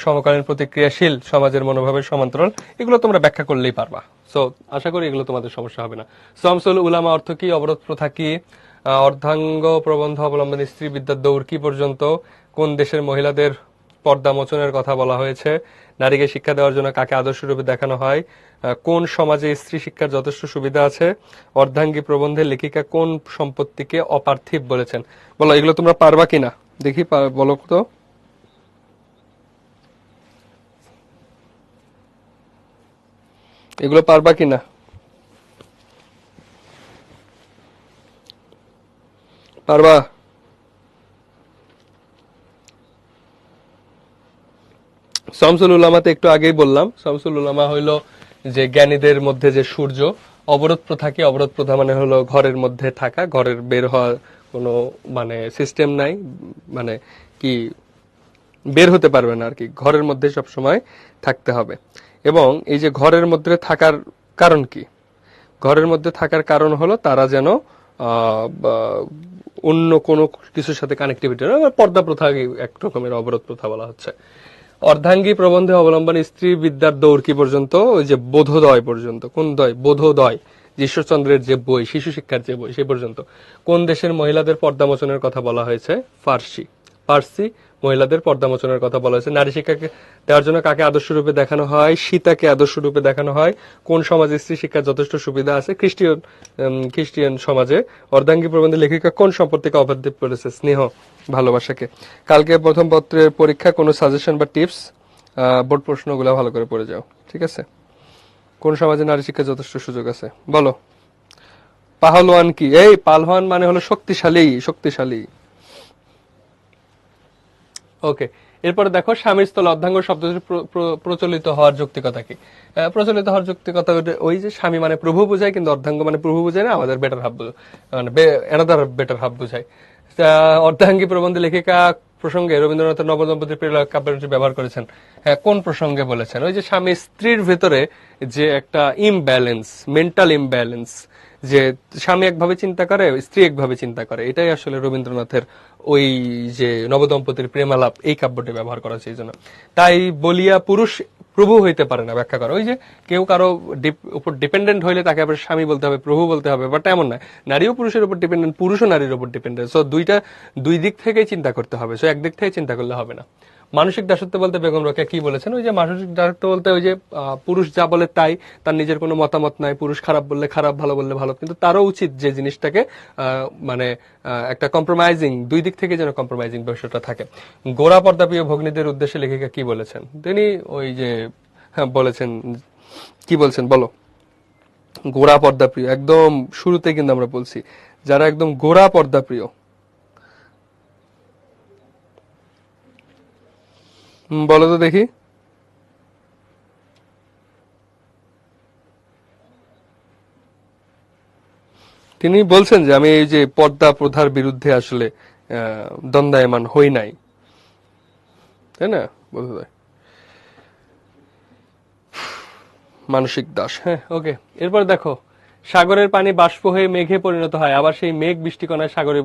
সমকালীন প্রতিক্রিয়াশীল সমাজের মনোভাবের সমান্তরাল, এগুলো তোমরা ব্যাখ্যা করলেই পারবা। সো আশা করি এগুলো তোমাদের সমস্যা হবে না। শমসুল উলামা অর্থ কি? অবরোধ প্রথা কি? অর্ধাঙ্গ প্রবন্ধ অবলম্বনে স্ত্রী বিদ্যার দৌড় কি পর্যন্ত? কোন দেশের মহিলাদের পর্দা মোচনের কথা বলা হয়েছে? নারীকে শিক্ষা দেওয়ার জন্য কাকে আদর্শ রূপে দেখানো হয়? কোন সমাজে স্ত্রী শিক্ষার যথেষ্ট সুবিধা আছে? অর্ধাঙ্গী প্রবন্ধের লেখিকা কোন সম্পত্তিকে অপার্থিব বলেছেন? বলো, এগুলো তোমরা পারবা কিনা দেখি, বলো তো। এগুলো পারবা কিনা? পারবা? শামসুল উলামাতে একটু আগেই বললাম। শামসুল উলামা হইল যে জ্ঞানীদের মধ্যে যে সূর্য। অবরোধ প্রথা কি? অবরোধ প্রথা মানে হলো ঘরের মধ্যে থাকা, ঘরের বের হওয়ার কোনো মানে সিস্টেম নাই, মানে কি বের হতে পারবে না আর কি, ঘরের মধ্যে সব সময় থাকতে হবে। এবং এই যে ঘরের মধ্যে থাকার কারণ কি? ঘরের মধ্যে থাকার কারণ হলো তারা যেন অন্য কোনো কিছুর সাথে কানেক্টিভিটি, পর্দা প্রথা এক রকমের অবরোধ প্রথা বলা হচ্ছে। অর্ধাঙ্গী প্রবন্ধে অবলম্বন স্ত্রী বিদ্যার দৌড় কি পর্যন্ত? ওই যে বোধোদয় পর্যন্ত। কোন দয়? বোধোদয়, ঈশ্বরচন্দ্রের যে বই, শিশু শিক্ষার যে বই, সে পর্যন্ত। কোন দেশের মহিলাদের পর্দামোচনের কথা বলা হয়েছে? পার্সি মহিলাদের পর্দামোচনের কথা বলা হয়েছে। নারী শিক্ষাকে দেওয়ার জন্য কাকে আদর্শ রূপে দেখানো হয়? সীতাকে আদর্শ রূপে দেখানো হয়। কোন সমাজে স্ত্রী শিক্ষার যথেষ্ট সুবিধা আছে? খ্রিস্টিয়ান সমাজে। অর্ধাঙ্গী প্রবন্ধের লেখিকা কোন সম্পত্তিকে অবাধ্য করেছে? স্নেহ, ভালোবাসাকে। কালকে প্রথম পত্রের পরীক্ষা, কোনো সাজেশন বা টিপস? বোর্ড প্রশ্নগুলো ভালো করে পড়ে যাও, ঠিক আছে? কোন সমাজে নারী শিক্ষার যথেষ্ট সুযোগ আছে বলো। পাহলোয়ান কি? এই পাহলোয়ান মানে হলো শক্তিশালী, শক্তিশালী। ওকে, এরপরে দেখো স্বামীর স্থলে অর্ধাঙ্গ শব্দটি প্রচলিত হওয়ার যৌক্তিকতা কি? প্রচলিত হওয়ার যৌক্তিকতা ওই যে স্বামী মানে প্রভু বোঝায়, কিন্তু অর্ধাঙ্গ মানে প্রভু বোঝায় না, আমাদের বেটার হাফ, মানে এনাদার বেটার হাফ বোঝায়। অর্ধাঙ্গী প্রবন্ধে লেখিকা প্রসঙ্গে রবীন্দ্রনাথের নবদম্পতির প্রিয় কাব্যটি ব্যবহার করেছেন। হ্যাঁ, কোন প্রসঙ্গে বলেছেন? ওই যে স্বামী স্ত্রীর ভেতরে যে একটা ইমব্যালেন্স, মেন্টাল ইমব্যালেন্স, যে স্বামী একভাবে চিন্তা করে, স্ত্রী একভাবে চিন্তা করে, এটাই আসলে রবীন্দ্রনাথের ওই যে নবদম্পতির প্রেমালাপ, এই কাব্যটি ব্যবহার করা হয়েছে। এই জন্য তাই বলিয়া পুরুষ প্রভু হইতে পারে না, ব্যাখ্যা করা। ওই যে কেউ কারো উপর ডিপেন্ডেন্ট হইলে তাকে আবার স্বামী বলতে হবে, প্রভু বলতে হবে, বাট এমন না। নারীও পুরুষের উপর ডিপেন্ডেন্ট, পুরুষও নারীর উপর ডিপেন্ডেন্ট। সো দুই দিক থেকেই চিন্তা করতে হবে, সো একদিক থেকে চিন্তা করলে হবে না। মানসিক দাসত্ব বলতে বেগম রোকেয়া কি বলেছেন, ওই যে মানসিক দাসত্ব বলতে ওই যে পুরুষ যা বলে তাই, তার নিজের কোনো মতামত নাই, পুরুষ খারাপ বললে খারাপ, ভালো বললে ভালো, কিন্তু তারও উচিত যে জিনিসটাকে মানে একটা কম্প্রোমাইজিং, দুই দিক থেকে যেন কম্প্রোমাইজিং বিষয়টা থাকে। গোড়া পর্দা প্রিয় ভগ্নীদের উদ্দেশ্যে লেখিকা কি বলেছেন, তিনি ওই যে বলেছেন, কি বলছেন বলো? গোড়া পর্দা প্রিয়, একদম শুরুতে কিন্তু আমরা বলছি যারা একদম গোড়া পর্দা প্রিয়, বলো তো দেখি। তিনি বলছেন যে আমি এই যে পর্দা প্রথার বিরুদ্ধে আসলে দ্বন্দ্বায়মান হই নাই, তাই না? বলতে হয় মানসিক দাস। হ্যাঁ, ওকে। এরপর দেখো, সাগরের পানি বাষ্প হয়ে মেঘে পরিণত হয়, আবার সেই মেঘ বৃষ্টিকণায় সাগরে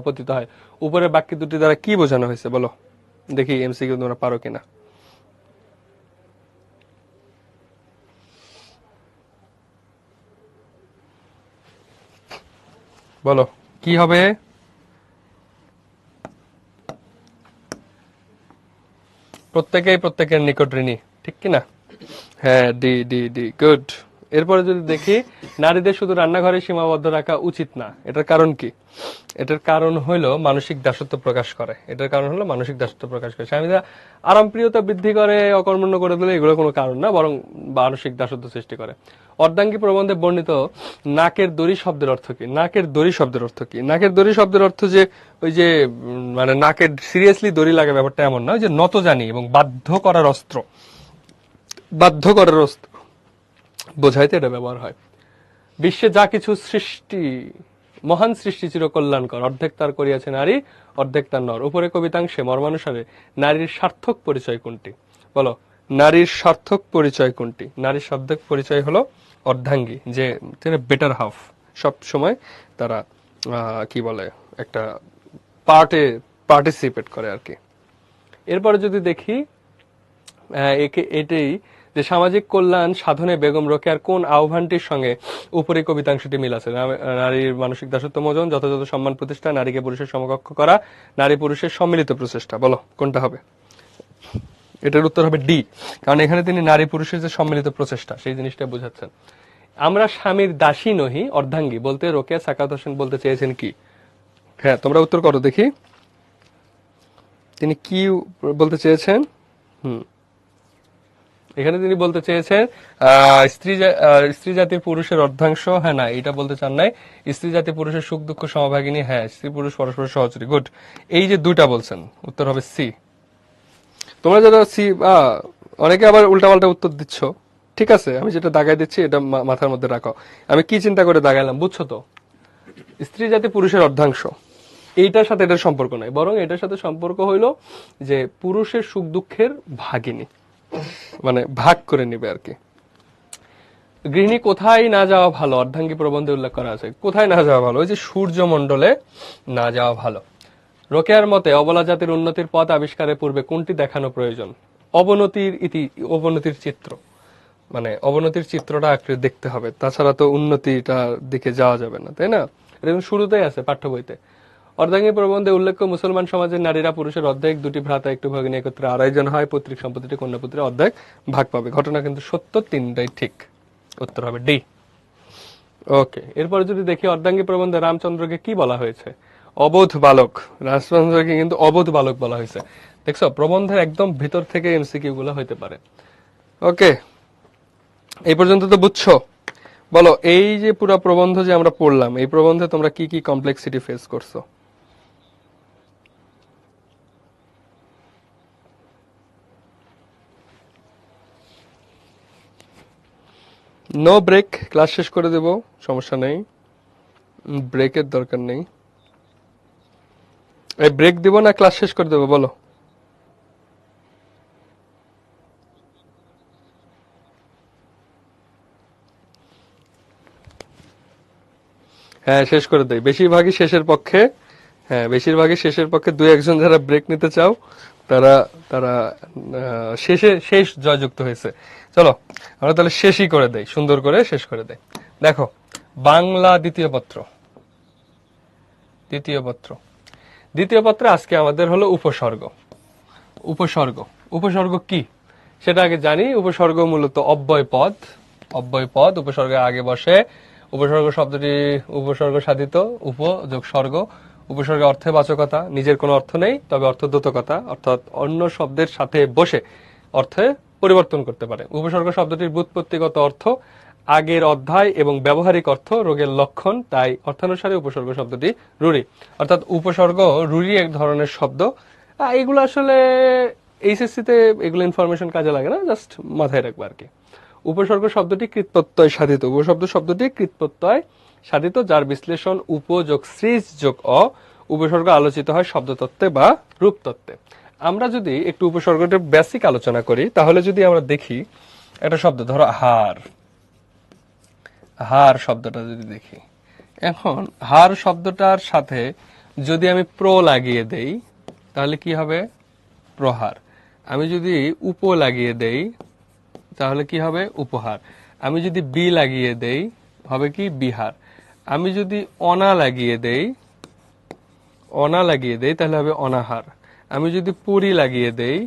পতিত হয়। উপরের বাক্য দুটি দ্বারা কি বোঝানো হয়েছে বলো দেখি, এমসিকিউ তোমরা পারো কিনা বলো, কি হবে? প্রত্যেকেই প্রত্যেকের নিকট ঋণী, ঠিক কিনা? হ্যাঁ, ডি ডি ডি, গুড। এরপরে যদি দেখি, নারীদের শুধু রান্নাঘরে সীমাবদ্ধ রাখা উচিত না, এটার কারণ কি? এটার কারণ হলো মানসিক দাসত্ব প্রকাশ করে। এটার কারণ হলো মানসিক দাসত্ব প্রকাশ করে। স্বামীরা আরামপ্রিয়তা বৃদ্ধি করে, অকর্মণ্য করে দিলে এগুলো কোনো কারণ না, বরং মানসিক দাসত্ব সৃষ্টি করে। অর্ধাঙ্গী প্রবন্ধে বর্ণিত নাকের দড়ি শব্দের অর্থ কি? নাকের দড়ি শব্দের অর্থ কি? নাকের দড়ি শব্দের অর্থ যে ওই যে মানে নাকের সিরিয়াসলি দড়ি লাগে ব্যাপারটা এমন না, ওই যে নত জানি এবং বাধ্য করার অস্ত্র, বাধ্য করার অস্ত্র বোঝাইতে এটা ব্যবহার হয়। বিশ্বে যা কিছু সৃষ্টি, মহান সৃষ্টি চির কল্যাণকর, অর্ধেক তার করিয়াছে নারী, অর্ধেক তার নর। উপরে কবিতাংশে মর্মানুসারে নারীর সার্থক পরিচয় কোনটি? বলো, নারীর সার্থক পরিচয় কোনটি? নারীর সার্থক পরিচয় হলো অর্ধাঙ্গী, যে বেটার হাফ, সব সময় তারা কি বলে একটা পার্টে পার্টিসিপেট করে আর কি। এরপরে যদি দেখি, এটাই যে সামাজিক কল্যাণ সাধনে বেগম রোকেয়ার কোন আহ্বানটির সঙ্গে উপরে কবিতাংশটি মিল আছে? নারীর মানসিক দাসত্ব মোচন, যথাযথ সম্মান প্রতিষ্ঠা, নারীকে পুরুষের সমকক্ষ করা, নারী পুরুষের সম্মিলিত প্রচেষ্টা। বলো কোনটা হবে? এটার উত্তর হবে ডি, কারণ এখানে তিনি নারী পুরুষের যে সম্মিলিত প্রচেষ্টা সেই জিনিসটা বোঝাচ্ছেন। আমরা স্বামীর দাসী নহি, অর্ধাঙ্গী বলতে রোকেয়া সাকাত হোসেন বলতে চেয়েছেন কি? হ্যাঁ, তোমরা উত্তর করো দেখি, তিনি কি বলতে চেয়েছেন? হুম, এখানে তিনি বলতে চেয়েছেন স্ত্রী জাতির পুরুষের অর্ধাংশ। হ্যাঁ, না, এটা বলতে চান নাই। স্ত্রী জাতি পুরুষের সুখ দুঃখ সমভাগিনী। হ্যাঁ, স্ত্রী পুরুষ পরস্পর সহচরী। গুড। এই যে দুইটা বলছেন, উত্তর হবে সি। তোমরা যারা সি, অনেকে আবার উল্টাপাল্টা উত্তর দিচ্ছ, ঠিক আছে, আমি যেটা দাগাই দিচ্ছি এটা মাথার মধ্যে রাখো। আমি কি চিন্তা করে দাগাইলাম বুঝছো তো? স্ত্রী জাতি পুরুষের অর্ধাংশ, এইটার সাথে এটার সম্পর্ক নাই, বরং এটার সাথে সম্পর্ক হইল যে পুরুষের সুখ দুঃখের ভাগিনী, মানে ভাগ করে নিবে আর কি। গৃহিণী কোথায় না যাওয়া ভালো? অর্ধাঙ্গী প্রবন্ধে উল্লেখ করা আছে। কোথায় না যাওয়া ভালো? ওই যে সূর্যমণ্ডলে না যাওয়া ভালো। রোকেয়ার মতে অবলা জাতির উন্নতির পথ আবিষ্কারের পূর্বে কোনটি দেখানো প্রয়োজন? অবনতির চিত্র, মানে অবনতির চিত্রটা আঁকড়ে দেখতে হবে, তাছাড়া তো উন্নতিটার দিকে যাওয়া যাবে না, তাই না? এটা শুরুতেই আছে পাঠ্য বইতে। অর্ধাঙ্গী প্রবন্ধে উল্লেখ্য মুসলমান সমাজের নারীরা পুরুষের অর্ধেক, দুটি ভ্রাতা একটু ভগিনী একত্রে আড়াইজন হয়, পৈতৃক সম্পত্তিটি কন্যাপুত্রে অর্ধেক ভাগ পাবে। ঘটনা কিন্তু সত্য, তিনটাই ঠিক। উত্তর হবে ডি। ওকে, এরপরে যদি দেখি অর্ধাঙ্গী প্রবন্ধে রামচন্দ্রকে কি বলা হয়েছে? অবোধ বালক। রামচন্দ্রকে কিন্তু অবোধ বালক বলা হয়েছে। দেখছো, প্রবন্ধের একদম ভিতর থেকে এমসিকিউ গুলো হইতে পারে। ওকে, এই পর্যন্ত তো বুঝছো? বলো, এই যে পুরো প্রবন্ধ যে আমরা পড়লাম, এই প্রবন্ধে তোমরা কি কি কমপ্লেক্সিটি ফেস করছো? নো ব্রেক, ক্লাস শেষ করে দেব, সমস্যা নেই, ব্রেকের দরকার নেই। এই ব্রেক দিব না ক্লাস শেষ করে দেবো বলো? হ্যাঁ, শেষ করে দেই, বেশিরভাগই শেষের পক্ষে। হ্যাঁ, বেশিরভাগই শেষের পক্ষে, দুই একজন যারা ব্রেক নিতে চাও তারা তারা শেষ জয়যুক্ত হয়েছে। চলো আমরা তাহলে শেষই করে দেই, সুন্দর করে শেষ করে দেই। দেখো, বাংলা দ্বিতীয় পত্র, দ্বিতীয় পত্র, দ্বিতীয় পত্রে আজকে আমাদের হলো উপসর্গ। উপসর্গ। উপসর্গ কি সেটা আগে জানি। উপসর্গ মূলত অব্যয় পদ। অব্যয় পদ উপসর্গের আগে বসে। উপসর্গ শব্দটি উপসর্গ সাধিত, উপ যোগ সর্গ। উপসর্গের অর্থে বাচকতা, নিজের কোনো অর্থ নেই তবে অর্থদ্যোতকতা, অর্থাৎ অন্য শব্দের সাথে বসে অর্থে পরিবর্তন করতে পারে। উপসর্গ শব্দটির ব্যুৎপত্তিগত অর্থ আগের অধ্যায় এবং ব্যবহারিক অর্থ রোগের লক্ষণ, তাই অর্থানুসারে উপসর্গ শব্দটি রুড়ি। অর্থাৎ উপসর্গ রুড়ি এক ধরনের শব্দ। এগুলো আসলে এইচএসসি তে এগুলো ইনফরমেশন কাজে লাগে না, জাস্ট মাথায় রাখবো আর কি। উপসর্গ শব্দটি কৃৎপ্রত্যয় সাধিত। উপশব্দ শব্দটি কৃৎপ্রত্যয় সাধিত, যার বিশ্লেষণ উপ যোগ সৃজ যোগ অ। উপসর্গ আলোচিত হয় শব্দতত্ত্বে বা রূপতত্ত্বে। আমরা যদি একটু উপসর্গটির বেসিক আলোচনা করি তাহলে যদি আমরা দেখি একটা শব্দ, ধরো হার। হার শব্দটা যদি দেখি, এখন হার শব্দটার সাথে যদি আমি প্র লাগিয়ে দেই তাহলে কি হবে? প্রহার। আমি যদি উপ লাগিয়ে দেই তাহলে কি হবে? উপহার। আমি যদি বি লাগিয়ে দেই হবে কি? বিহার। আমি যদি অনা লাগিয়ে দেই তাহলে হবে অনাহার। আমি যদি পরি লাগিয়ে দেই,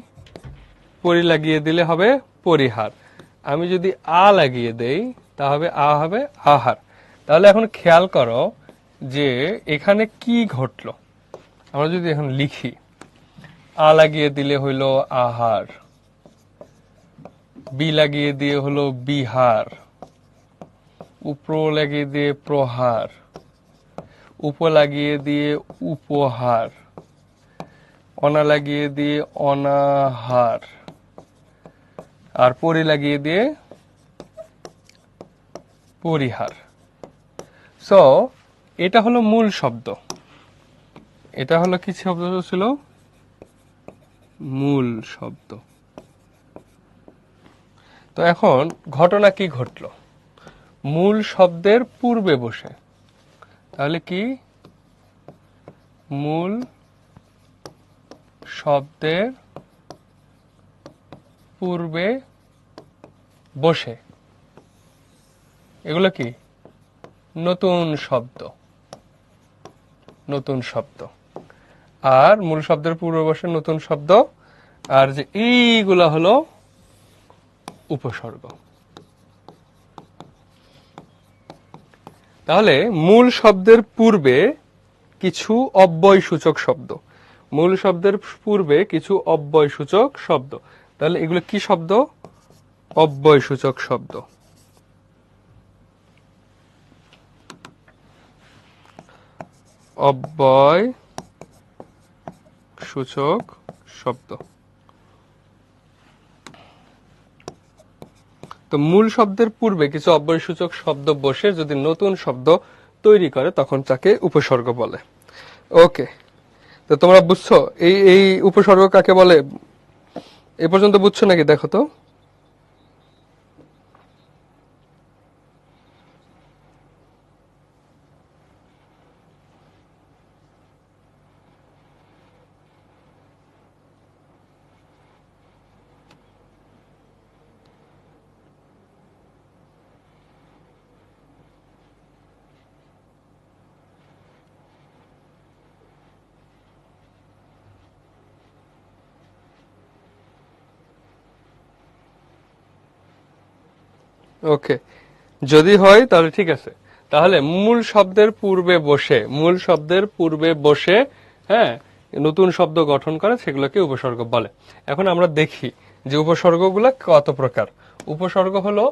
পরি লাগিয়ে দিলে হবে পরিহার। আমি যদি আ লাগিয়ে দেই তাহলে হবে আহার। তাহলে এখন খেয়াল করো যে এখানে কি ঘটলো। আমরা যদি এখন লিখি, আ লাগিয়ে দিলে হইল আহার, বি লাগিয়ে দিয়ে হলো বিহার, উপর লাগিয়ে দিয়ে প্রহার, উপ লাগিয়ে দিয়ে উপহার, অনা লাগিয়ে দিয়ে অনাহার, আর পরি লাগিয়ে দিয়ে পরিহার। সো এটা হলো মূল শব্দ। এটা হলো কি শব্দ ছিল? মূল শব্দ। তো এখন ঘটনা কি ঘটলো? মূল শব্দের পূর্বে বসে, তাহলে কি? মূল শব্দের পূর্বে বসে, এগুলো কি? নতুন শব্দ। নতুন শব্দ। আর মূল শব্দের পূর্বে বসে নতুন শব্দ, আর যে এইগুলা হলো উপসর্গ। তাহলে মূল শব্দের পূর্বে কিছু অব্যয় সূচক শব্দ। মূল শব্দের পূর্বে কিছু অব্যয় সূচক শব্দ। তাহলে এগুলো কি শব্দ? অব্যয় সূচক শব্দ। অব্যয় সূচক শব্দ। তো মূল শব্দের পূর্বে কিছু অব্যয় সূচক শব্দ বসে যদি নতুন শব্দ তৈরি করে তখন তাকে উপসর্গ বলে। ওকে, তো তোমরা বুঝছো এই এই উপসর্গ কাকে বলে? এ পর্যন্ত বুঝছো নাকি? দেখো তো। ওকে, যদি হয় তাহলে ঠিক আছে। তাহলে মূল শব্দের পূর্বে বসে, মূল শব্দের পূর্বে বসে হ্যাঁ নতুন শব্দ গঠন করে, সেগুলোকে উপসর্গ বলে। এখন আমরা দেখি যে উপসর্গগুলো কত প্রকার। উপসর্গ হলো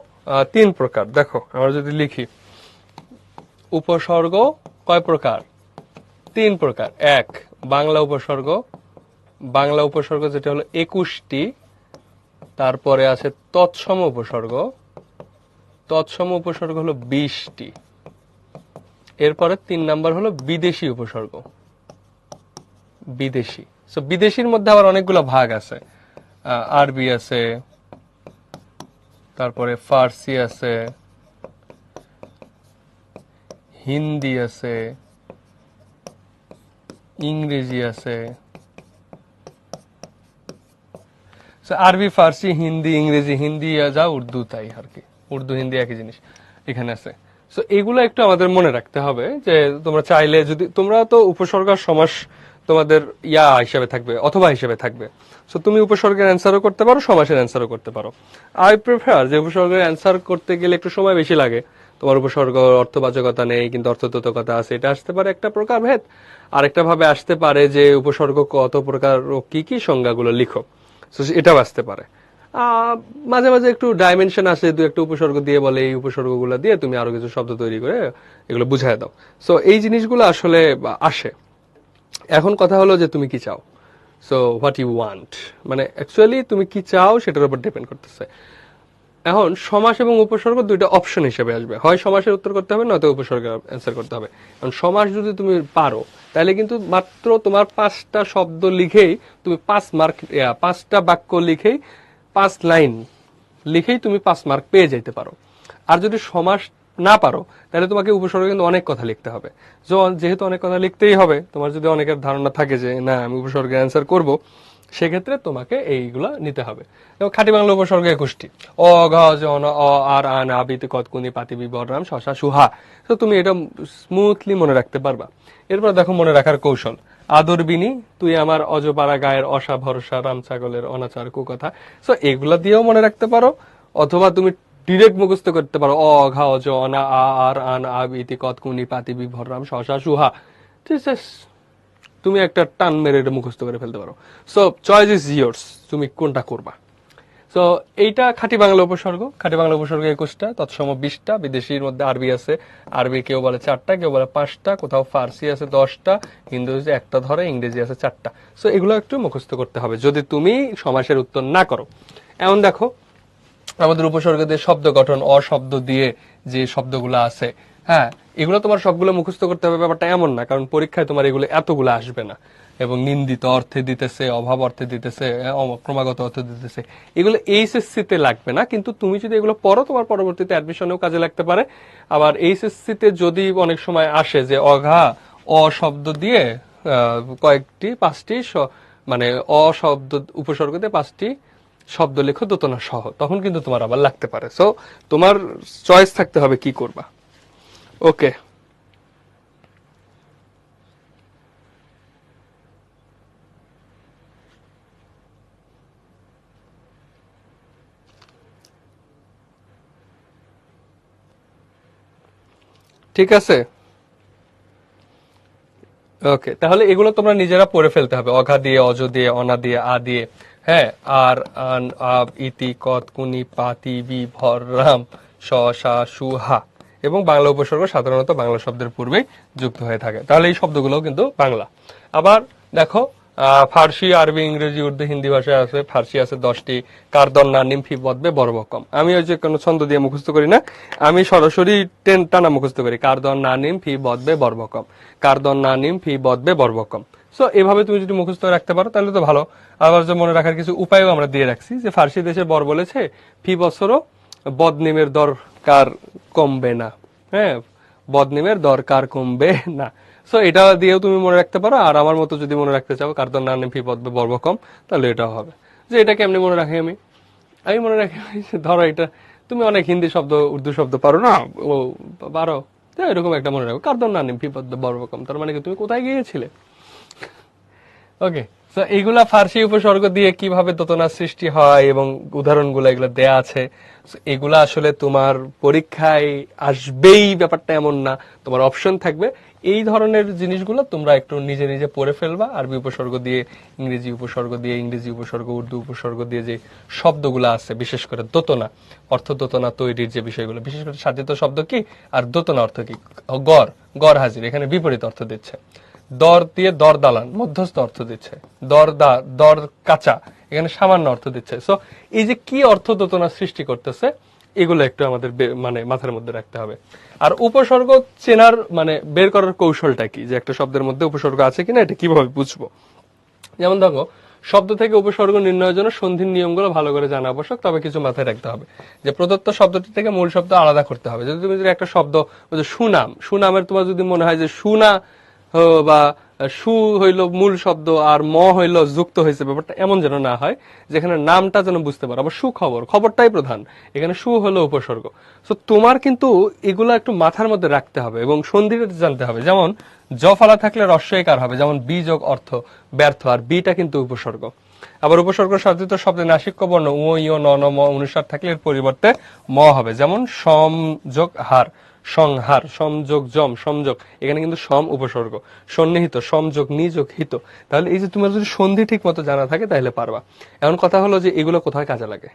3 প্রকার। দেখো আমরা যদি লিখি উপসর্গ কয় প্রকার? 3 প্রকার। এক, বাংলা উপসর্গ। বাংলা উপসর্গ যেটা হলো 21টি। তারপরে আছে তৎসম উপসর্গ। তৎসম উপসর্গ হলো 20টি। এরপরে 3 নাম্বার হলো বিদেশি উপসর্গ। বিদেশি। সো বিদেশির মধ্যে আবার অনেকগুলো ভাগ আছে। আরবি আছে, তারপরে ফার্সি আছে, হিন্দি আছে, ইংরেজি আছে। আরবি, ফার্সি, হিন্দি, ইংরেজি, হিন্দি যা উর্দু তাই আর কি। উর্দু হিন্দি একই জিনিস এখানে আছে। সো এগুলো একটু আমাদের মনে রাখতে হবে যে তোমরা চাইলে যদি তোমরা তো উপসর্গ সমাস তোমাদের ইয়া হিসেবে থাকবে, অথবা হিসেবে থাকবে। সো তুমি উপসর্গের অ্যান্সারও করতে পারো, সমাসের অ্যান্সারও করতে পারো। আই প্রেফার যে উপসর্গের অ্যান্সার করতে গেলে একটু সময় বেশি লাগে। তোমার উপসর্গ অর্থবাচকতা নেই কিন্তু অর্থতত্ত্বকতা আছে, এটা আসতে পারে একটা প্রকার ভেদ। আরেকটা ভাবে আসতে পারে যে উপসর্গ কত প্রকার ও কি কি সংজ্ঞাগুলো লিখো, এটাও আসতে পারে। মাঝে মাঝে একটু ডাইমেনশন আসে, দু একটা উপসর্গ দিয়ে বলে এই উপসর্গগুলো দিয়ে তুমি আরো কিছু শব্দ তৈরি করে এগুলো বুঝাই দাও। সো এই জিনিসগুলো আসলে আসে। এখন কথা হলো যে তুমি কি চাও, সো হোয়াট ইউ ওয়ান্ট, মানে অ্যাকচুয়ালি তুমি কি চাও সেটার উপর ডিপেন্ড করতেছে। এখন সমাস এবং উপসর্গ দুইটা অপশন হিসেবে আসবে, হয় সমাসের উত্তর করতে হবে নয়তো উপসর্গের অ্যান্সার করতে হবে। কারণ সমাস যদি তুমি পারো তাহলে কিন্তু মাত্র তোমার 5টা শব্দ লিখেই তুমি 5 মার্ক, 5টা বাক্য লিখেই 5 লাইন লিখেই তুমি 5 মার্ক পেয়ে যাইতে পারো। আর যদি সমাস না পারো তাহলে তোমাকে উপসর্গে কিন্তু অনেক কথা লিখতে হবে। যেহেতু অনেক কথা লিখতেই হবে, তোমার যদি অনেকের ধারণা থাকে যে না আমি উপসর্গের অ্যান্সার করব, সেক্ষেত্রে তোমাকে এইগুলা নিতে হবে। এবং খাঁটি বাংলা উপসর্গ 21টি, অ ঘ জন অ আর আন আবিত কতকুনি পাতি বিবররাম শশা সুহা। তো তুমি এটা স্মুথলি মনে রাখতে পারবা। এরপর দেখো মনে রাখার কৌশল, আদর বিনি তুই আমার অজপাড়া গায়ের অসা ভরসা রাম ছাগলের অনাচার কুকথা। সো এগুলা দিয়েও মনে রাখতে পারো, অথবা তুমি ডিরেক্ট মুখস্থ করতে পারো, অ ঘা অজ অনা আ আর আন আবিতি কতকুনি পাতি বিবররাম শশা সুহা। তুমি একটা টান মেরে এটা মুখস্থ করে ফেলতে পারো। সো চয়েস ইজ ইয়ার্স, তুমি কোনটা করবা। সো এইটা খাঁটি বাংলা উপসর্গ। খাঁটি বাংলা উপসর্গ 21টা, তৎসম 20টা। বিদেশির মধ্যে আরবি আছে, আরবি কেউ বলে 4টা, কেউ বলে 5টা, কোথাও ফার্সি আছে 10টা, ইংরেজি একটা ধরে, ইংরেজি আছে 4টা। সো এগুলো একটু মুখস্থ করতে হবে যদি তুমি সমাসের উত্তর না করো। এমন দেখো আমাদের উপসর্গ দিয়ে শব্দ গঠন, অশব্দ দিয়ে যে শব্দগুলো আছে, হ্যাঁ এগুলো তোমার সবগুলো মুখস্থ করতে হবে ব্যাপারটা এমন না, কারণ পরীক্ষায় তোমার এগুলো এতগুলো আসবে না। এবং নিন্দিত অর্থে দিতেছে, অভাব অর্থে দিতেছে, ক্রমাগত অর্থে দিতেছে, এগুলো এইচএসসি তে লাগবে না। কিন্তু তুমি যদি এগুলো পড়ো তোমার পরবর্তীতে অ্যাডমিশনেও কাজে লাগতে পারে। আবার এইচএসসি তে যদি অনেক সময় আসে যে অঘা অশব্দ দিয়ে কয়েকটি 5টি মানে অশব্দ উপসর্গ দিয়ে 5টি শব্দ লেখো দোতনা সহ, তখন কিন্তু তোমার আবার লাগতে পারে। সো তোমার চয়েস থাকতে হবে কি করবা। ওকে, ঠিক আছে। ওকে, তাহলে এগুলো তোমরা নিজেরা পড়ে ফেলতে হবে, অঘা দিয়ে, অজ দিয়ে, অনা দিয়ে, আ দিয়ে, হ্যাঁ, আর আন আব ইতি কত কুনি পাতি বি ভর রাম শ সা সু হা। এবং বাংলা উপসর্গ সাধারণত বাংলা শব্দের পূর্বেই যুক্ত হয়ে থাকে, তাহলে এই শব্দগুলো কিন্তু বাংলা। আবার দেখো ফার্সি, আরবি, ইংরেজি, উর্দু, হিন্দি ভাষায় আছে। ফার্সি আছে 10টি, কারদন না নিম ফি বদবে বর্বকম। আমি ওই যে কোনো ছন্দ দিয়ে মুখস্থ করি না, আমি সরাসরি টানা মুখস্থ করি, কারদন না নিম ফি বদবে বর্বকম, কারদন না নিম ফি বদবে বর্বকম। সো এভাবে তুমি যদি মুখস্থ রাখতে পারো তাহলে তো ভালো। আবার যে মনে রাখার কিছু উপায়ও আমরা দিয়ে রাখছি, যে ফার্সি দেশে বর বলেছে ফি বছরও বদনিমের দরকার কমবে না, হ্যাঁ, বদনিমের দরকার কমবে না। সো এটা দিয়েও তুমি মনে রাখতে পারো। আর আমার মতো যদি মনে রাখতে চাও কারদন না নিম ফি বদবে বর্বকম, তাহলে এটাও হবে। যে এটা কেমনি মনে রাখি আমি, আমি মনে রাখি ধরো এটা তুমি অনেক হিন্দি শব্দ, উর্দু শব্দ পারো না, ও পারো, এরকম একটা মনে রাখো, কারদন না নিম ফি বদবে বর্বকম, তার মানে কি তুমি কোথায় গিয়েছিলে। ওকে, তো এইগুলা ফার্সি উপসর্গ দিয়ে কিভাবে দোতনার সৃষ্টি হয় এবং উদাহরণগুলো এগুলো দেয়া আছে। এগুলা আসলে তোমার পরীক্ষায় আসবেই ব্যাপারটা এমন না, তোমার অপশন থাকবে। এই ধরনের জিনিসগুলো তোমরা একটু নিজে নিজে পড়ে ফেলবা, আরবি উপসর্গ দিয়ে, ইংরেজি উপসর্গ দিয়ে, ইংরেজি উপসর্গ, উর্দু উপসর্গ দিয়ে যে শব্দগুলো আছে, বিশেষ করে দোতনা, অর্থ দোতনা তৈরির যে বিষয়গুলো, বিশেষ করে সাধিত শব্দ কি আর দোতনা অর্থ কি। গড়, গড় হাজির এখানে বিপরীত অর্থ দিচ্ছে। দর দিয়ে দর দালান, মধ্যস্থ অর্থ দিচ্ছে। দর কাঁচা, এখানে সামান্য অর্থ দিচ্ছে। সো এই যে কি অর্থ দোতনা সৃষ্টি করতেছে, এগুলো একটু আমাদের মানে মাথার মধ্যে রাখতে হবে। আর উপসর্গ চেনার মানে বের করার কৌশলটা কি, যে একটা শব্দের মধ্যে উপসর্গ আছে কিনা এটা কিভাবে বুঝবো। যেমন দেখো, শব্দ থেকে উপসর্গ নির্ণয়ের জন্য সন্ধির নিয়মগুলো ভালো করে জানা আবশ্যক। তবে কিছু মাথায় রাখতে হবে যে প্রদত্ত শব্দটি থেকে মূল শব্দ আলাদা করতে হবে। যদি তুমি একটা শব্দ সুনাম, সুনামের তোমার যদি মনে হয় যে সুনা বা সু হইল মূল শব্দ আর ম হইল যুক্ত হয়েছে, ব্যাপারটা এমন যেন না হয়, যেখানে নামটা যেন বুঝতে পারো। আবার সুখবর, খবরটাই প্রধান, এখানে সু হলো উপসর্গ। তো তোমার কিন্তু এগুলো একটু মাথার মধ্যে রাখতে হবে এবং সন্ধিটা জানতে হবে। যেমন জ ফালা থাকলে রস্বইকার হবে, যেমন বি যোগ অর্থ ব্যর্থ, আর বিটা কিন্তু উপসর্গ। আবার উপসর্গ সাধিত শব্দে নাসিক্য বর্ণ উ ইয় ন ন ম অনুসার থাকলে এর পরিবর্তে ম হবে, যেমন সম যোগ হার, সংহার, সমযোগ জম সংযোগ, এখানে কিন্তু সম উপসর্গ। সন্নিহিত, সমযোগ নিযোগ হিত। তাহলে এই যে তোমার যদি সন্ধি ঠিক মতো জানা থাকে তাহলে পারবা। এখন কথা হলো যে এগুলো কোথায় কাজে লাগে,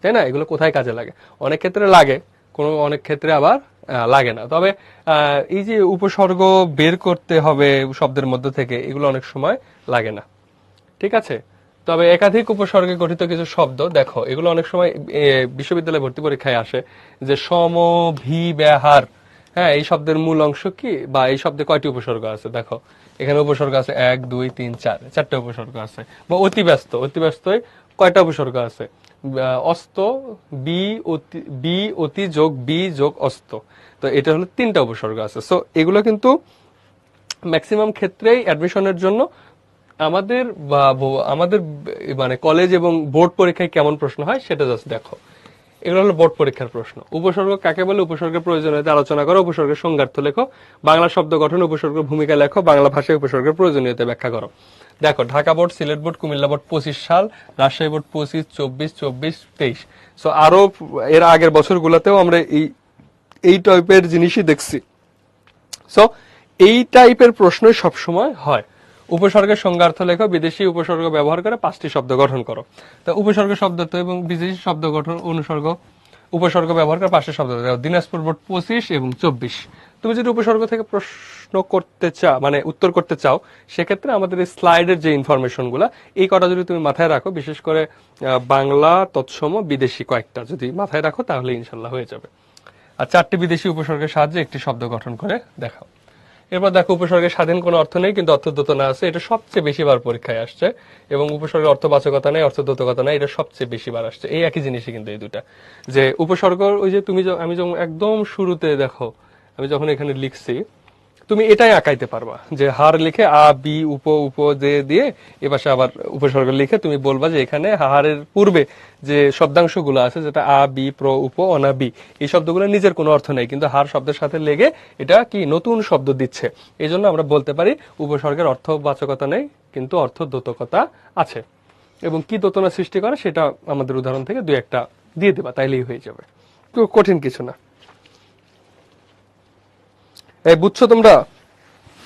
তাই না? এগুলো কোথায় কাজে লাগে? অনেক ক্ষেত্রে লাগে, অনেক ক্ষেত্রে আবার লাগে না। তবে এই যে উপসর্গ বের করতে হবে শব্দের মধ্যে থেকে, এগুলো অনেক সময় লাগে না, ঠিক আছে? তবে একাধিক উপসর্গে গঠিত কিছু শব্দ দেখো, এগুলো অনেক সময় বিশ্ববিদ্যালয় ভর্তি পরীক্ষায় আসে, যে সমভিব্যাহার। হ্যাঁ, এই শব্দের মূল অংশ কি, বা এই শব্দে কয়টি উপসর্গ আছে? দেখো এখানে উপসর্গ আছে 1 2 3 4, চারটে উপসর্গ আছে। বা অতি ব্যস্ত, অতি ব্যস্তই কয়টা উপসর্গ আছে? অস্ত, বি অতি যোগ বি যোগ অস্ত, তো এটা হলো তিনটা উপসর্গ আছে। সো এগুলো কিন্তু ম্যাক্সিমাম ক্ষেত্রেই অ্যাডমিশনের জন্য আমাদের আমাদের মানে কলেজ এবং বোর্ড পরীক্ষায় কেমন প্রশ্ন হয় সেটা জাস্ট দেখো। এগুলো হলো বোর্ড পরীক্ষার প্রশ্ন। উপসর্গ কাকে বলে, উপসর্গের প্রয়োজনীয়তা আলোচনা করো, উপসর্গের সংজ্ঞার্থ লেখো, বাংলা শব্দ গঠন উপসর্গের ভূমিকা লেখো, বাংলা ভাষায় উপসর্গের প্রয়োজনীয়তা ব্যাখ্যা করো। দেখো Dhaka board, Sylhet board, Comilla board 25 সাল, রাজশাহী বোর্ড 25, 24, 24, 23। সো আরো এর আগের বছরগুলোতেও আমরা এই টাইপের জিনিসই দেখছি। সো এই টাইপের প্রশ্নই সবসময় হয়। উপসর্গের সংজ্ঞার্থ লেখো, বিদেশি উপসর্গ ব্যবহার করে 5টি শব্দ গঠন করো। তা উপসর্গ শব্দার্থ এবং বিদেশি শব্দ গঠন উপসর্গ ব্যবহার করে 5টি শব্দ দেখো। দিনাজপুর বোর্ড 25 এবং 24। তুমি যদি উপসর্গ থেকে প্রশ্ন করতে চাও, মানে উত্তর করতে চাও, সেক্ষেত্রে আমাদের এই স্লাইডের যে ইনফরমেশন গুলা, এই কটা যদি তুমি মাথায় রাখো, বিশেষ করে বাংলা তৎসম বিদেশি কয়েকটা যদি মাথায় রাখো, তাহলে ইনশাল্লাহ হয়ে যাবে। আর 4টি বিদেশি উপসর্গের সাহায্যে একটি শব্দ গঠন করে দেখাও। এরপর দেখো উপসর্গের স্বাধীন কোনো অর্থ নেই কিন্তু অর্থদ্যোতনা আছে, এটা সবচেয়ে বেশিবার পরীক্ষায় আসছে। এবং উপসর্গের অর্থবাচকতা নেই, অর্থদ্যোতকতা নেই, এটা সবচেয়ে বেশিবার আসছে। এই একই জিনিসই কিন্তু এই দুটা, যে উপসর্গ, ওই যে তুমি আমি যখন একদম শুরুতে দেখো, আমি যখন এখানে লিখছি, তুমি এটাই আঁকাইতে পারবা, যে হার লিখে আ বি উপ দিয়ে এ পাশে আবার উপসর্গ লিখে তুমি বলবা যে এখানে হারের পূর্বে যে শব্দাংশগুলো আছে, যেটা আ বি প্র উপ অনা বি, এই শব্দগুলো নিজের কোনো অর্থ নেই, কিন্তু হার শব্দের সাথে লেগে এটা কি নতুন শব্দ দিচ্ছে। এই জন্য আমরা বলতে পারি উপসর্গের অর্থবাচকতা নেই কিন্তু অর্থদ্যোতকতা আছে। এবং কি দোতনা সৃষ্টি করে সেটা আমাদের উদাহরণ থেকে দুই একটা দিয়ে দেবা, তাইলেই হয়ে যাবে, কঠিন কিছু না। এই বুঝছো তোমরা?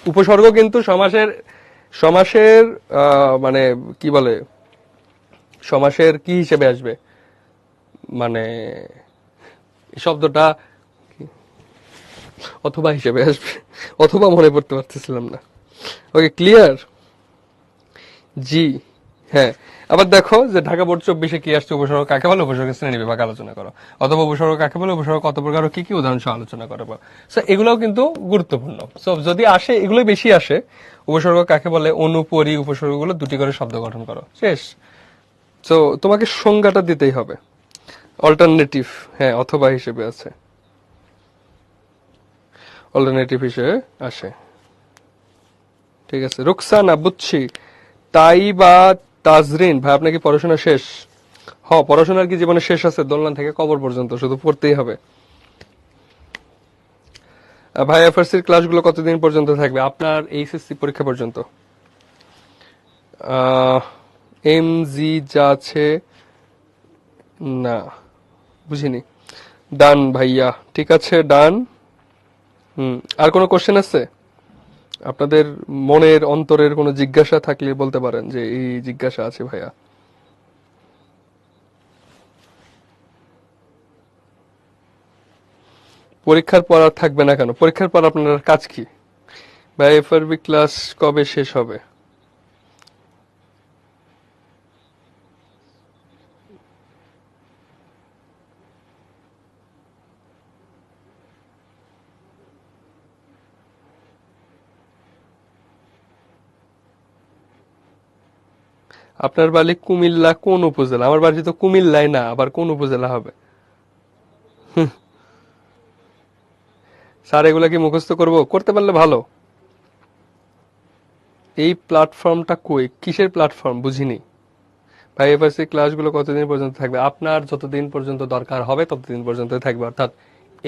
উপসর্গ কিন্তু সমাসের মানে কি বলে, সমাসের কি হিসেবে আসবে, মানে শব্দটা অথবা হিসেবে আসবে, অথবা মনে পড়তে পারতেছিলাম না। ওকে, ক্লিয়ার? জি, হ্যাঁ। আবার দেখো যে ঢাকা বোর্ড 24-এ কি আসছে, উপসর্গ কাকে বলে, উপসর্গের শ্রেণী বিভাগ আলোচনা করো, অথবা উপসর্গ কাকে বলে, উপসর্গ কত প্রকার ও কি কি উদাহরণ সহ আলোচনা করো। সো এগুলোও কিন্তু গুরুত্বপূর্ণ। সো যদি আসে, এগুলোই বেশি আসে। উপসর্গ কাকে বলে, অনুপরি উপসর্গগুলো দুটি করে শব্দ গঠন করো, শেষ। তো তোমাকে সংজ্ঞাটা দিতেই হবে। অল্টারনেটিভ, হ্যাঁ, অথবা হিসেবে আছে, অল্টারনেটিভ হিসেবে আসে। ঠিক আছে রুকসানা, বুঝছি। তাই বা তাজরিন ভাই, আপনার কি পড়াশোনা শেষ? পড়াশোনার কি জীবনে শেষ আছে? দোলনা থেকে কবর পর্যন্ত শুধু পড়তেই হবে। ভাই এফআরসির ক্লাসগুলো কতদিন পর্যন্ত থাকবে? আপনার এইচএসসি পরীক্ষা পর্যন্ত। এমজি যা আছে না, বুঝিনি। ডান ভাইয়া, ঠিক আছে, ডান। আর কোনো কোশ্চেন আছে আপনাদের? মনের অন্তরের কোনো জিজ্ঞাসা থাকলে বলতে পারেন যে এই জিজ্ঞাসা আছে ভাইয়া। পরীক্ষার পর আর থাকবে না কেন? পরীক্ষার পর আপনার কাজ কি ভাই? এফআরবি ক্লাস কবে শেষ হবে? আপনার বাড়ি কুমিল্লা কোন উপজেলা? আমার বাড়ি তো কুমিল্লায় না, আবার কোন উপজেলা হবে? স্যার এগুলা কি মুখস্থ করব? করতে পারলে ভালো। এই প্ল্যাটফর্মটা কই, কিসের প্ল্যাটফর্ম বুঝিনি ভাই। এফআরসি ক্লাসগুলো কতদিন পর্যন্ত থাকবে? আপনার যতদিন পর্যন্ত দরকার হবে ততদিন পর্যন্ত থাকবে, অর্থাৎ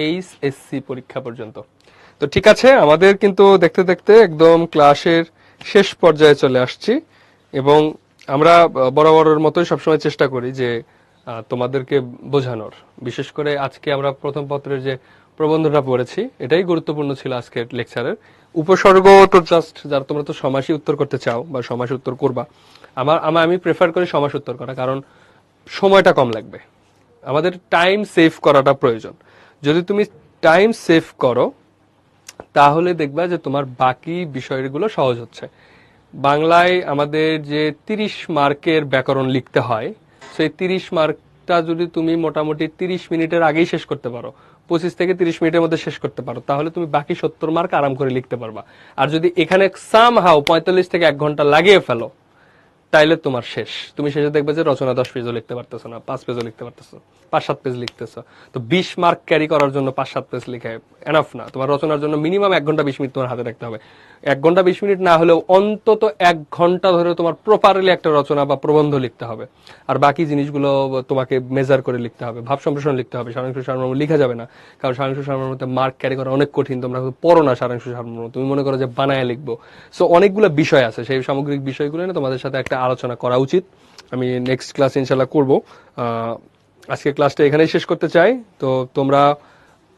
এইচএসসি পরীক্ষা পর্যন্ত। তো ঠিক আছে, আমাদের কিন্তু দেখতে দেখতে একদম ক্লাসের শেষ পর্যায়ে চলে আসছি, এবং আমরা বরাবরের মতোই সবসময় চেষ্টা করি যে তোমাদেরকে বোঝানোর। বিশেষ করে আজকে আমরা প্রথম পত্রের যে প্রবন্ধটা পড়েছি এটাই গুরুত্বপূর্ণ ছিল আজকের লেকচারের। উপসর্গ তো জাস্ট, যারা তোমরা তো সমাসী উত্তর করতে চাও বা সমাসী উত্তর করবা, আমি প্রেফার করি সমাস উত্তর করা, কারণ সময়টা কম লাগবে। আমাদের টাইম সেভ করাটা প্রয়োজন। যদি তুমি টাইম সেভ করো তাহলে দেখবা যে তোমার বাকি বিষয়গুলো সহজ হচ্ছে। বাংলায় আমাদের যে 30 মার্কের ব্যাকরণ লিখতে হয়, সেই 30 মার্কটা যদি তুমি মোটামুটি 30 মিনিটের আগেই শেষ করতে পারো, 25 থেকে 30 মিনিটের মধ্যে শেষ করতে পারো, তাহলে তুমি বাকি 70 মার্ক আরাম করে লিখতে পারবা। আর যদি এখানে সামহাও 45 থেকে 1 ঘন্টা লাগিয়ে ফেলো, তাইলে তোমার শেষ। তুমি শেষে দেখবে যে রচনা 10 পেজও লিখতে পারতেছো না, 5 পেজও লিখতে পারতেছো, 5-7 পেজ লিখতেছো। তো 20 মার্ক ক্যারি করার জন্য 5-7 পেজ লিখে এনাফ না। তোমার রচনার জন্য মিনিমাম 1 ঘন্টা 20 মিনিট তোমার হাতে রাখতে হবে। 1 ঘন্টা 20 মিনিট না হলেও অন্তত 1 ঘন্টা ধরে তোমার প্রপারলি একটা রচনা বা প্রবন্ধ লিখতে হবে। আর বাকি জিনিসগুলো তোমাকে মেজার করে লিখতে হবে, ভাব সম্প্রসারণ লিখতে হবে। সারাংশ সারমর্ম লিখা যাবে না, কারণ সারাংশ সারমর্মতে মার্ক ক্যারি করা অনেক কঠিন। তোমরা পড়ো না সারাংশ সারমর্ম, তুমি মনে করো যে বানায় লিখবো। সো অনেকগুলো বিষয় আছে, সেই সামগ্রিক বিষয়গুলো নিয়ে তোমাদের সাথে একটা আলোচনা করা উচিত। আমি নেক্সট ক্লাস ইনশাল্লাহ করবো। আজকে ক্লাসটা এখানেই শেষ করতে চাই। তো তোমরা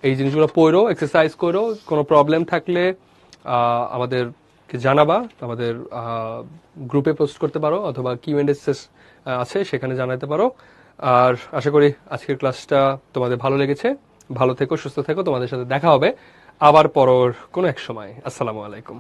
এই জিনিসগুলো পড়ো, এক্সারসাইজ করো। কোনো প্রবলেম থাকলে আমাদেরকে জানাবা, আমাদের গ্রুপে পোস্ট করতে পারো, অথবা কিউএন্ডএ আছে সেখানে জানাতে পারো। আর আশা করি আজকের ক্লাসটা তোমাদের ভালো লেগেছে। ভালো থেকো, সুস্থ থেকো। তোমাদের সাথে দেখা হবে আবার পরের কোনো এক সময়। আসসালামু আলাইকুম।